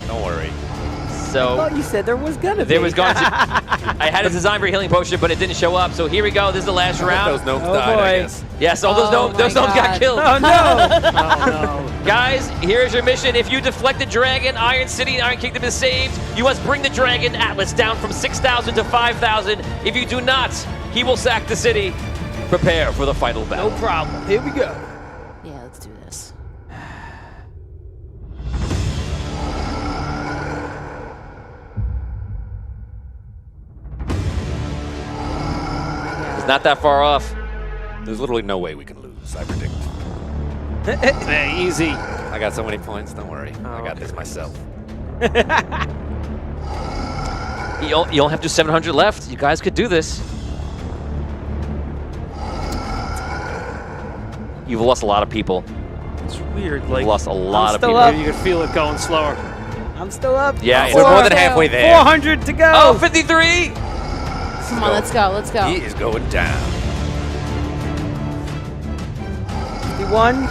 Speaker 2: Don't worry.
Speaker 5: I
Speaker 1: So
Speaker 5: thought you said there was gonna be.
Speaker 1: there was going to. I had a design for a healing potion, but it didn't show up. So here we go. This is the last
Speaker 2: Those
Speaker 1: round.
Speaker 2: gnomes
Speaker 5: Oh,
Speaker 2: died, I
Speaker 5: boy.
Speaker 2: guess.
Speaker 1: Yes, all
Speaker 4: Oh
Speaker 1: those
Speaker 4: my
Speaker 1: gnomes got
Speaker 4: God.
Speaker 1: killed.
Speaker 5: Oh no!
Speaker 3: Oh no.
Speaker 1: Guys, here's your mission. If you deflect the dragon, Iron City and Iron Kingdom is saved. You must bring the dragon Atlas down from 6,000 to 5,000. If you do not, he will sack the city. Prepare for the final battle.
Speaker 5: No problem. Here we go.
Speaker 4: Yeah, let's do this.
Speaker 1: It's not that far off.
Speaker 2: There's literally no way we can lose, I predict.
Speaker 3: Hey, easy.
Speaker 2: I got so many points, don't worry. I got
Speaker 3: okay.
Speaker 2: this myself.
Speaker 1: You only have just 700 left. You guys could do this. You've lost a lot of people.
Speaker 7: It's weird.
Speaker 1: You've
Speaker 7: Like
Speaker 1: lost a lot of
Speaker 5: still
Speaker 1: people.
Speaker 5: up.
Speaker 3: You can feel it going slower.
Speaker 5: I'm still up.
Speaker 1: Yeah,
Speaker 2: We're
Speaker 1: it's
Speaker 2: more than halfway there.
Speaker 5: 400 to go.
Speaker 1: Oh, 53!
Speaker 4: Come on, let's go. Let's go.
Speaker 2: He is going down.
Speaker 5: 51.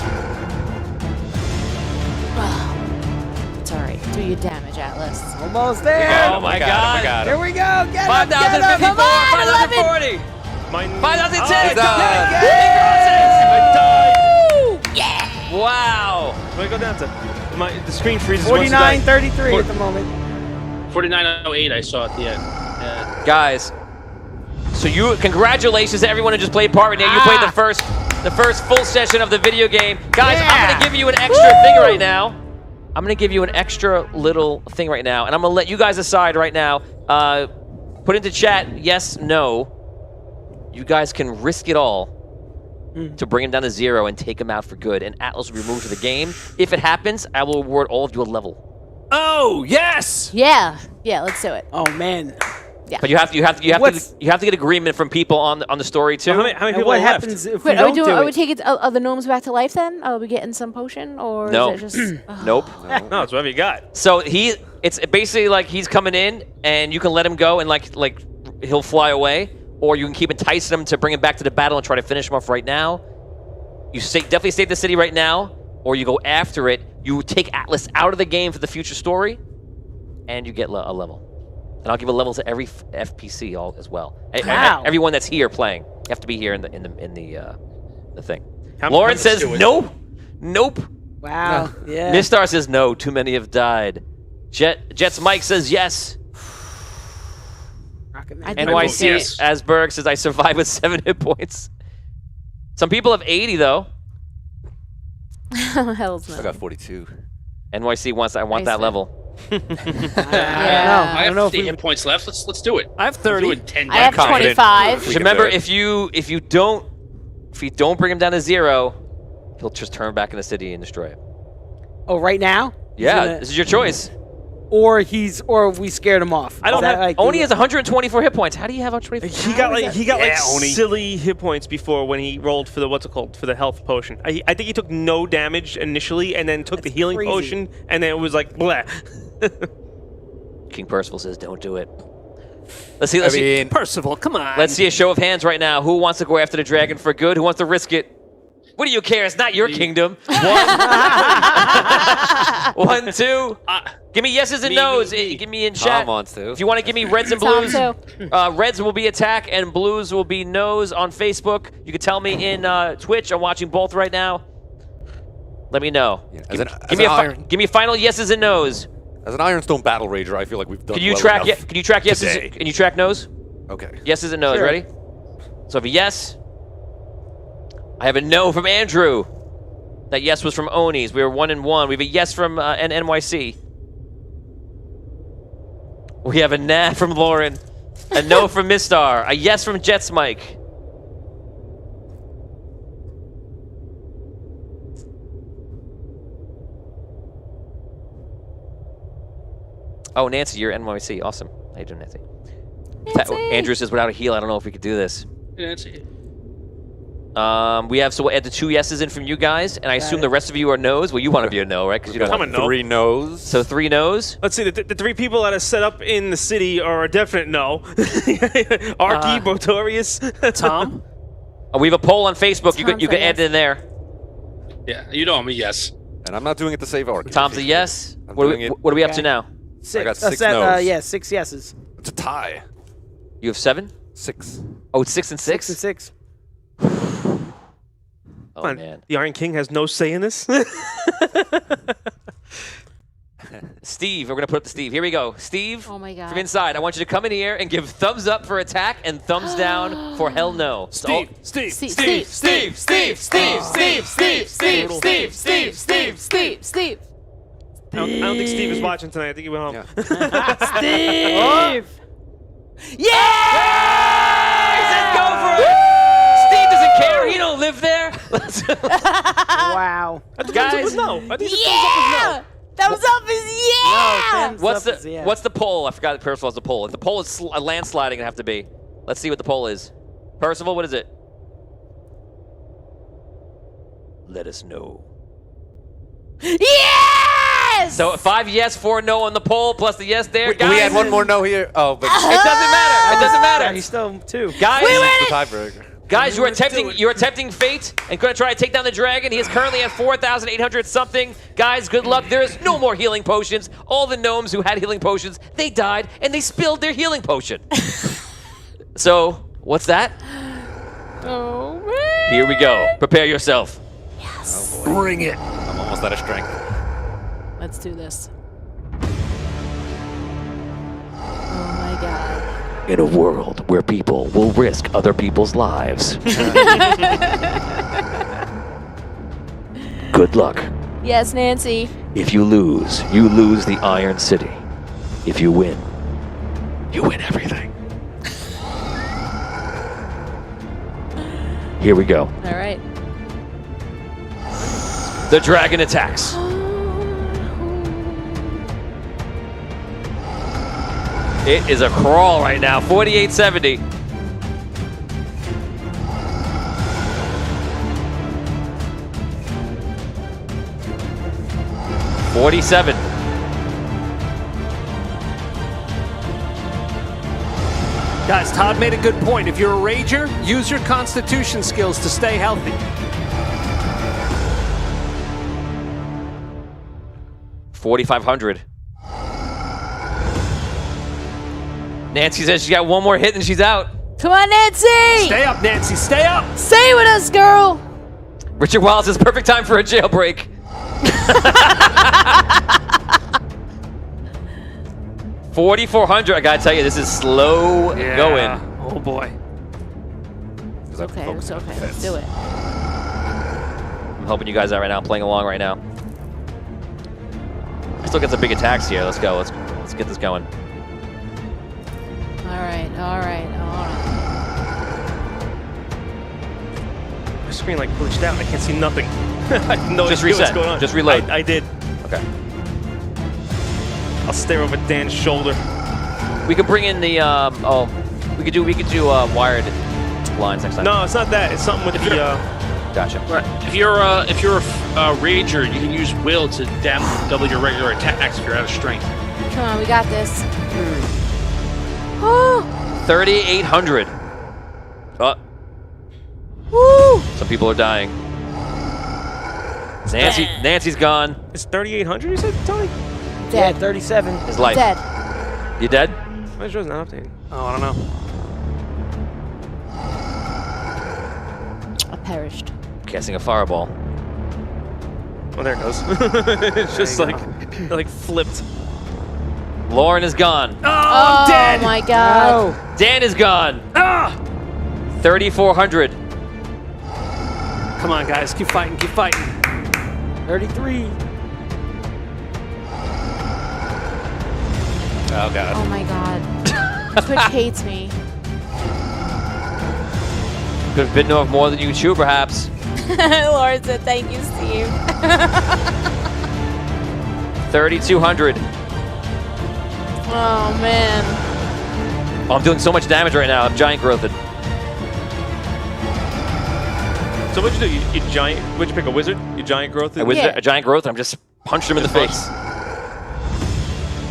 Speaker 4: It's all right. Do your damage, Atlas.
Speaker 5: Almost there.
Speaker 1: Oh my
Speaker 2: We got
Speaker 1: God.
Speaker 2: him, we got
Speaker 5: Here
Speaker 2: him.
Speaker 5: we go. Get him.
Speaker 1: 5,054,
Speaker 5: Get him.
Speaker 4: Come on,
Speaker 1: 5,040,
Speaker 7: mine.
Speaker 1: 5,010.
Speaker 2: he's done.
Speaker 1: Wow.
Speaker 7: Where do I go down to? The screen freezes.
Speaker 5: 49.33 at the moment.
Speaker 6: 4908, I saw at the end. Yeah.
Speaker 1: Guys, so congratulations to everyone who just played part right now. You played the first full session of the video game. Guys, I'm gonna give you an extra thing right now. I'm gonna give you an extra little thing right now, and I'm gonna let you guys decide right now. Put into chat, yes, no. You guys can risk it all to bring him down to 0 and take him out for good, and Atlas will be removed from the game. If it happens, I will award all of you a level.
Speaker 3: Oh yes.
Speaker 4: Yeah. Yeah, let's do it.
Speaker 5: Oh man.
Speaker 1: But you have to
Speaker 5: What's-
Speaker 1: get agreement from people on the story too.
Speaker 7: How many
Speaker 5: And
Speaker 7: people
Speaker 5: what
Speaker 7: are left?
Speaker 5: happens if we
Speaker 4: Wait, are we
Speaker 5: don't
Speaker 4: doing?
Speaker 5: do
Speaker 4: Are we
Speaker 5: it?
Speaker 4: taking the gnomes back to life then? Are we getting some potion, or
Speaker 1: No.
Speaker 4: is it just?
Speaker 1: Nope.
Speaker 7: No, it's whatever you got.
Speaker 1: So it's basically like he's coming in, and you can let him go, and like he'll fly away, or you can keep enticing him to bring him back to the battle and try to finish him off right now. You definitely save the city right now, or you go after it. You take Atlas out of the game for the future story, and you get a level. And I'll give a level to every FPC as well.
Speaker 5: Wow.
Speaker 1: Everyone that's here playing, you have to be here in the thing.
Speaker 7: How-
Speaker 1: Lauren
Speaker 7: how-
Speaker 1: says
Speaker 6: do it.
Speaker 1: nope, nope.
Speaker 5: Wow. Yeah.
Speaker 1: Mistar says no. Too many have died. Jet's Mike says yes.
Speaker 5: Rocket
Speaker 4: I
Speaker 5: Man.
Speaker 4: think
Speaker 1: NYC
Speaker 6: yes.
Speaker 1: Asberg says I survived with 7 hit points. Some people have 80 though.
Speaker 4: Hell's
Speaker 2: I
Speaker 4: no.
Speaker 2: got 42.
Speaker 1: NYC wants. I want
Speaker 4: Nice,
Speaker 1: that
Speaker 4: man.
Speaker 1: level.
Speaker 5: I don't know.
Speaker 4: Yeah.
Speaker 5: I
Speaker 6: I
Speaker 5: don't know
Speaker 6: have
Speaker 5: if
Speaker 6: 50
Speaker 5: we.
Speaker 6: hit points left. Let's do it.
Speaker 3: I have
Speaker 6: I'm
Speaker 3: 30.
Speaker 6: doing 10
Speaker 4: I have
Speaker 2: confident.
Speaker 4: 25.
Speaker 2: We
Speaker 1: Just
Speaker 2: can
Speaker 1: remember,
Speaker 2: do it.
Speaker 1: if you don't bring him down to 0, he'll just turn back in the city and destroy it.
Speaker 5: Oh, right now? He's
Speaker 1: Yeah,
Speaker 5: gonna-
Speaker 1: this is your choice.
Speaker 5: Or we scared him off.
Speaker 7: I don't
Speaker 5: Is that
Speaker 7: have-
Speaker 5: like
Speaker 1: Oni
Speaker 5: the-
Speaker 1: has 124 hit points. How do you have 124?
Speaker 7: He got like
Speaker 2: Oni.
Speaker 7: silly hit points before when he rolled for the for the health potion. I think he took no damage initially and then took the healing
Speaker 5: crazy.
Speaker 7: potion and then it was like blah.
Speaker 1: King Percival says, "Don't do it." Let's see. Let's see.
Speaker 2: mean,
Speaker 3: Percival, come on.
Speaker 1: Let's see a show of hands right now. Who wants to go after the dragon for good? Who wants to risk it? What do you care? It's not your kingdom. 1, 2. Give me yeses and nos. Give me in chat.
Speaker 2: Tom wants to.
Speaker 1: If you want to give me reds and
Speaker 4: Tom
Speaker 1: blues,
Speaker 4: too.
Speaker 1: reds will be attack and blues will be nos on Facebook. You can tell me in Twitch. I'm watching both right now. Let me know.
Speaker 2: Yeah,
Speaker 1: Give me final yeses and nos.
Speaker 2: As an Ironstone battle rager, I feel like we've done
Speaker 1: Can you
Speaker 2: well
Speaker 1: track?
Speaker 2: enough
Speaker 1: Can you track yeses?
Speaker 2: today.
Speaker 1: Can you track nos?
Speaker 2: Okay.
Speaker 1: Yeses and nos.
Speaker 5: Sure.
Speaker 1: Ready? So if a yes, I have a no from Andrew. That yes was from Oni's. We were 1 and 1. We have a yes from NYC. We have a nah from Lauren. A no from Mistar. A yes from Jets Mike. Oh, Nancy, you're NYC. Awesome. How you doing, Nancy? Andrew says, without a heal, I don't know if we could do this.
Speaker 6: Nancy.
Speaker 1: We have, so we'll add the 2 yeses in from you guys, and I assume the rest of you are no's. Well, you want to be a no, right? Because you don't
Speaker 7: I'm
Speaker 1: want
Speaker 7: a no.
Speaker 2: 3 no's.
Speaker 1: So 3 no's.
Speaker 7: Let's see, the 3 people that are set up in the city are a definite no. Arky, Botorius,
Speaker 3: Tom?
Speaker 1: We have a poll on Facebook. You
Speaker 4: Tom's
Speaker 1: can
Speaker 4: a
Speaker 1: add it in there.
Speaker 6: Yeah, you know I'm a yes.
Speaker 2: And I'm not doing it to save Arky.
Speaker 1: Tom's a yes.
Speaker 2: I'm
Speaker 1: What
Speaker 2: doing it.
Speaker 1: are we up to
Speaker 5: Okay.
Speaker 1: now?
Speaker 5: Six.
Speaker 2: I got 6
Speaker 5: set,
Speaker 2: no's.
Speaker 5: yeah, 6 yeses.
Speaker 2: It's a tie.
Speaker 1: You have 7?
Speaker 2: 6.
Speaker 1: Oh, it's 6 and 6?
Speaker 5: 6 and 6.
Speaker 1: Oh,
Speaker 7: Come on,
Speaker 1: man.
Speaker 7: the Iron King has no say in this.
Speaker 1: Steve, we're going to put up to Steve. Here we go. Steve,
Speaker 4: Oh my God.
Speaker 1: from inside, I want you to come in here and give thumbs up for attack and thumbs down for hell no. So-
Speaker 4: Steve, Steve, Steve, Steve, Steve, Steve, Steve, Steve, Steve, Steve, Steve, Steve.
Speaker 7: I don't think Steve is watching tonight. I think he went home.
Speaker 2: Yeah.
Speaker 5: Steve!
Speaker 1: Let's go for it. Steve doesn't care. He don't live there.
Speaker 5: Wow.
Speaker 7: I think
Speaker 1: Guys.
Speaker 7: thumbs up was no. I think the thumbs up was
Speaker 4: Yeah! Thumbs up is yeah!
Speaker 5: Thumbs
Speaker 1: What's
Speaker 5: up is
Speaker 1: the
Speaker 5: yes.
Speaker 1: What's the poll? I forgot Percival has the poll. The poll is landsliding. It have to be. Let's see what the poll is. Percival, what is it? Let us know.
Speaker 4: Yes!
Speaker 1: So 5 yes, 4 no on the poll, plus the yes there.
Speaker 2: Do we
Speaker 1: Guys,
Speaker 2: add one more no here? Oh, but
Speaker 1: It doesn't matter. It doesn't matter.
Speaker 5: He's still 2.
Speaker 1: Guys,
Speaker 2: the tiebreaker.
Speaker 1: guys, you're attempting fate and going to try to take down the dragon. He is currently at 4,800 something. Guys, good luck. There is no more healing potions. All the gnomes who had healing potions, they died and they spilled their healing potion. So, what's that?
Speaker 4: Oh, man.
Speaker 1: Here we go. Prepare yourself.
Speaker 3: Bring it.
Speaker 2: I'm almost out of strength.
Speaker 4: Let's do this. Oh my God.
Speaker 1: In a world where people will risk other people's lives. Good luck.
Speaker 4: Yes, Nancy.
Speaker 1: If you lose the Iron City. If you win everything. Here we go.
Speaker 4: All right.
Speaker 1: The dragon attacks. It is a crawl right now. 4870. $47.
Speaker 3: Guys, Todd made a good point. If you're a rager, use your constitution skills to stay healthy.
Speaker 1: 4,500. Nancy says she's got one more hit and she's out.
Speaker 4: Come on, Nancy!
Speaker 3: Stay up, Nancy. Stay up.
Speaker 4: Stay with us, girl!
Speaker 1: Richard Wild says perfect time for a jailbreak. 4,400. I gotta tell you, this is slow going.
Speaker 3: Oh boy.
Speaker 4: It's okay, it's okay. Let's do it.
Speaker 1: I'm helping you guys out right now. I'm playing along right now. I still got some big attacks here. Let's go. Let's get this going.
Speaker 4: All right, all right, all right.
Speaker 7: My screen like glitched out. I can't see nothing. I have no
Speaker 1: Just
Speaker 7: idea what's
Speaker 1: reset.
Speaker 7: going on.
Speaker 1: Just reload.
Speaker 7: I did.
Speaker 1: Okay.
Speaker 7: I'll stare over Dan's shoulder.
Speaker 1: We could bring in the we could do wired lines next time.
Speaker 7: No, it's not that. It's something with the.
Speaker 1: Gotcha.
Speaker 6: Right. If you're a ranger, you can use will to double your regular attacks if you're out of strength.
Speaker 4: Come on, we got this. Oh,
Speaker 1: 3,800.
Speaker 4: woo!
Speaker 1: Some people are dying. Nancy's gone.
Speaker 7: It's 3,800. You said, Tony?
Speaker 5: Yeah,
Speaker 4: Dead.
Speaker 5: 37.
Speaker 1: His life.
Speaker 4: Dead.
Speaker 1: You dead?
Speaker 7: My show's not updating. Oh, I don't know.
Speaker 4: I perished.
Speaker 1: Casting a fireball.
Speaker 7: Oh, there it goes. It's just like flipped.
Speaker 1: Lauren is gone.
Speaker 7: Oh, I'm dead.
Speaker 4: Oh my god.
Speaker 5: Oh,
Speaker 1: Dan is gone.
Speaker 7: Ah!
Speaker 1: 3,400.
Speaker 3: Come on, guys. Keep fighting. Keep fighting.
Speaker 5: 33.
Speaker 2: Oh god.
Speaker 4: Oh my god. Twitch hates me.
Speaker 1: Could have bitten off more than you chew, perhaps.
Speaker 4: Lauren said, thank you, Steve.
Speaker 1: 3,200.
Speaker 4: Oh man.
Speaker 1: Oh, I'm doing so much damage right now. I'm giant growthed.
Speaker 7: So what'd you do? You giant? What'd you pick? A wizard? You giant growth?
Speaker 1: A giant growth. I'm just punched him in the face.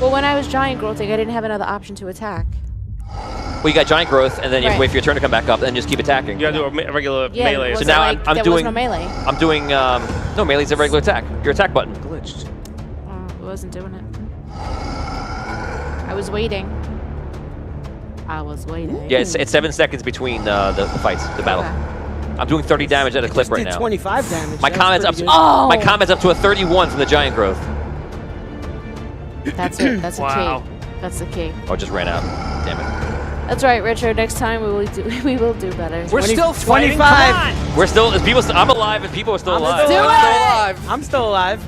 Speaker 4: Well, when I was giant growthing, I didn't have another option to attack.
Speaker 1: Well, you got giant growth, and then you have to
Speaker 4: Right.
Speaker 1: wait for your turn to come back up, and then just keep attacking.
Speaker 7: You gotta do a regular
Speaker 4: Yeah,
Speaker 7: melee.
Speaker 4: it
Speaker 1: So
Speaker 4: wasn't
Speaker 1: now
Speaker 4: like,
Speaker 1: I'm
Speaker 4: there
Speaker 1: doing-
Speaker 4: was no melee.
Speaker 1: I'm doing no melee's a regular attack. Your attack button.
Speaker 7: glitched.
Speaker 4: I wasn't doing it. I was waiting. I was waiting.
Speaker 1: Yeah, it's 7 seconds between the fights, the battle.
Speaker 4: Okay.
Speaker 1: I'm doing 30 damage at a clip
Speaker 5: Just
Speaker 1: right
Speaker 5: did
Speaker 1: now.
Speaker 5: 25 damage.
Speaker 1: My
Speaker 5: That's
Speaker 1: combat's up.
Speaker 5: pretty
Speaker 1: To,
Speaker 5: good.
Speaker 4: Oh!
Speaker 1: My combat's up to a 31 from the giant growth.
Speaker 4: That's it. That's the
Speaker 7: Wow.
Speaker 4: key. That's the key.
Speaker 1: Oh, it just ran out. Damn it.
Speaker 4: That's right, Richard. Next time we will do better.
Speaker 3: We're still fighting.
Speaker 5: 25.
Speaker 3: Come on.
Speaker 1: We're still. I'm alive, and people are still alive.
Speaker 4: Do it!
Speaker 5: I'm still alive.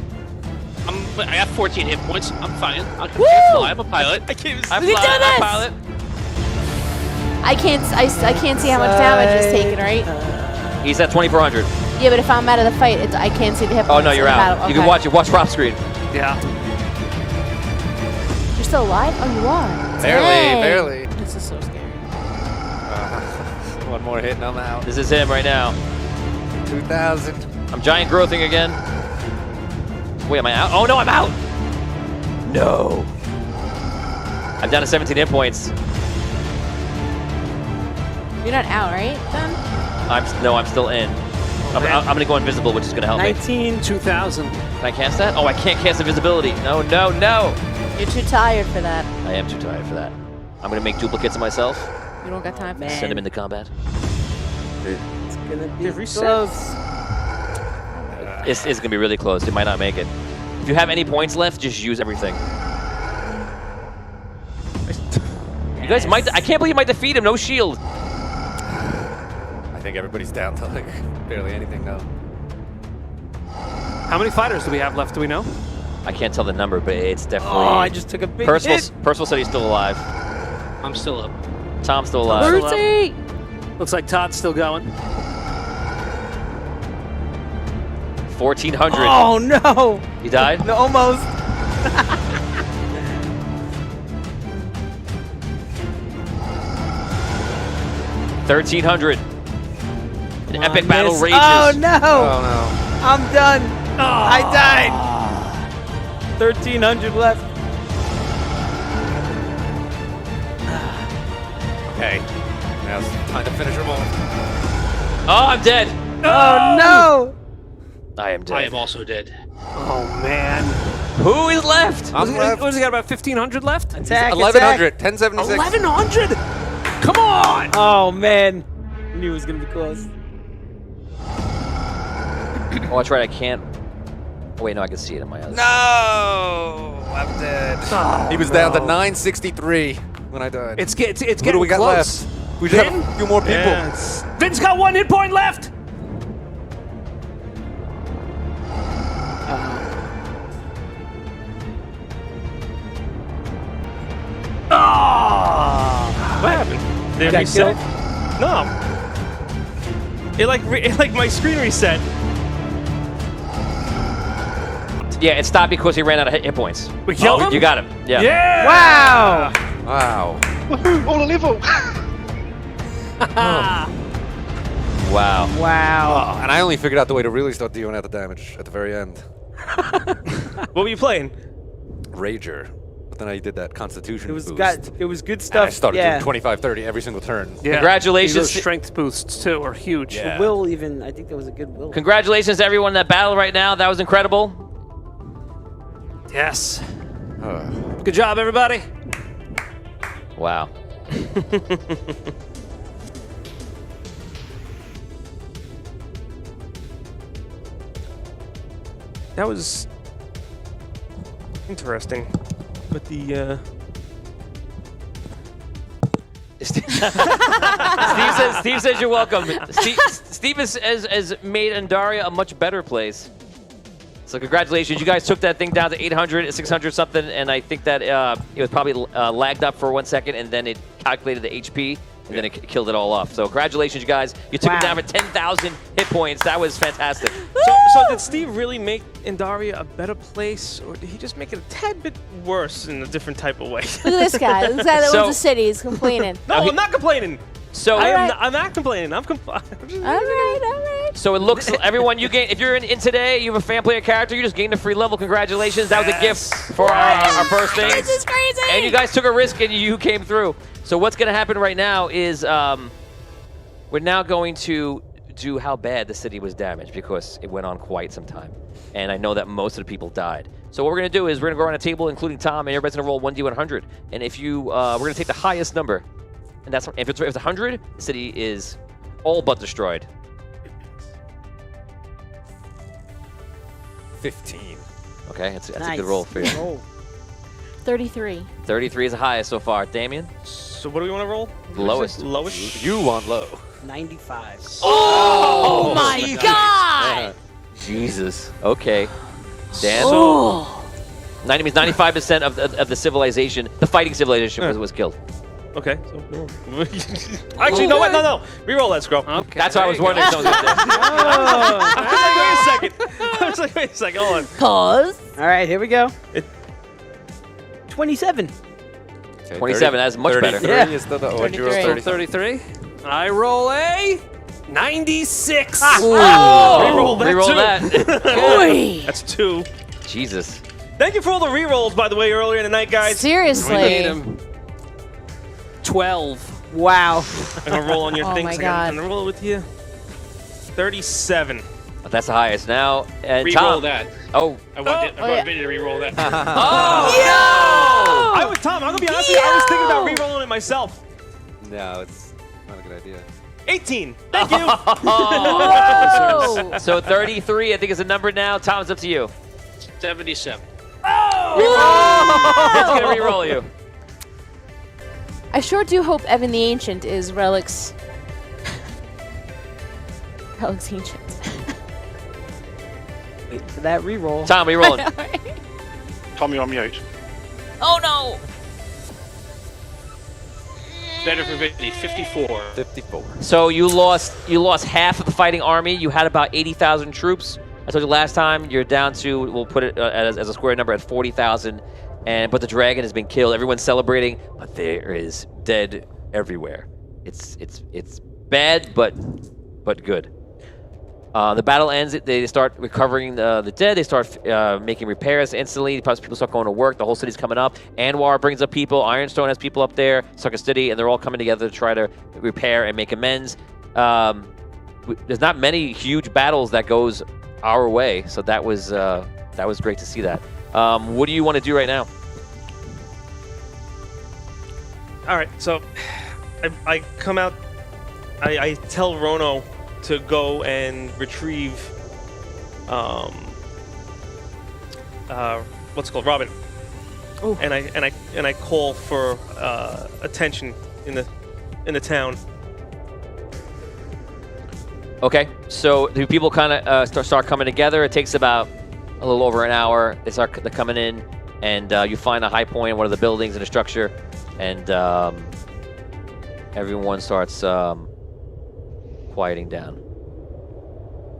Speaker 6: I got 14 hit points. I'm fine. I can
Speaker 4: Woo!
Speaker 6: fly. I'm a pilot.
Speaker 1: I
Speaker 4: We can do
Speaker 1: fly,
Speaker 4: this!
Speaker 1: I pilot.
Speaker 4: I can't see how much damage is taken, right?
Speaker 1: He's at 2,400.
Speaker 4: Yeah, but if I'm out of the fight, I can't see the hit
Speaker 1: Oh
Speaker 4: points
Speaker 1: no,
Speaker 4: in
Speaker 1: you're
Speaker 4: the
Speaker 1: out.
Speaker 4: battle.
Speaker 1: You can
Speaker 4: Okay.
Speaker 1: watch prop screen.
Speaker 3: Yeah.
Speaker 4: You're still alive? Oh, you are.
Speaker 2: Barely,
Speaker 4: Dang.
Speaker 2: barely.
Speaker 4: This is so scary.
Speaker 2: One more hit and I'm out.
Speaker 1: This is him right now.
Speaker 2: 2,000.
Speaker 1: I'm giant growthing again. Wait, am I out? Oh no, I'm out. No. I'm down to 17 hit points.
Speaker 4: You're not out, right? Then?
Speaker 1: I'm still in. I'm gonna go invisible, which is gonna help me.
Speaker 5: 19.
Speaker 3: 2,000.
Speaker 1: Can I cast that? Oh, I can't cast invisibility. No, no, no.
Speaker 4: You're too tired for that.
Speaker 1: I am too tired for that. I'm gonna make duplicates of myself.
Speaker 4: You don't got time for that.
Speaker 1: Send them into combat.
Speaker 5: It's gonna be
Speaker 7: reset.
Speaker 5: close.
Speaker 1: It's gonna be really close. It might not make it. If you have any points left, just use everything. You guys might. I can't believe you might defeat him. No shield.
Speaker 2: I think everybody's down to like barely anything now.
Speaker 3: How many fighters do we have left? Do we know?
Speaker 1: I can't tell the number, but it's definitely.
Speaker 5: Oh, I just took a big
Speaker 1: Percival.
Speaker 5: hit.
Speaker 1: Percival said he's still alive.
Speaker 6: I'm still up.
Speaker 1: Tom's still alive.
Speaker 4: Lucy!
Speaker 3: Looks like Todd's still going.
Speaker 1: 1,400.
Speaker 5: Oh no!
Speaker 1: You died?
Speaker 5: No, almost.
Speaker 1: 1,300. An epic battle
Speaker 5: miss.
Speaker 1: rages.
Speaker 5: Oh no!
Speaker 2: Oh no.
Speaker 5: I'm done. I died. 1,300 left.
Speaker 2: Okay. Now it's time to finish them all.
Speaker 1: Oh, I'm dead.
Speaker 5: Oh no!
Speaker 1: I am dead.
Speaker 6: I am also dead.
Speaker 3: Oh man.
Speaker 1: Who is left?
Speaker 2: I'm left.
Speaker 3: What has he got? About 1,500 left?
Speaker 5: Attack!
Speaker 2: 1,100. 1076.
Speaker 3: 1,100. Come on.
Speaker 5: Oh man! I knew it was gonna be close.
Speaker 1: Oh, that's right. I can't. Oh, wait, no, I can see it in my other.
Speaker 2: No! I'm dead. He was down to 963 when I died.
Speaker 3: It's
Speaker 2: Who
Speaker 3: getting
Speaker 2: do we got
Speaker 3: close.
Speaker 2: left? We just have a few more people.
Speaker 7: Yeah, it's-
Speaker 3: Vin's got 1 hit point left.
Speaker 7: What happened? Did it
Speaker 5: Did I
Speaker 7: reset?
Speaker 5: kill
Speaker 7: No. It like my screen reset.
Speaker 1: Yeah, it stopped because he ran out of hit points.
Speaker 7: We killed him?
Speaker 1: You got him. Yeah.
Speaker 7: Yeah!
Speaker 5: Wow!
Speaker 2: Wow.
Speaker 8: Woohoo! On a level.
Speaker 1: Wow.
Speaker 5: Wow.
Speaker 2: And I only figured out the way to really start dealing out the damage at the very end.
Speaker 7: What were you playing?
Speaker 2: Rager. But then I did that Constitution
Speaker 5: It was
Speaker 2: boost.
Speaker 5: it was good
Speaker 2: And
Speaker 5: stuff.
Speaker 2: I started
Speaker 5: yeah.
Speaker 2: doing 25, 30 every single turn.
Speaker 3: Yeah.
Speaker 1: Congratulations.
Speaker 3: Those strength boosts too are huge.
Speaker 2: Yeah.
Speaker 5: Will even. I think that was a good will.
Speaker 1: Congratulations to everyone that battled right now. That was incredible.
Speaker 3: Yes.
Speaker 2: Uh,
Speaker 3: Good job, everybody.
Speaker 1: Wow.
Speaker 7: That was interesting. But the
Speaker 1: Steve says you're welcome. Steve has made Andaria a much better place. So congratulations. You guys took that thing down to 800, 600 something, and I think that it was probably lagged up for 1 second, and then it calculated the HP, and then it killed it all off. So congratulations, you guys. You took it down for 10,000 hit points. That was fantastic.
Speaker 7: so did Steve really make Andaria a better place, or did he just make it a tad bit worse in a different type of way?
Speaker 4: Look at this guy. This guy that
Speaker 1: So-
Speaker 4: owns the city is complaining.
Speaker 7: No, I'm not complaining.
Speaker 1: So
Speaker 7: I'm not complaining. I'm
Speaker 4: All right.
Speaker 1: So it looks, everyone, you gain, if you're in today, you have a fan player character, you just gained a free level. Congratulations. That was a gift for our first thing.
Speaker 4: This is crazy.
Speaker 1: And you guys took a risk and you came through. So what's going to happen right now is we're now going to do how bad the city was damaged because it went on quite some time. And I know that most of the people died. So what we're going to do is we're going to go around a table, including Tom, and everybody's going to roll 1d100. And if you, we're going to take the highest number. And that's if it's 100, the city is all but destroyed.
Speaker 2: 15.
Speaker 1: Okay, that's a
Speaker 5: Nice.
Speaker 1: good roll for you.
Speaker 5: Oh.
Speaker 4: 33.
Speaker 1: 33 is the highest so far. Damien?
Speaker 7: So what do we want to roll?
Speaker 1: Lowest.
Speaker 7: Lowest.
Speaker 2: You want low.
Speaker 5: 95.
Speaker 1: Oh,
Speaker 4: my God!
Speaker 1: Jesus. Okay. Dan?
Speaker 4: Oh.
Speaker 1: 90 means 95% of the civilization, the fighting civilization was killed.
Speaker 7: Okay. So, actually, no, wait, no. Reroll that, Scroll.
Speaker 3: Okay.
Speaker 1: That's what I was wondering. if someone was gonna do.
Speaker 7: I was like, wait a second. Hold on.
Speaker 4: Pause.
Speaker 5: All right, here we go. 27.
Speaker 2: Okay,
Speaker 1: 27, that's much better.
Speaker 2: 33
Speaker 5: Yeah.
Speaker 2: is the what'd you roll?
Speaker 4: 33.
Speaker 3: 33. I roll a 96.
Speaker 1: Oh!
Speaker 7: Reroll that,
Speaker 1: Reroll
Speaker 7: too.
Speaker 1: that.
Speaker 4: Boy.
Speaker 7: That's 2.
Speaker 1: Jesus.
Speaker 7: Thank you for all the rerolls, by the way, earlier in the night, guys.
Speaker 4: Seriously.
Speaker 3: 12.
Speaker 5: Wow.
Speaker 7: I'm gonna roll on your
Speaker 4: Oh
Speaker 7: things.
Speaker 4: my
Speaker 7: I'm
Speaker 4: God.
Speaker 7: gonna roll it with you. 37.
Speaker 1: That's the highest. Now, and
Speaker 6: Reroll
Speaker 1: Tom.
Speaker 6: that.
Speaker 1: Oh.
Speaker 6: I want
Speaker 4: yeah.
Speaker 6: Vinny to reroll that.
Speaker 1: Oh!
Speaker 7: I was Tom. I'm gonna be honest with you. I was thinking about rerolling it myself.
Speaker 2: No, it's not a good idea.
Speaker 7: 18. Thank you.
Speaker 4: Whoa.
Speaker 1: So 33, I think, is the number now. Tom, it's up to you.
Speaker 6: 77.
Speaker 1: It's going to re-roll you.
Speaker 4: I sure do hope Evan the Ancient is Relic's. Relic's Ancient.
Speaker 5: Wait for that reroll.
Speaker 1: Tom, re-rolling.
Speaker 8: Tommy on mute.
Speaker 4: Oh no!
Speaker 6: Better for Vinny. 54.
Speaker 2: 54.
Speaker 1: So you lost half of the fighting army. You had about 80,000 troops. I told you last time. You're down to, we'll put it as a square number at 40,000. But the dragon has been killed. Everyone's celebrating, but there is dead everywhere. It's bad, but good. The battle ends. They start recovering the dead. They start making repairs instantly. People start going to work. The whole city's coming up. Anwar brings up people. Ironstone has people up there. Sucker City, and they're all coming together to try to repair and make amends. There's not many huge battles that goes our way, so that was great to see that. What do you want to do right now?
Speaker 7: All right, so I come out. I tell Rono to go and retrieve what's it called, Robin.
Speaker 4: Ooh.
Speaker 7: And I call for attention in the town.
Speaker 1: Okay, so the people kind of start coming together. It takes about a little over an hour. They're coming in, and you find a high point in one of the buildings in the structure, and everyone starts quieting down.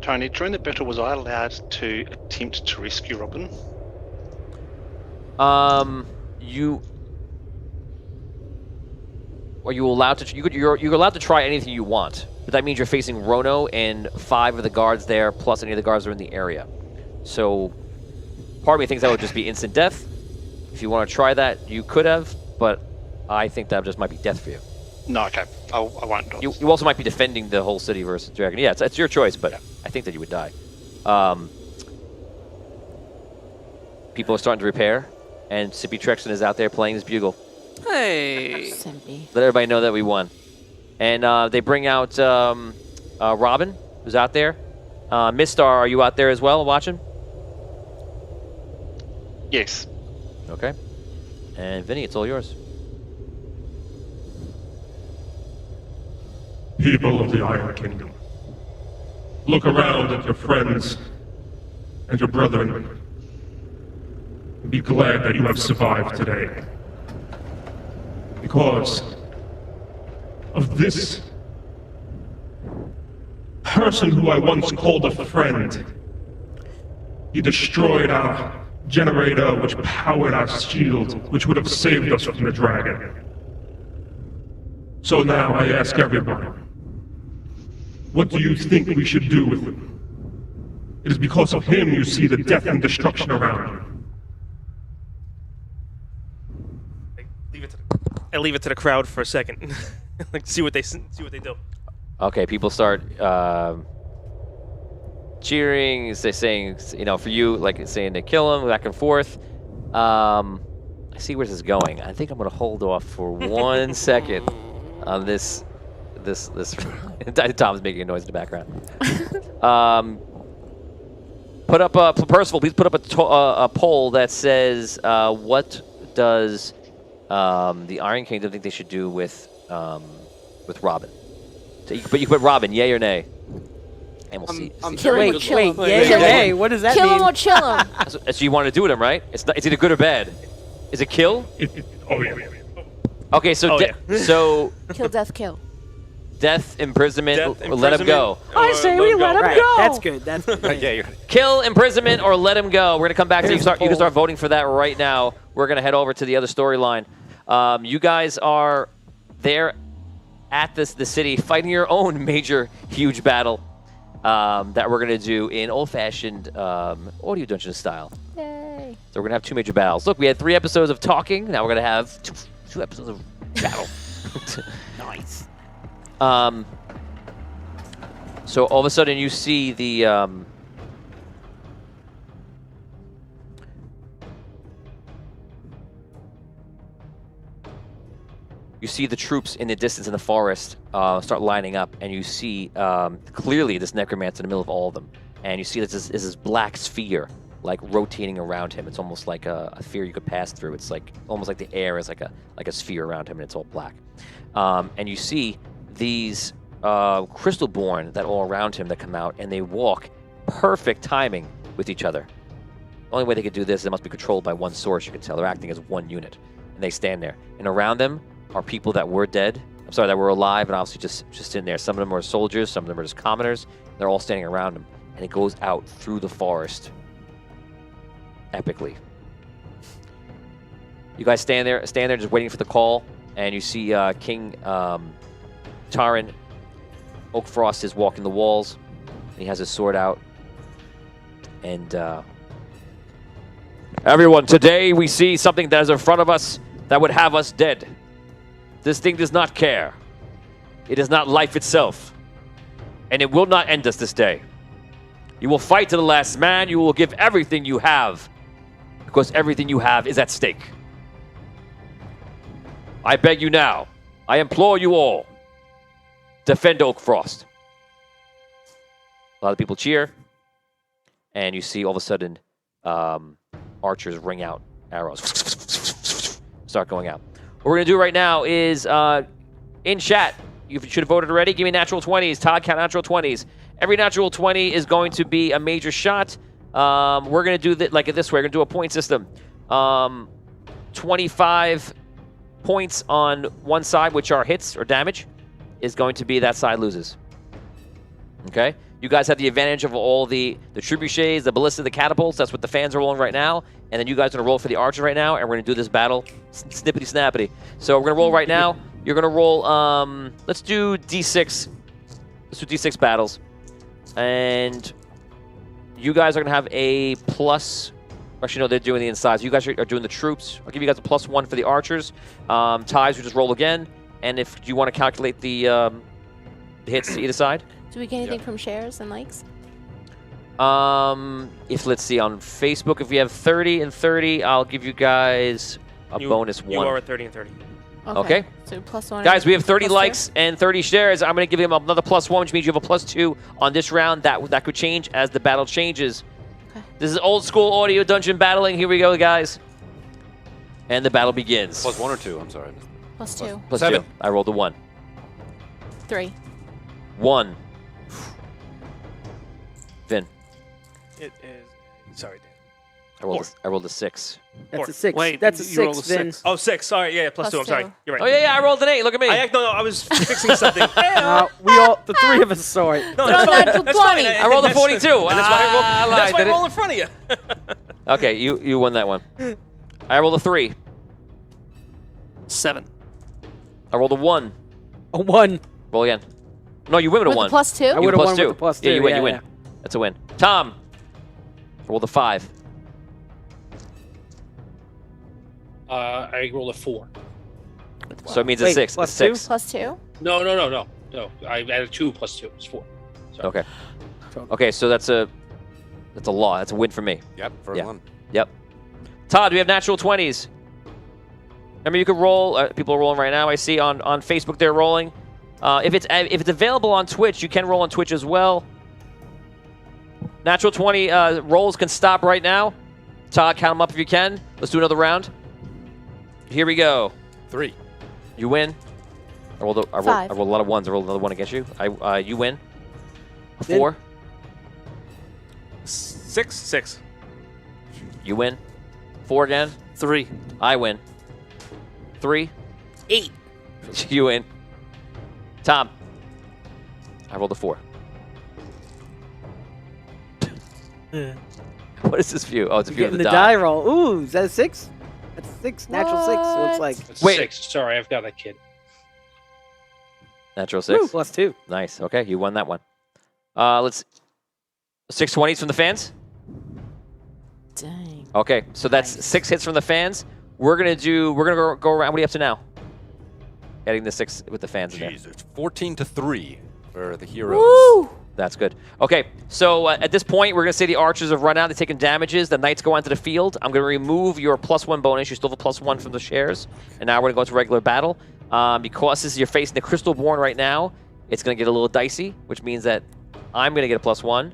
Speaker 8: Tony, during the battle, was I allowed to attempt to rescue Robin?
Speaker 1: You are you allowed to? You're allowed to try anything you want, but that means you're facing Rono and 5 of the guards there, plus any of the guards that are in the area. So, part of me thinks that would just be instant death. If you want to try that, you could have, but I think that just might be death for you.
Speaker 8: No, okay. I won't do it.
Speaker 1: You also might be defending the whole city versus Dragon. Yeah, it's your choice, but I think that you would die. People are starting to repair, and Sippy Trexon is out there playing his bugle.
Speaker 3: Hey.
Speaker 4: Simpy.
Speaker 1: Let everybody know that we won. And they bring out Robin, who's out there. Mistar, are you out there as well watching?
Speaker 8: Yes.
Speaker 1: Okay. And Vinny, it's all yours.
Speaker 9: People of the Iron Kingdom, look around at your friends and your brethren. Be glad that you have survived today. Because of this person who I once called a friend. He destroyed our generator which powered our shield, which would have saved us from the dragon. So now I ask everybody, what do you think we should do with him? It is because of him you see the death and destruction around you.
Speaker 7: I leave it to the crowd for a second. Like see what they do.
Speaker 1: Okay, people start cheering. They're saying, for you, like saying to kill him, back and forth. I see where this is going. I think I'm going to hold off for 1 second on this. Tom's making a noise in the background. Put up Percival. Please put up a poll that says what does the Iron Kingdom think they should do with Robin. So but you can put Robin, yay or nay, and we'll see.
Speaker 4: Kill him or chill him.
Speaker 5: Yay or nay? What does that mean?
Speaker 4: Kill him or chill him.
Speaker 1: So you want to do with him, right? It's either good or bad. Is it kill?
Speaker 9: Oh yeah.
Speaker 1: Okay, so so
Speaker 4: Kill, death, kill.
Speaker 1: death, imprisonment,
Speaker 7: Death,
Speaker 1: let him go.
Speaker 5: I say we let him go. That's good. That's good.
Speaker 2: Yeah,
Speaker 1: Kill, imprisonment, or let him go. We're gonna come back to you. You can start voting for that right now. We're gonna head over to the other storyline. You guys are there at the city fighting your own major, huge battle that we're going to do in old-fashioned audio dungeon style.
Speaker 4: Yay.
Speaker 1: So we're going to have 2 major battles. Look, we had 3 episodes of talking. Now we're going to have 2 episodes of battle.
Speaker 5: Nice.
Speaker 1: So all of a sudden you see the... you see the troops in the distance in the forest start lining up, and you see clearly this necromancer in the middle of all of them. And you see this black sphere, like rotating around him. It's almost like a sphere you could pass through. It's like almost like the air is like a sphere around him, and it's all black. And you see these crystalborn that all around him that come out, and they walk perfect timing with each other. The only way they could do this, they must be controlled by one source. You can tell they're acting as one unit, and they stand there. And around them are people that were dead. I'm sorry, that were alive and obviously just in there. Some of them are soldiers, some of them are just commoners. They're all standing around him, and it goes out through the forest epically. You guys stand there just waiting for the call, and you see King Taran Oakfrost is walking the walls. He has his sword out. And everyone, today we see something that is in front of us that would have us dead. This thing does not care. It is not life itself. And it will not end us this day. You will fight to the last man. You will give everything you have. Because everything you have is at stake. I beg you now. I implore you all. Defend Oakfrost. A lot of people cheer. And you see all of a sudden archers ring out arrows. Start going out. What we're going to do right now is, in chat, you should have voted already. Give me natural 20s. Todd, count natural 20s. Every natural 20 is going to be a major shot. We're going to do like this way. We're going to do a point system. 25 points on one side, which are hits or damage, is going to be that side loses. Okay? You guys have the advantage of all the trebuchets, the ballista, the catapults. That's what the fans are rolling right now. And then you guys are going to roll for the archers right now, and we're going to do this battle snippity-snappity. So we're going to roll right now. You're going to roll, let's do D6. Let's do D6 battles. And you guys are going to have a plus... Actually, no, they're doing the insides. You guys are doing the troops. I'll give you guys a +1 for the archers. Ties, we just roll again. And if you want to calculate the hits to either side.
Speaker 4: Do we get anything from shares and likes?
Speaker 1: If let's see on Facebook, if we have 30 and 30, I'll give you guys a bonus 1.
Speaker 7: You are at 30 and 30.
Speaker 1: Okay.
Speaker 4: So +1.
Speaker 1: Guys, we have 30
Speaker 4: +2?
Speaker 1: likes and 30 shares. I'm going to give him another +1, which means you have a +2 on this round. That could change as the battle changes.
Speaker 4: Okay.
Speaker 1: This is old school audio dungeon battling. Here we go, guys. And the battle begins.
Speaker 2: +1 or 2? I'm sorry.
Speaker 4: +2.
Speaker 1: +7. 2. I rolled a 1.
Speaker 4: 3.
Speaker 1: 1. Vin.
Speaker 7: It is. Sorry, Dan.
Speaker 1: I rolled a 6.
Speaker 5: That's a 6.
Speaker 7: Wait,
Speaker 5: That's a
Speaker 7: you rolled
Speaker 5: 6, Vin.
Speaker 7: Oh, 6. Sorry, yeah, +2. I'm sorry.
Speaker 4: +2.
Speaker 7: You're right.
Speaker 1: Oh, yeah, I rolled an 8. Look at me.
Speaker 7: No, I was fixing something.
Speaker 5: We all, the 3 of us saw it.
Speaker 7: No,
Speaker 4: Throw
Speaker 7: that's fine.
Speaker 4: natural
Speaker 7: That's fine.
Speaker 4: 20.
Speaker 1: I rolled a 42.
Speaker 7: And that's why I rolled. That's why I
Speaker 1: did it?
Speaker 7: roll in front of you.
Speaker 1: Okay, you won that one. I rolled a 3.
Speaker 3: 7.
Speaker 1: I rolled a 1.
Speaker 5: A 1.
Speaker 1: Roll again. No, you win with a
Speaker 4: With
Speaker 1: 1.
Speaker 4: a +2?
Speaker 5: I
Speaker 1: You
Speaker 5: would've
Speaker 1: plus
Speaker 5: won
Speaker 1: two.
Speaker 5: with the +2.
Speaker 1: Yeah, you win.
Speaker 5: yeah,
Speaker 1: You win.
Speaker 5: yeah.
Speaker 1: That's a win. Tom. I rolled a 5.
Speaker 6: I rolled a 4.
Speaker 1: So it means a
Speaker 5: Wait,
Speaker 1: 6.
Speaker 5: plus
Speaker 1: It's 6.
Speaker 4: +2?
Speaker 6: No. I added 2 + 2. It's 4. Sorry.
Speaker 1: Okay. Okay, so that's a law. That's a win for me.
Speaker 2: Yep, first
Speaker 1: Yeah.
Speaker 2: one.
Speaker 1: Yep. Todd, we have natural 20s. Remember, you could roll. People are rolling right now. I see on Facebook they're rolling. If it's available on Twitch, you can roll on Twitch as well. Natural 20 rolls can stop right now. Todd, count them up if you can. Let's do another round. Here we go.
Speaker 2: 3.
Speaker 1: You win. I rolled a
Speaker 4: 5.
Speaker 1: lot of 1s. I rolled another 1 against you. You win. A
Speaker 5: Vin.
Speaker 1: 4.
Speaker 7: 6.
Speaker 1: You win. 4 again.
Speaker 3: 3.
Speaker 1: I win. 3.
Speaker 5: 8.
Speaker 1: You win. Tom. I rolled a 4. What is this view? Oh, it's a view of
Speaker 5: Getting
Speaker 1: the
Speaker 5: the
Speaker 1: die.
Speaker 5: die roll. Ooh, is that a 6? That's a 6. Natural 6. So it's like
Speaker 6: It's
Speaker 1: Wait.
Speaker 6: 6. Sorry, I've got a kid.
Speaker 1: Natural 6.
Speaker 5: +2.
Speaker 1: Nice. Okay, you won that one. Let's 620s from the fans.
Speaker 4: Dang.
Speaker 1: Okay, so that's
Speaker 4: Nice.
Speaker 1: 6 hits from the fans. We're gonna go around. What are you up to now? Adding the 6 with the fans in there.
Speaker 2: Jeez, it's 14-3 for the heroes.
Speaker 4: Woo!
Speaker 1: That's good. Okay, so at this point, we're going to say the archers have run out. They're taking damages. The knights go onto the field. I'm going to remove your +1 bonus. You still have a +1 from the shares. And now we're going to go into regular battle. Because you're facing the Crystalborn right now, it's going to get a little dicey, which means that I'm going to get a +1,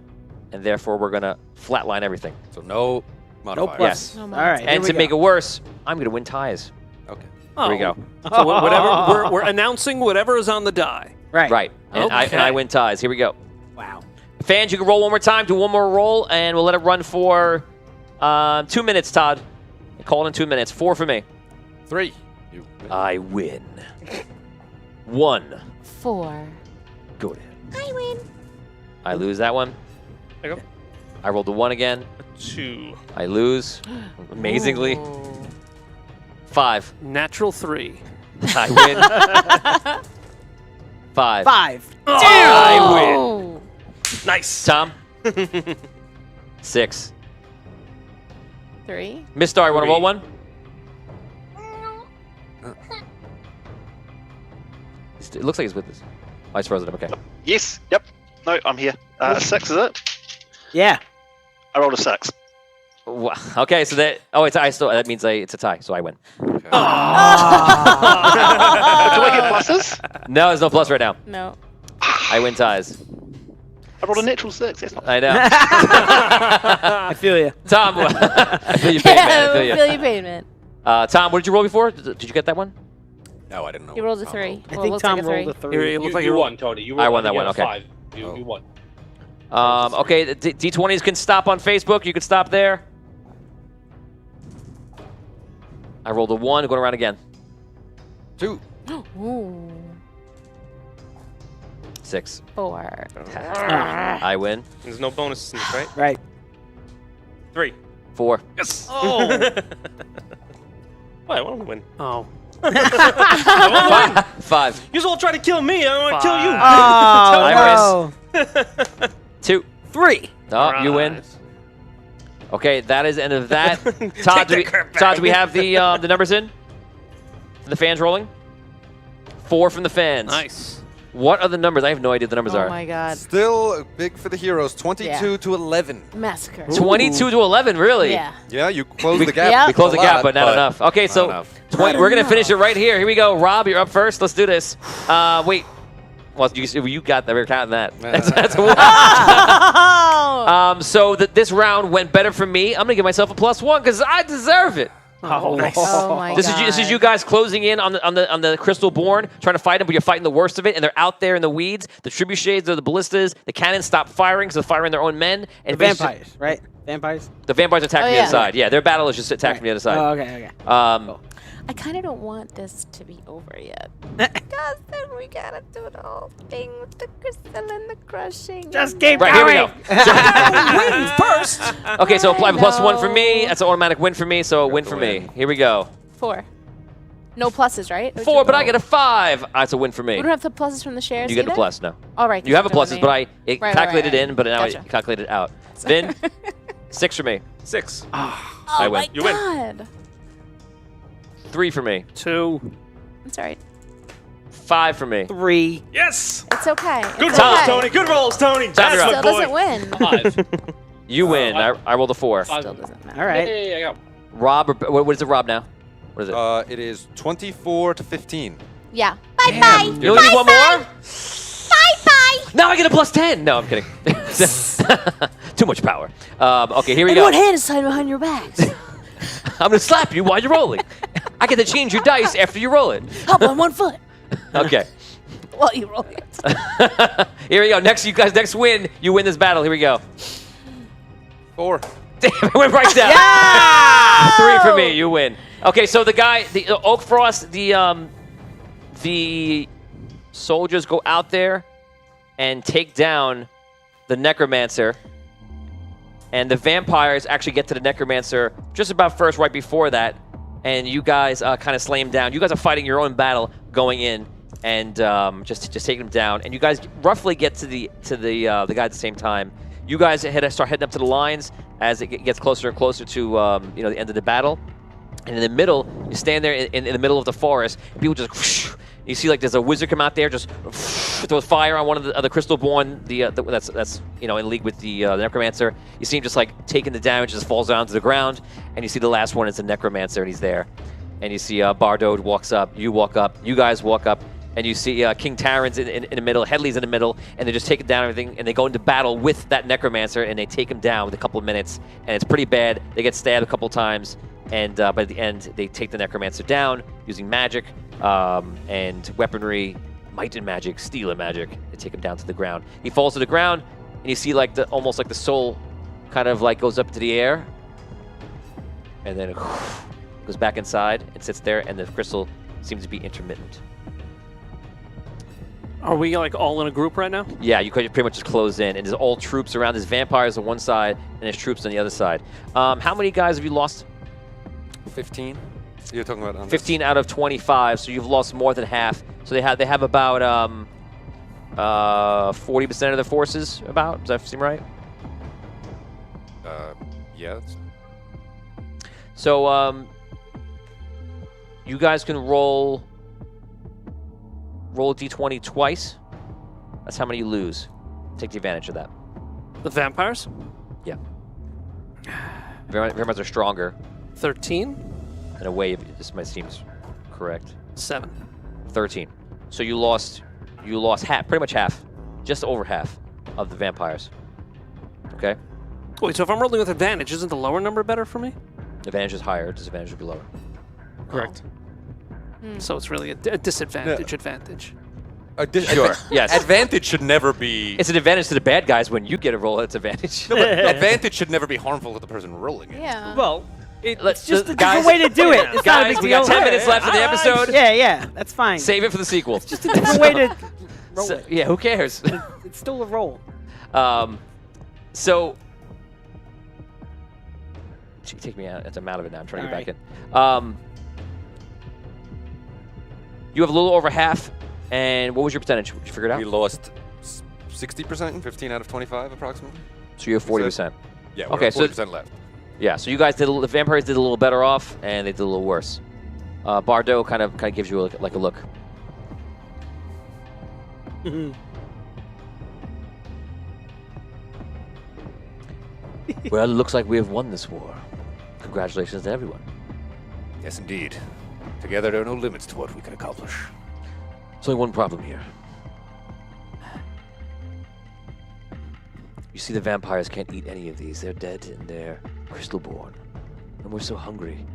Speaker 1: and therefore we're going to flatline everything.
Speaker 2: So no modifiers.
Speaker 5: plus.
Speaker 1: Yes.
Speaker 4: No
Speaker 5: All
Speaker 4: more.
Speaker 5: right.
Speaker 1: And to make it worse, I'm going to win ties.
Speaker 2: Okay.
Speaker 1: Here we go.
Speaker 3: So whatever we're announcing whatever is on the die.
Speaker 5: Right.
Speaker 1: Right. And I
Speaker 3: Okay.
Speaker 1: win ties. Here we go.
Speaker 5: Wow.
Speaker 1: Fans, you can roll one more time. Do one more roll, and we'll let it run for 2 minutes, Todd. Call it in 2 minutes. 4 for me.
Speaker 2: 3. You win.
Speaker 1: I win. 1.
Speaker 4: 4.
Speaker 1: Good.
Speaker 4: I win.
Speaker 1: I lose that one.
Speaker 7: There you go.
Speaker 1: I rolled a 1 again.
Speaker 7: 2.
Speaker 1: I lose. Amazingly.
Speaker 4: Ooh.
Speaker 1: 5.
Speaker 3: Natural 3.
Speaker 1: I win. 5.
Speaker 5: 5.
Speaker 1: I win.
Speaker 4: Oh.
Speaker 7: Nice.
Speaker 1: Tom? 6.
Speaker 4: 3.
Speaker 1: Miss Star, you want to roll 1? It looks like he's with us. Oh, I just froze it up. Okay.
Speaker 8: Yes. Yep. No, I'm here. 6 is it?
Speaker 5: Yeah.
Speaker 8: I rolled a 6.
Speaker 1: Okay, so that that means it's a tie, so I win.
Speaker 8: Do I get pluses?
Speaker 1: No, there's no plus right now.
Speaker 4: No.
Speaker 1: I win ties.
Speaker 8: I rolled a natural 6. That's not.
Speaker 1: I know.
Speaker 5: I feel you.
Speaker 1: Tom, I feel your pain, man. I feel you.
Speaker 4: Feel your pain, man.
Speaker 1: Tom, what did you roll before? Did you get that one?
Speaker 2: No, I didn't know.
Speaker 4: He
Speaker 2: what
Speaker 4: rolled a
Speaker 2: Tom
Speaker 4: 3.
Speaker 2: rolled.
Speaker 5: I
Speaker 4: Well,
Speaker 5: think
Speaker 4: looks
Speaker 5: Tom
Speaker 4: like a
Speaker 5: rolled a
Speaker 4: 3.
Speaker 5: 3.
Speaker 3: It looks like
Speaker 6: You
Speaker 3: you
Speaker 6: won, Tony. You
Speaker 1: I won that
Speaker 6: you
Speaker 1: one,
Speaker 6: got a
Speaker 1: okay.
Speaker 6: 5. You won.
Speaker 1: Okay, the D20s can stop on Facebook. You can stop there. I rolled a 1. Going around again.
Speaker 2: 2.
Speaker 4: Ooh.
Speaker 1: 6.
Speaker 4: 4.
Speaker 1: I win.
Speaker 7: There's no bonuses in this, right?
Speaker 5: Right.
Speaker 7: 3.
Speaker 1: 4.
Speaker 7: Yes. Oh. Why? I want to win.
Speaker 3: Oh.
Speaker 7: I want to win.
Speaker 1: 5.
Speaker 7: You all try to kill me. I want to kill you.
Speaker 5: Oh,
Speaker 1: I
Speaker 5: no.
Speaker 1: 2.
Speaker 5: 3.
Speaker 1: Oh, you win. Okay, that is the end of that.
Speaker 7: Take
Speaker 1: Todd,
Speaker 7: that
Speaker 1: do we have the numbers in? The fans rolling? 4 from the fans.
Speaker 3: Nice.
Speaker 1: What are the numbers? I have no idea what the numbers
Speaker 4: Oh
Speaker 1: are.
Speaker 4: my god.
Speaker 2: Still big for the heroes. 22
Speaker 4: Yeah.
Speaker 2: to 11.
Speaker 4: Massacre.
Speaker 1: 22 to 11, really?
Speaker 4: Yeah.
Speaker 2: Yeah, you closed the gap.
Speaker 4: Yeah.
Speaker 1: We closed the
Speaker 2: a
Speaker 1: gap,
Speaker 2: lot,
Speaker 1: but not enough. Okay,
Speaker 2: not
Speaker 1: so
Speaker 2: enough.
Speaker 1: we're going to finish it right here. Here we go. Rob, you're up first. Let's do this. Wait. Well, you got that. We're counting that. That's a one. So this round went better for me. I'm going to give myself a +1 because I deserve it.
Speaker 3: Oh, nice.
Speaker 4: Oh my
Speaker 1: This
Speaker 4: god.
Speaker 1: is you guys closing in on the Crystal Born, trying to fight them, but you're fighting the worst of it, and they're out there in the weeds. The trebuchets, the ballistas, the cannons stop firing, so they're firing their own men. And
Speaker 5: The vampires, right? Vampires?
Speaker 1: The vampires attack from the
Speaker 4: yeah.
Speaker 1: other side. Yeah, their battle is just attack from the other side.
Speaker 5: Oh, okay.
Speaker 4: I kind of don't want this to be over yet. Because then we gotta do the whole thing with the crystal and the crushing.
Speaker 5: Just keep
Speaker 1: Right,
Speaker 5: going.
Speaker 1: here we go. Win first. Okay, so apply +1 for me.
Speaker 4: No.
Speaker 1: That's an automatic win for me, so a win for me. Here we go.
Speaker 4: 4. No pluses, right?
Speaker 1: 4, but I get a 5. That's a win for me.
Speaker 4: We don't have the pluses from the shares
Speaker 1: You get a
Speaker 4: either?
Speaker 1: plus, no.
Speaker 4: All right.
Speaker 1: You have a
Speaker 4: pluses,
Speaker 1: pluses, but it
Speaker 4: Right,
Speaker 1: calculated
Speaker 4: right.
Speaker 1: in, but now
Speaker 4: Gotcha.
Speaker 1: it calculated out. Vin, 6 for me.
Speaker 7: 6.
Speaker 4: Oh
Speaker 1: I win.
Speaker 4: my
Speaker 7: You win.
Speaker 4: god.
Speaker 1: 3 for me.
Speaker 3: 2.
Speaker 4: That's all right.
Speaker 1: 5 for me.
Speaker 5: 3.
Speaker 7: Yes.
Speaker 4: It's okay.
Speaker 7: Good
Speaker 4: It's
Speaker 7: rolls,
Speaker 4: okay.
Speaker 7: Tony. Good rolls, Tony.
Speaker 1: Time
Speaker 7: That's
Speaker 1: you're
Speaker 7: my
Speaker 1: up.
Speaker 4: Still
Speaker 7: boy.
Speaker 4: doesn't win.
Speaker 6: 5.
Speaker 1: You win. I rolled a 4.
Speaker 6: Five.
Speaker 4: Still doesn't matter.
Speaker 5: All right.
Speaker 6: Hey, I got
Speaker 1: Rob, what is it, Rob, now? What is it?
Speaker 2: It is 24 to 15.
Speaker 4: Yeah. Bye-bye.
Speaker 1: You only need one more?
Speaker 4: Bye-bye.
Speaker 1: Now I get a +10. No, I'm kidding. Too much power. Okay, here we
Speaker 4: And
Speaker 1: go.
Speaker 4: one hand is tied behind your backs.
Speaker 1: I'm going to slap you while you're rolling. I get to change your dice after you roll it.
Speaker 4: Hop on one foot
Speaker 1: Okay.
Speaker 4: while you roll it.
Speaker 1: Here we go. Next win. You win this battle. Here we go.
Speaker 2: 4.
Speaker 1: Damn, it went right down.
Speaker 4: Yeah!
Speaker 1: 3 for me. You win. Okay, so the Oak Frost, the soldiers go out there and take down the Necromancer. And the vampires actually get to the Necromancer just about first, right before that. And you guys kind of slay him down. You guys are fighting your own battle going in and just taking him down. And you guys roughly get to the guy at the same time. You guys start heading up to the lines as it gets closer and closer to the end of the battle. And in the middle, you stand there in the middle of the forest. And people just whoosh, you see like there's a wizard come out there, just throws fire on one of the Crystalborn, that's in league with the Necromancer. You see him just like taking the damage, just falls down to the ground, and you see the last one is the Necromancer, and he's there. And you see Bardode walks up, you walk up, you guys walk up, and you see King Taran's in the middle, Headley's in the middle, and they're just taking down everything, and they go into battle with that Necromancer, and they take him down with a couple of minutes, and it's pretty bad. They get stabbed a couple times, and by the end, they take the Necromancer down using magic and weaponry, might and magic, steel and magic, and take him down to the ground. He falls to the ground, and you see like almost like the soul kind of like goes up into the air, and then goes back inside and sits there, and the crystal seems to be intermittent.
Speaker 3: Are we like all in a group right now?
Speaker 1: Yeah, you could pretty much just close in, and there's all troops around. There's vampires on one side, and there's troops on the other side. How many guys have you lost?
Speaker 2: 15. You're talking about on
Speaker 1: 15 out of 25, so you've lost more than half. So they have about 40% of their forces. About, does that seem right?
Speaker 2: Yeah.
Speaker 1: So you guys can roll a d20 twice. That's how many you lose. Take the advantage of that.
Speaker 3: The vampires?
Speaker 1: Yeah. Vampires are stronger.
Speaker 3: 13?
Speaker 1: In a way, this might seem correct.
Speaker 3: 7.
Speaker 1: 13. So you lost half, pretty much half, just over half of the vampires. Okay?
Speaker 3: Wait, so if I'm rolling with advantage, isn't the lower number better for me?
Speaker 1: Advantage is higher, disadvantage would be lower.
Speaker 3: Correct. So it's really a disadvantage advantage.
Speaker 1: Sure, yes.
Speaker 2: Advantage should never be.
Speaker 1: It's an advantage to the bad guys when you get a roll, it's advantage.
Speaker 2: No, but advantage should never be harmful to the person rolling it.
Speaker 4: Yeah.
Speaker 5: Well,
Speaker 1: It's
Speaker 5: just a different way to do it. It's not a
Speaker 1: Guys,
Speaker 5: big
Speaker 1: we got
Speaker 5: deal.
Speaker 1: 10 minutes left in the episode.
Speaker 5: Yeah, that's fine.
Speaker 1: Save it for the sequel.
Speaker 5: Just a different way to Roll it.
Speaker 1: Yeah, who cares?
Speaker 5: It's still a roll.
Speaker 1: So. Gee, take me out. I'm out of it now. I'm trying to get
Speaker 5: All
Speaker 1: back in. You have a little over half. And what was your percentage? Did you figure it out?
Speaker 2: We lost 60%, 15 out of 25 approximately.
Speaker 1: So you have 40%.
Speaker 2: Yeah, we're
Speaker 1: Okay,
Speaker 2: at
Speaker 1: so
Speaker 2: 40% left.
Speaker 1: Yeah, so you guys did. The vampires did a little better off, and they did a little worse. Bardo kind of gives you like a look. Well, it looks like we have won this war. Congratulations to everyone.
Speaker 2: Yes, indeed. Together, there are no limits to what we can accomplish.
Speaker 1: There's only one problem here. You see, the vampires can't eat any of these. They're dead and they're crystal-born. And we're so hungry.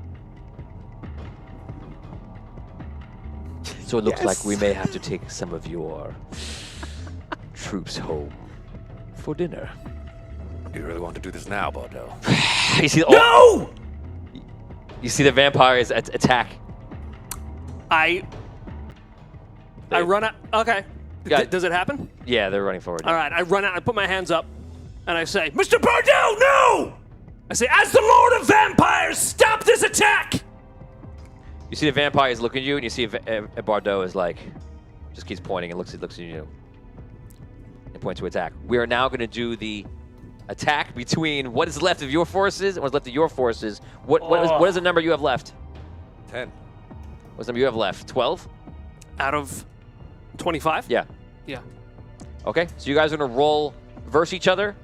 Speaker 1: So it looks like we may have to take some of your troops home for dinner.
Speaker 2: Do you really want to do this now, Bardo?
Speaker 1: You see, no! You see the vampires attack.
Speaker 3: I run out. Okay.
Speaker 1: Yeah.
Speaker 3: Does it happen?
Speaker 1: Yeah, they're running forward.
Speaker 3: All right. I run out. I put my hands up, and I say, "Mr. Bardo, no!" I say, "As the Lord of Vampires, stop this attack!"
Speaker 1: You see the vampires look at you, and you see Bardo is like, just keeps pointing and looks at you. And points to attack. We are now going to do the attack between what is left of your forces and what's left of your forces. What is the number you have left?
Speaker 2: 10.
Speaker 1: What's the number you have left? 12?
Speaker 3: Out of 25?
Speaker 1: Yeah.
Speaker 3: Yeah.
Speaker 1: Okay, so you guys are going to roll versus each other.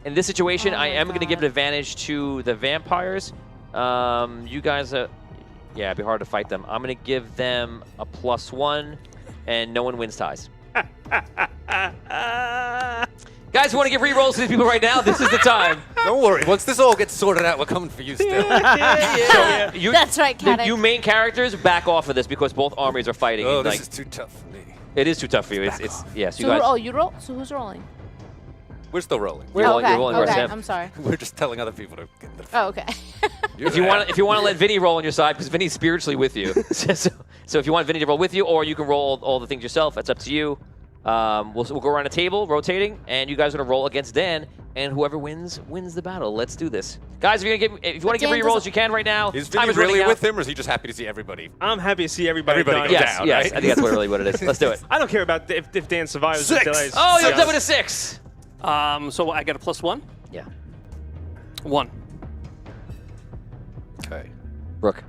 Speaker 1: In this situation,
Speaker 4: Oh
Speaker 1: I
Speaker 4: my
Speaker 1: am going to give an
Speaker 4: God.
Speaker 1: advantage to the vampires. You guys, yeah, it'd be hard to fight them. I'm going to give them a +1, and no one wins ties. Guys, want to give re-rolls to these people right now? This is the time.
Speaker 2: Don't worry. Once this all gets sorted out, we're coming for you still.
Speaker 1: So you,
Speaker 4: That's right, Caddick.
Speaker 1: you main characters, back off of this because both armies are fighting.
Speaker 2: Oh,
Speaker 1: and,
Speaker 2: this
Speaker 1: like,
Speaker 2: is too tough for me.
Speaker 1: it is too tough for you. It's yeah. So
Speaker 4: So
Speaker 1: you guys,
Speaker 4: you roll. So who's rolling?
Speaker 2: We're still rolling.
Speaker 1: You're rolling-
Speaker 4: okay.
Speaker 1: you're rolling versus
Speaker 4: Okay.
Speaker 1: him.
Speaker 4: I'm sorry.
Speaker 2: We're just telling other people to get the.
Speaker 4: Oh, okay.
Speaker 1: if you want to let Vinny roll on your side because Vinny's spiritually with you. so if you want Vinny to roll with you, or you can roll all the things yourself. That's up to you. We'll go around a table, rotating, and you guys are gonna roll against Dan, and whoever wins the battle. Let's do this, guys. If you want to give
Speaker 4: Dan
Speaker 1: re-rolls,
Speaker 4: doesn't-
Speaker 1: you can right now.
Speaker 2: Is
Speaker 1: Time
Speaker 2: Vinny
Speaker 1: running
Speaker 2: really
Speaker 1: out.
Speaker 2: with him, or is he just happy to see everybody?
Speaker 7: I'm happy to see everybody.
Speaker 2: Everybody
Speaker 7: done.
Speaker 2: go
Speaker 1: Yes,
Speaker 2: down,
Speaker 1: yes.
Speaker 2: right?
Speaker 1: I think that's really what it is. Let's do it.
Speaker 7: I don't care about if Dan survives.
Speaker 2: 6.
Speaker 7: The delays.
Speaker 1: Oh, you're
Speaker 7: Yeah.
Speaker 1: done with a 6.
Speaker 3: So I get a +1?
Speaker 1: Yeah,
Speaker 3: 1.
Speaker 2: Okay.
Speaker 1: Brooke.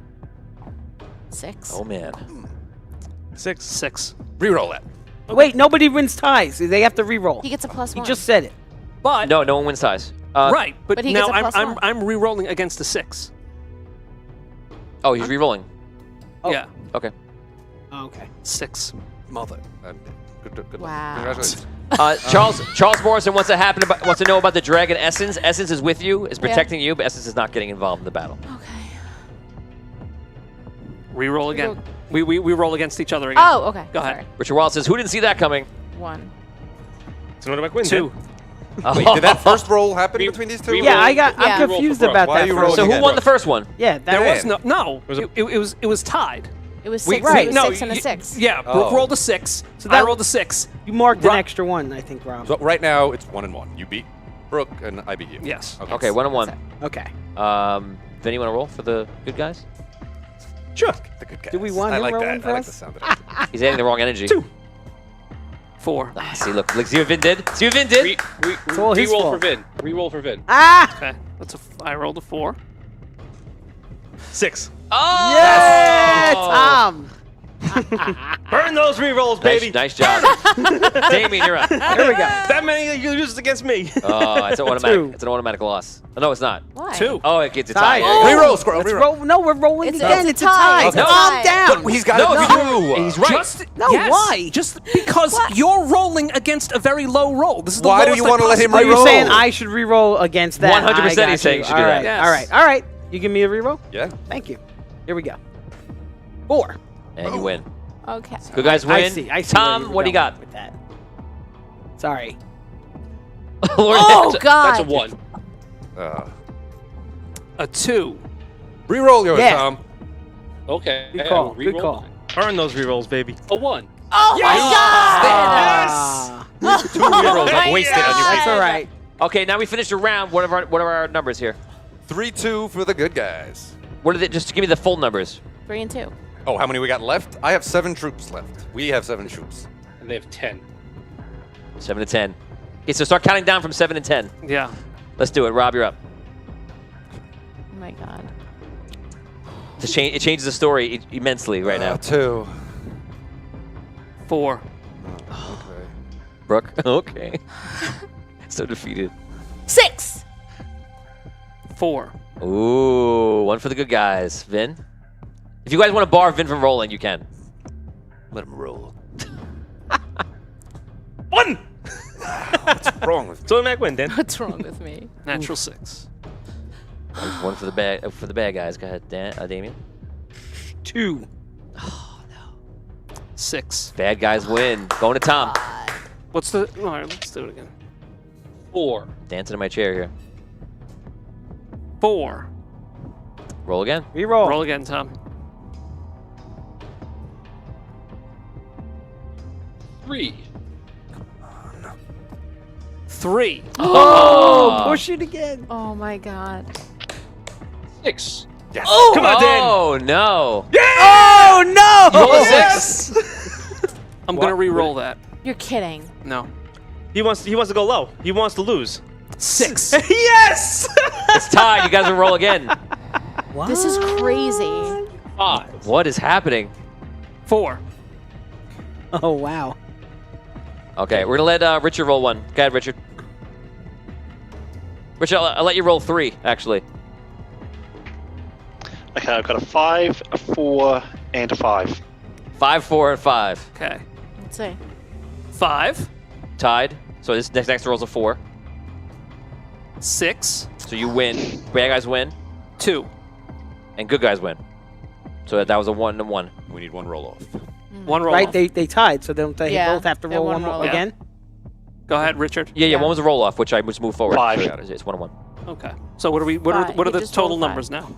Speaker 4: 6.
Speaker 1: Oh man.
Speaker 3: 6.
Speaker 2: Reroll that.
Speaker 5: Wait, nobody wins ties. They have to re-roll.
Speaker 4: He gets a +1.
Speaker 5: He just said it.
Speaker 3: But
Speaker 1: No one wins ties.
Speaker 3: right, but
Speaker 4: But he
Speaker 3: now
Speaker 4: gets a +1.
Speaker 3: I'm re-rolling against a 6.
Speaker 1: Oh, he's re-rolling.
Speaker 5: Oh.
Speaker 3: Yeah,
Speaker 1: Okay.
Speaker 5: Oh, okay.
Speaker 3: 6.
Speaker 2: Mother. Good
Speaker 4: Wow.
Speaker 2: Congratulations.
Speaker 1: Charles Morrison wants to know about the dragon Essence. Essence is with you, is protecting you, but Essence is not getting involved in the battle.
Speaker 4: Okay.
Speaker 3: Re-roll again. We roll against each other again.
Speaker 4: Oh, okay.
Speaker 3: Go ahead.
Speaker 4: Sorry.
Speaker 1: Richard Wallace says, "Who didn't see that coming?"
Speaker 4: 1.
Speaker 7: So what about Quinn?
Speaker 3: 2.
Speaker 2: Wait, did that first roll happen between these two?
Speaker 7: re-
Speaker 5: Yeah,
Speaker 4: Yeah.
Speaker 5: I'm confused about
Speaker 2: Why are
Speaker 5: that.
Speaker 2: you
Speaker 5: first
Speaker 2: rolling
Speaker 1: So
Speaker 5: one.
Speaker 1: who
Speaker 2: again,
Speaker 1: won the
Speaker 2: bro?
Speaker 1: first one?
Speaker 5: Yeah, that
Speaker 3: There was
Speaker 5: was
Speaker 3: no.
Speaker 7: Was
Speaker 3: It was tied.
Speaker 4: It was
Speaker 3: We-
Speaker 4: 6.
Speaker 5: right.
Speaker 4: It was
Speaker 3: No,
Speaker 4: 6 and a
Speaker 3: you-
Speaker 4: 6.
Speaker 3: Yeah, Brooke
Speaker 2: Oh.
Speaker 3: rolled a 6.
Speaker 5: So
Speaker 3: I
Speaker 5: that-
Speaker 3: rolled a 6.
Speaker 5: You marked an
Speaker 3: Right.
Speaker 5: extra 1, I think, Rob.
Speaker 2: So right now it's 1-1. You beat Brooke and I beat you.
Speaker 3: Yes.
Speaker 1: Okay, 1-1.
Speaker 5: Okay.
Speaker 1: Vinny, want to roll for the good guys?
Speaker 2: Sure. The good guys.
Speaker 5: Do we want
Speaker 2: I
Speaker 5: him
Speaker 2: like
Speaker 5: rolling
Speaker 2: that.
Speaker 5: for
Speaker 2: I like
Speaker 5: us?
Speaker 2: the sound of that.
Speaker 1: He's adding the wrong energy.
Speaker 3: 2. 4.
Speaker 1: See, look, see what Vin did? See what Vin did?
Speaker 5: It's all his
Speaker 6: Re-roll
Speaker 5: fault.
Speaker 6: for Vin. Re-roll for Vin.
Speaker 5: Ah!
Speaker 3: Okay. I rolled a 4.
Speaker 7: 6.
Speaker 1: Oh!
Speaker 5: Yeah, Tom!
Speaker 7: Burn those re-rolls, baby.
Speaker 1: Nice job. Damien, you're up.
Speaker 5: Here we go.
Speaker 7: That many you used against me.
Speaker 1: Oh, it's an automatic.
Speaker 5: 2.
Speaker 1: It's an automatic loss. Oh, no, it's not.
Speaker 4: Why?
Speaker 3: 2.
Speaker 1: Oh, it gets a
Speaker 5: Tie.
Speaker 1: tie.
Speaker 5: Oh.
Speaker 2: Reroll, Squirrel.
Speaker 5: Let's
Speaker 2: Reroll.
Speaker 5: roll. No, we're rolling
Speaker 4: It's
Speaker 5: again.
Speaker 4: a
Speaker 5: It's a
Speaker 4: tie.
Speaker 5: tie.
Speaker 4: It's a
Speaker 5: Calm
Speaker 4: tie.
Speaker 5: down.
Speaker 2: But he's got
Speaker 1: No,
Speaker 2: it.
Speaker 1: he's right.
Speaker 5: No,
Speaker 3: yes,
Speaker 5: why?
Speaker 3: Just because you're rolling against a very low roll. This is the
Speaker 2: Why do
Speaker 3: lowest
Speaker 2: you
Speaker 3: I
Speaker 2: wanna let him
Speaker 5: Are
Speaker 3: possibly-
Speaker 5: you
Speaker 2: Reroll.
Speaker 5: saying I should re-roll against that?
Speaker 1: 100%
Speaker 5: I got
Speaker 1: he's saying you should do
Speaker 5: All
Speaker 1: that.
Speaker 5: right,
Speaker 3: Yes.
Speaker 5: all right, all right. You give me a re-roll?
Speaker 2: Yeah.
Speaker 5: Thank you. Here we go. 4.
Speaker 1: And you win.
Speaker 4: Okay.
Speaker 1: Good guys
Speaker 5: I
Speaker 1: win.
Speaker 5: see. I see
Speaker 1: Tom,
Speaker 5: where you were
Speaker 1: what do you
Speaker 5: going
Speaker 1: got?
Speaker 5: with that. Sorry.
Speaker 1: Lord,
Speaker 4: Oh,
Speaker 1: that's-
Speaker 4: God.
Speaker 6: That's a 1.
Speaker 3: A 2.
Speaker 2: Reroll yours,
Speaker 5: Yeah.
Speaker 2: Tom.
Speaker 6: Okay.
Speaker 5: Good call.
Speaker 6: Re-roll
Speaker 5: Good call.
Speaker 7: Burn those re-rolls, baby.
Speaker 6: A 1.
Speaker 4: Oh my god!
Speaker 2: Two rerolls
Speaker 4: my
Speaker 2: I've wasted on your
Speaker 4: God.
Speaker 5: That's
Speaker 2: people.
Speaker 5: all right.
Speaker 1: Okay, now we finished a round. What are our numbers here?
Speaker 2: 3-2 for the good guys.
Speaker 1: What are they? Just give me the full numbers.
Speaker 4: 3 and 2.
Speaker 2: Oh, how many we got left? I have 7 troops left. We have 7 troops.
Speaker 6: And they have 10.
Speaker 1: 7 to 10. Okay, so start counting down from 7 to 10.
Speaker 3: Yeah.
Speaker 1: Let's do it. Rob, you're up.
Speaker 4: Oh my god.
Speaker 1: It changes the story immensely right now.
Speaker 2: 2.
Speaker 3: 4.
Speaker 2: Okay.
Speaker 1: Brooke. Okay. So defeated.
Speaker 4: 6!
Speaker 3: 4.
Speaker 1: Ooh, one for the good guys. Vin? If you guys want to bar Vin from rolling, you can.
Speaker 2: Let him roll.
Speaker 7: 1.
Speaker 2: What's wrong with me?
Speaker 7: So Mac win, Dan.
Speaker 4: What's wrong with me?
Speaker 3: Natural 6.
Speaker 1: One for the bad guys. Go ahead, Damien.
Speaker 3: 2. Oh no. 6.
Speaker 1: Bad guys win. Going to Tom.
Speaker 3: What's the? All right, let's do it again.
Speaker 6: 4.
Speaker 1: Dancing in my chair here.
Speaker 3: 4.
Speaker 1: Roll again.
Speaker 5: Reroll.
Speaker 3: Roll again, Tom.
Speaker 6: 3.
Speaker 3: 3.
Speaker 5: Oh, push it again.
Speaker 4: Oh my god.
Speaker 6: 6.
Speaker 2: Yes.
Speaker 7: Come on, Dan.
Speaker 1: Oh no.
Speaker 5: Oh no!
Speaker 1: You roll a 6.
Speaker 3: I'm gonna re-roll that.
Speaker 4: You're kidding.
Speaker 3: No.
Speaker 7: He wants to go low. He wants to lose.
Speaker 3: 6.
Speaker 7: Yes!
Speaker 1: It's tied. You guys will roll again.
Speaker 5: What?
Speaker 4: This is crazy.
Speaker 6: 5.
Speaker 1: What is happening?
Speaker 3: 4.
Speaker 5: Oh wow.
Speaker 1: Okay, we're gonna let Richard roll one. Go ahead, Richard. Richard, I'll let you roll 3, actually.
Speaker 8: Okay, I've got a 5, a 4, and a 5.
Speaker 1: 5, 4, and 5.
Speaker 3: Okay.
Speaker 4: Let's see.
Speaker 3: 5.
Speaker 1: Tied. So this next roll's a 4.
Speaker 3: 6.
Speaker 1: So you win. Bad guys win,
Speaker 3: 2.
Speaker 1: and good guys win. So that was a 1 and 1.
Speaker 2: We need one roll off.
Speaker 3: 1 roll.
Speaker 5: Right,
Speaker 3: off.
Speaker 5: they tied, so don't they
Speaker 4: Yeah,
Speaker 5: both have to
Speaker 4: they
Speaker 5: roll
Speaker 4: one
Speaker 5: one more
Speaker 4: roll off.
Speaker 5: again?
Speaker 3: Go ahead, Richard.
Speaker 1: Yeah,
Speaker 4: Yeah.
Speaker 1: one was a roll off, which I just moved forward.
Speaker 8: 5.
Speaker 1: So it's 1 and 1.
Speaker 3: Okay. So what are we? What are
Speaker 4: Five.
Speaker 3: what are
Speaker 4: You
Speaker 3: the
Speaker 4: just
Speaker 3: total
Speaker 4: rolled 5.
Speaker 3: numbers now?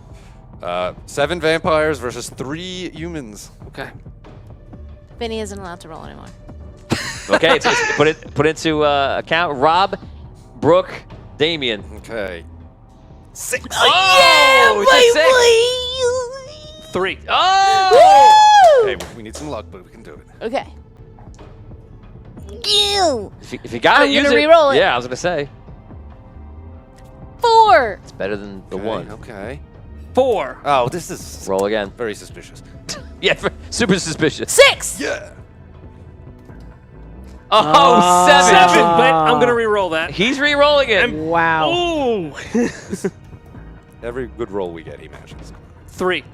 Speaker 2: 7 vampires versus 3 humans.
Speaker 3: Okay.
Speaker 4: Vinny isn't allowed to roll anymore.
Speaker 1: Okay, it's put into account. Rob, Brooke, Damien.
Speaker 2: Okay.
Speaker 1: 6. Oh, it's a 6.
Speaker 3: 3.
Speaker 1: Oh!
Speaker 2: Okay, we need some luck, but we can do it.
Speaker 4: Okay. Ew.
Speaker 1: If you got
Speaker 4: I'm
Speaker 1: it, use
Speaker 4: gonna
Speaker 1: it.
Speaker 4: re-roll it.
Speaker 1: Yeah, I was gonna say
Speaker 4: 4.
Speaker 1: it's better than the
Speaker 2: Okay,
Speaker 1: 1.
Speaker 2: Okay.
Speaker 3: 4.
Speaker 2: Oh, this is
Speaker 1: Roll again.
Speaker 2: very suspicious.
Speaker 1: Yeah, super suspicious.
Speaker 4: 6.
Speaker 2: Yeah.
Speaker 1: Oh, 7.
Speaker 3: 7. But I'm gonna re-roll that.
Speaker 1: He's re-rolling it.
Speaker 5: Wow.
Speaker 7: Ooh.
Speaker 2: Every good roll we get, he matches.
Speaker 3: 3.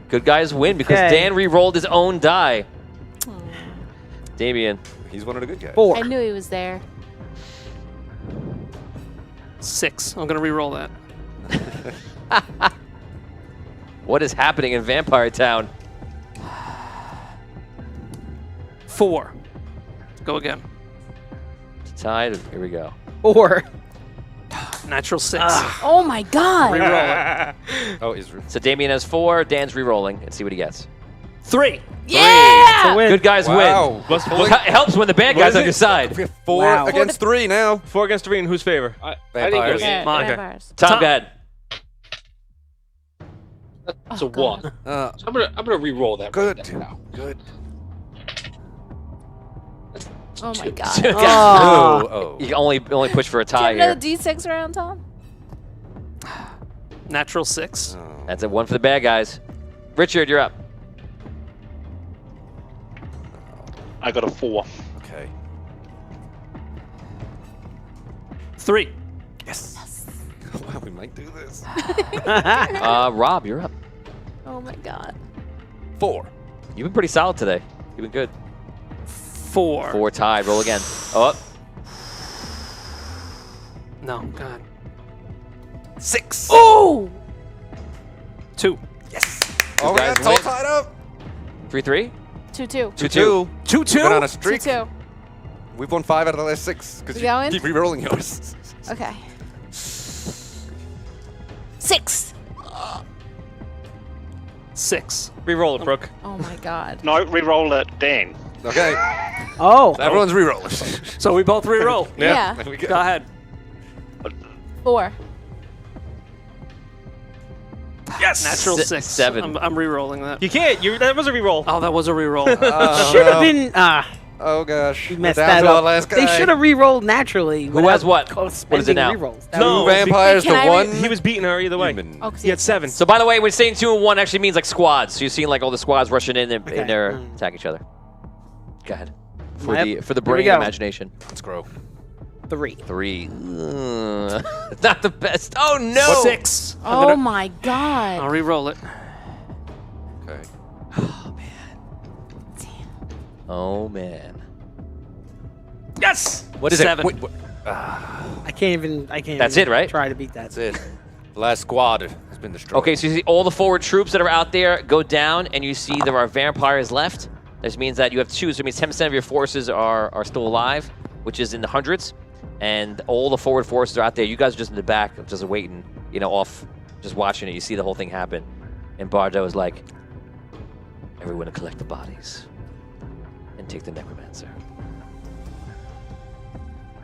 Speaker 1: Good guys win because
Speaker 5: Okay.
Speaker 1: Dan re-rolled his own die. Damien.
Speaker 2: He's one of the good guys.
Speaker 5: 4.
Speaker 4: I knew he was there.
Speaker 3: 6. I'm gonna re-roll that.
Speaker 1: What is happening in Vampire Town?
Speaker 3: 4. Go again.
Speaker 1: Tied. Here we go.
Speaker 5: 4.
Speaker 3: Natural 6.
Speaker 4: Oh my god.
Speaker 3: Re-roll it.
Speaker 2: Oh, he's
Speaker 1: So Damien has 4. Dan's re-rolling. Let's see what he gets.
Speaker 3: 3.
Speaker 5: It's a win.
Speaker 1: Good guys
Speaker 2: wow.
Speaker 1: win.
Speaker 7: What's-
Speaker 1: It helps when the bad
Speaker 7: What
Speaker 1: guys
Speaker 7: is
Speaker 1: on
Speaker 7: it?
Speaker 1: your side.
Speaker 2: We have 4
Speaker 5: Wow.
Speaker 2: against 3 now.
Speaker 7: 4 against 3 in whose favor?
Speaker 6: I didn't go
Speaker 2: Vampires.
Speaker 6: in.
Speaker 3: Mine.
Speaker 4: Vampires.
Speaker 1: Tom, go ahead.
Speaker 6: That's a
Speaker 4: Oh, God.
Speaker 6: 1.
Speaker 2: Uh,
Speaker 6: So I'm gonna re-roll that.
Speaker 2: good.
Speaker 6: Right now.
Speaker 2: Good.
Speaker 4: Oh my god.
Speaker 5: Oh.
Speaker 2: Oh.
Speaker 1: You can only push for a
Speaker 4: Do you
Speaker 1: tie
Speaker 4: have another
Speaker 1: here.
Speaker 4: D6 round, Tom?
Speaker 3: Natural 6.
Speaker 2: Oh.
Speaker 1: That's a 1 for the bad guys. Richard, you're up.
Speaker 8: I got a 4.
Speaker 2: Okay.
Speaker 3: 3.
Speaker 2: Yes. Wow, we might do this.
Speaker 1: Rob, you're up.
Speaker 4: Oh my god.
Speaker 2: 4.
Speaker 1: You've been pretty solid today. You've been good.
Speaker 3: 4.
Speaker 1: 4 tied. Roll again. Oh,
Speaker 3: No, God.
Speaker 2: 6.
Speaker 4: Oh!
Speaker 3: 2.
Speaker 2: Yes. All
Speaker 1: guys
Speaker 2: right, it's all
Speaker 1: win.
Speaker 2: tied up.
Speaker 1: 3-3.
Speaker 4: 2-2.
Speaker 2: 2-2.
Speaker 3: 2-2.
Speaker 2: Been on a streak.
Speaker 4: 2-2.
Speaker 2: We've won 5 out of the last 6 because
Speaker 4: We
Speaker 2: you
Speaker 4: going?
Speaker 2: keep re-rolling yours.
Speaker 4: Okay. 6.
Speaker 3: 6.
Speaker 7: Re-roll it, Brooke.
Speaker 4: Oh my god.
Speaker 8: No, re-roll it, Dan.
Speaker 2: Okay.
Speaker 5: Oh.
Speaker 2: So everyone's re-rolling.
Speaker 3: So we both re-roll.
Speaker 4: Yeah.
Speaker 2: There we go.
Speaker 3: Go ahead.
Speaker 4: 4.
Speaker 7: Yes.
Speaker 3: Natural
Speaker 1: Se-
Speaker 3: 6.
Speaker 1: 7.
Speaker 3: I'm re-rolling that.
Speaker 7: You can't. That was a reroll.
Speaker 3: Oh, that was a re-roll.
Speaker 5: Should have been.
Speaker 2: Oh gosh.
Speaker 5: We
Speaker 2: We're
Speaker 5: messed
Speaker 2: down
Speaker 5: that
Speaker 2: to our
Speaker 5: up.
Speaker 2: last
Speaker 5: They
Speaker 2: guy.
Speaker 5: should have re-rolled naturally.
Speaker 1: Who has what? What is it now?
Speaker 5: Re-rolls.
Speaker 7: No,
Speaker 2: Two vampires
Speaker 4: Can
Speaker 2: to
Speaker 4: I
Speaker 2: one.
Speaker 7: He was beating her either way.
Speaker 2: human.
Speaker 4: Oh, 'cause
Speaker 7: He had 7.
Speaker 1: So by the way, when saying 2 and 1 actually means like squads. So you're seeing like all the squads rushing in and they're attack each other. Go ahead. For
Speaker 5: Yep.
Speaker 1: the
Speaker 5: Here we
Speaker 1: brain
Speaker 5: go.
Speaker 1: imagination.
Speaker 2: Let's grow.
Speaker 5: 3.
Speaker 1: 3. Not the best. Oh no.
Speaker 3: 6.
Speaker 4: Oh my
Speaker 3: I'll
Speaker 4: god.
Speaker 3: re-roll it.
Speaker 2: Okay.
Speaker 1: Oh man.
Speaker 7: Yes.
Speaker 2: What is
Speaker 3: 7.
Speaker 2: it? Wait,
Speaker 5: I can't even.
Speaker 1: That's it, right?
Speaker 5: Try to beat that.
Speaker 2: that's it. The last squad has been destroyed.
Speaker 1: Okay, so you see all the forward troops that are out there go down, and you see there are vampires left. This means that you have 2, so it means 10% of your forces are still alive, which is in the hundreds, and all the forward forces are out there. You guys are just in the back, just waiting, off, just watching it. You see the whole thing happen, and Bardo is like, everyone to collect the bodies and take the necromancer.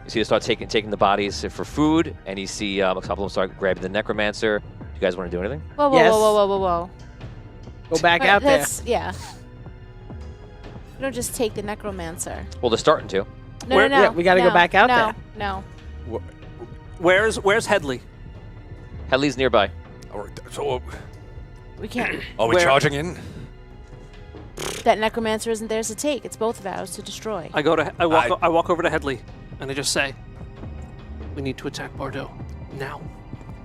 Speaker 1: You see them start taking the bodies for food, and you see a couple of them start grabbing the necromancer. You guys want to do anything?
Speaker 4: Whoa, whoa,
Speaker 5: Yes.
Speaker 4: whoa, whoa, whoa, whoa, whoa.
Speaker 5: Go back out there.
Speaker 4: Yeah. You don't just take the necromancer.
Speaker 1: Well, they're starting to.
Speaker 4: No,
Speaker 3: Where-
Speaker 4: no, no.
Speaker 5: yeah, we gotta go
Speaker 4: no,
Speaker 5: back out
Speaker 4: no,
Speaker 5: there.
Speaker 4: No,
Speaker 3: Where's Headley?
Speaker 1: Headley's nearby.
Speaker 2: All right, so
Speaker 4: we can't.
Speaker 2: are we
Speaker 3: Where-
Speaker 2: charging in?
Speaker 4: That necromancer isn't theirs to take. It's both of ours to destroy.
Speaker 3: I walk over to Headley, and I just say, "We need to attack Bardo now.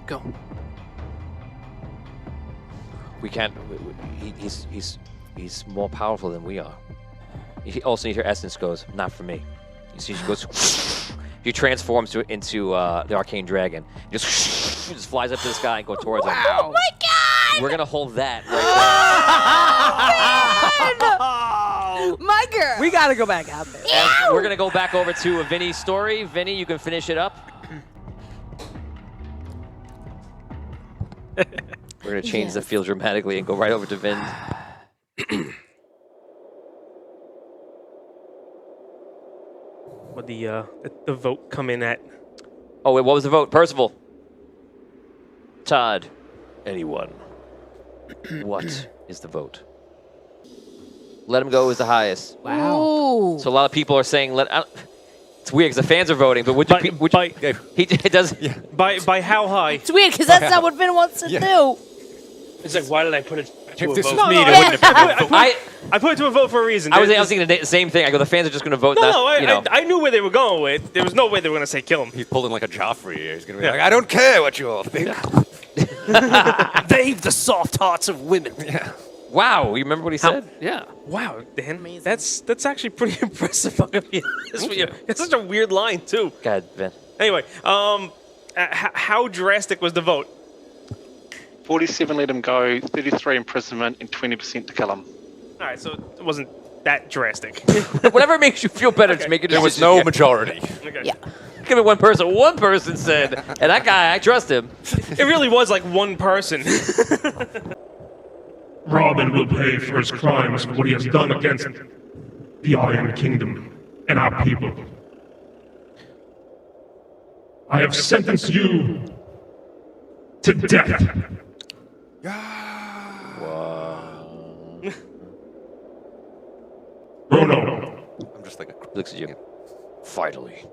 Speaker 3: Go."
Speaker 1: We can't. He's more powerful than we are. You also need her essence goes. Not for me. You see, she goes. She transforms into the arcane dragon. He just flies up to the sky and go towards him.
Speaker 4: Oh my god!
Speaker 1: We're gonna hold that right
Speaker 4: My girl!
Speaker 5: We gotta go back out there.
Speaker 1: there. And we're gonna go back over to Vinny's story. Vinny, you can finish it up. We're gonna change the
Speaker 4: Yes.
Speaker 1: field dramatically and go right over to Vin.
Speaker 7: Would the vote come in at?
Speaker 1: Oh wait, what was the vote? Percival. Todd. Anyone. What is the vote? Let him go is the highest.
Speaker 5: Wow.
Speaker 4: Ooh.
Speaker 1: So a lot of people are saying it's weird because the fans are voting, but would you? It does. Yeah.
Speaker 7: By how high?
Speaker 4: It's weird because that's not what Vin wants to do.
Speaker 6: It's like, why did I put it to a
Speaker 2: this
Speaker 6: vote?
Speaker 2: was me,
Speaker 7: No,
Speaker 2: it wouldn't have been.
Speaker 7: I put it to a vote for a reason.
Speaker 1: I was thinking the same thing. I go, the fans are just going to vote.
Speaker 7: No,
Speaker 1: not,
Speaker 7: I knew where they were going with. There was no way they were going to say kill him.
Speaker 2: He's pulling like a Joffrey here. He's gonna be like, I don't care what you all think.
Speaker 3: They've the soft hearts of women.
Speaker 1: Wow, you remember what he said?
Speaker 3: Yeah.
Speaker 7: Wow, Dan, that's actually pretty impressive. I'm gonna be honest with you. It's such a weird line too.
Speaker 1: Go ahead, Vin.
Speaker 7: Anyway, how drastic was the vote?
Speaker 8: 47 let him go, 33 imprisonment, and 20% to kill him.
Speaker 7: All right, so it wasn't that drastic.
Speaker 1: Whatever makes you feel better to make a decision.
Speaker 2: There was no majority.
Speaker 7: Okay.
Speaker 4: Yeah.
Speaker 1: Give me one person. One person said, and that guy, I trust him.
Speaker 7: It really was like one person.
Speaker 9: Robin will pay for his crimes for what he has done against the Iron Kingdom and our people. I have sentenced you to death. Rono,
Speaker 2: I'm just like
Speaker 1: He looks at you. Finally.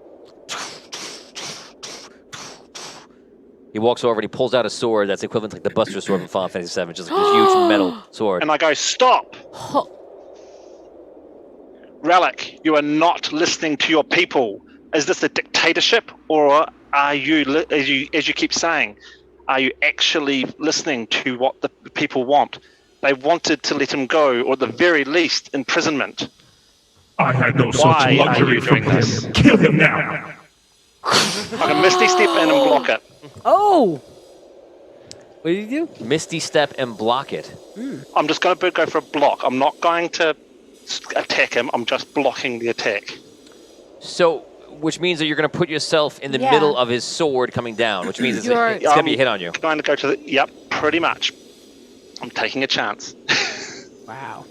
Speaker 1: He walks over and he pulls out a sword that's equivalent to like the Buster Sword from Final Fantasy VII, just like this huge metal sword.
Speaker 8: And I go, stop! Relic, you are not listening to your people. Is this a dictatorship, or are you, as you keep saying, are you actually listening to what the people want? They wanted to let him go, or at the very least, imprisonment.
Speaker 9: I had no
Speaker 8: Why
Speaker 9: such
Speaker 8: are
Speaker 9: luxury
Speaker 8: you
Speaker 9: from
Speaker 8: doing this?
Speaker 9: him. Kill him now.
Speaker 8: I can misty step in and block it.
Speaker 5: Oh! What did you do?
Speaker 1: Misty Step and block it.
Speaker 8: I'm just going to go for a block. I'm not going to attack him. I'm just blocking the attack.
Speaker 1: So, which means that you're going to put yourself in the
Speaker 4: Yeah.
Speaker 1: middle of his sword coming down, which means it's
Speaker 4: You're-
Speaker 1: going to be a hit on you.
Speaker 8: Going to go to the... Yep, pretty much. I'm taking a chance.
Speaker 5: Wow.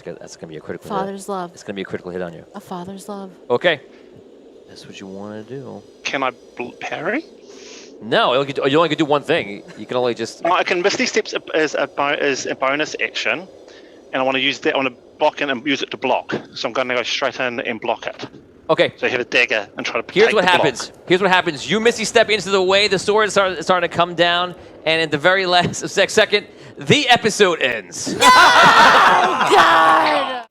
Speaker 1: That's gonna be a critical
Speaker 4: Father's love.
Speaker 1: hit. It's gonna be a critical hit on you.
Speaker 4: A father's love.
Speaker 1: Okay. That's what you want to do.
Speaker 8: Can I parry?
Speaker 1: No, you only can do one thing. You can only just.
Speaker 8: No, I can Misty Steps as a bonus action, and I want to use that. I want to block in and use it to block. So I'm going to go straight in and block it.
Speaker 1: Okay.
Speaker 8: So I have a dagger and try to.
Speaker 1: Here's what happens. Here's what happens. You misty step into the way. The sword is starting to come down, and at the very last second, the episode ends.
Speaker 4: Oh God!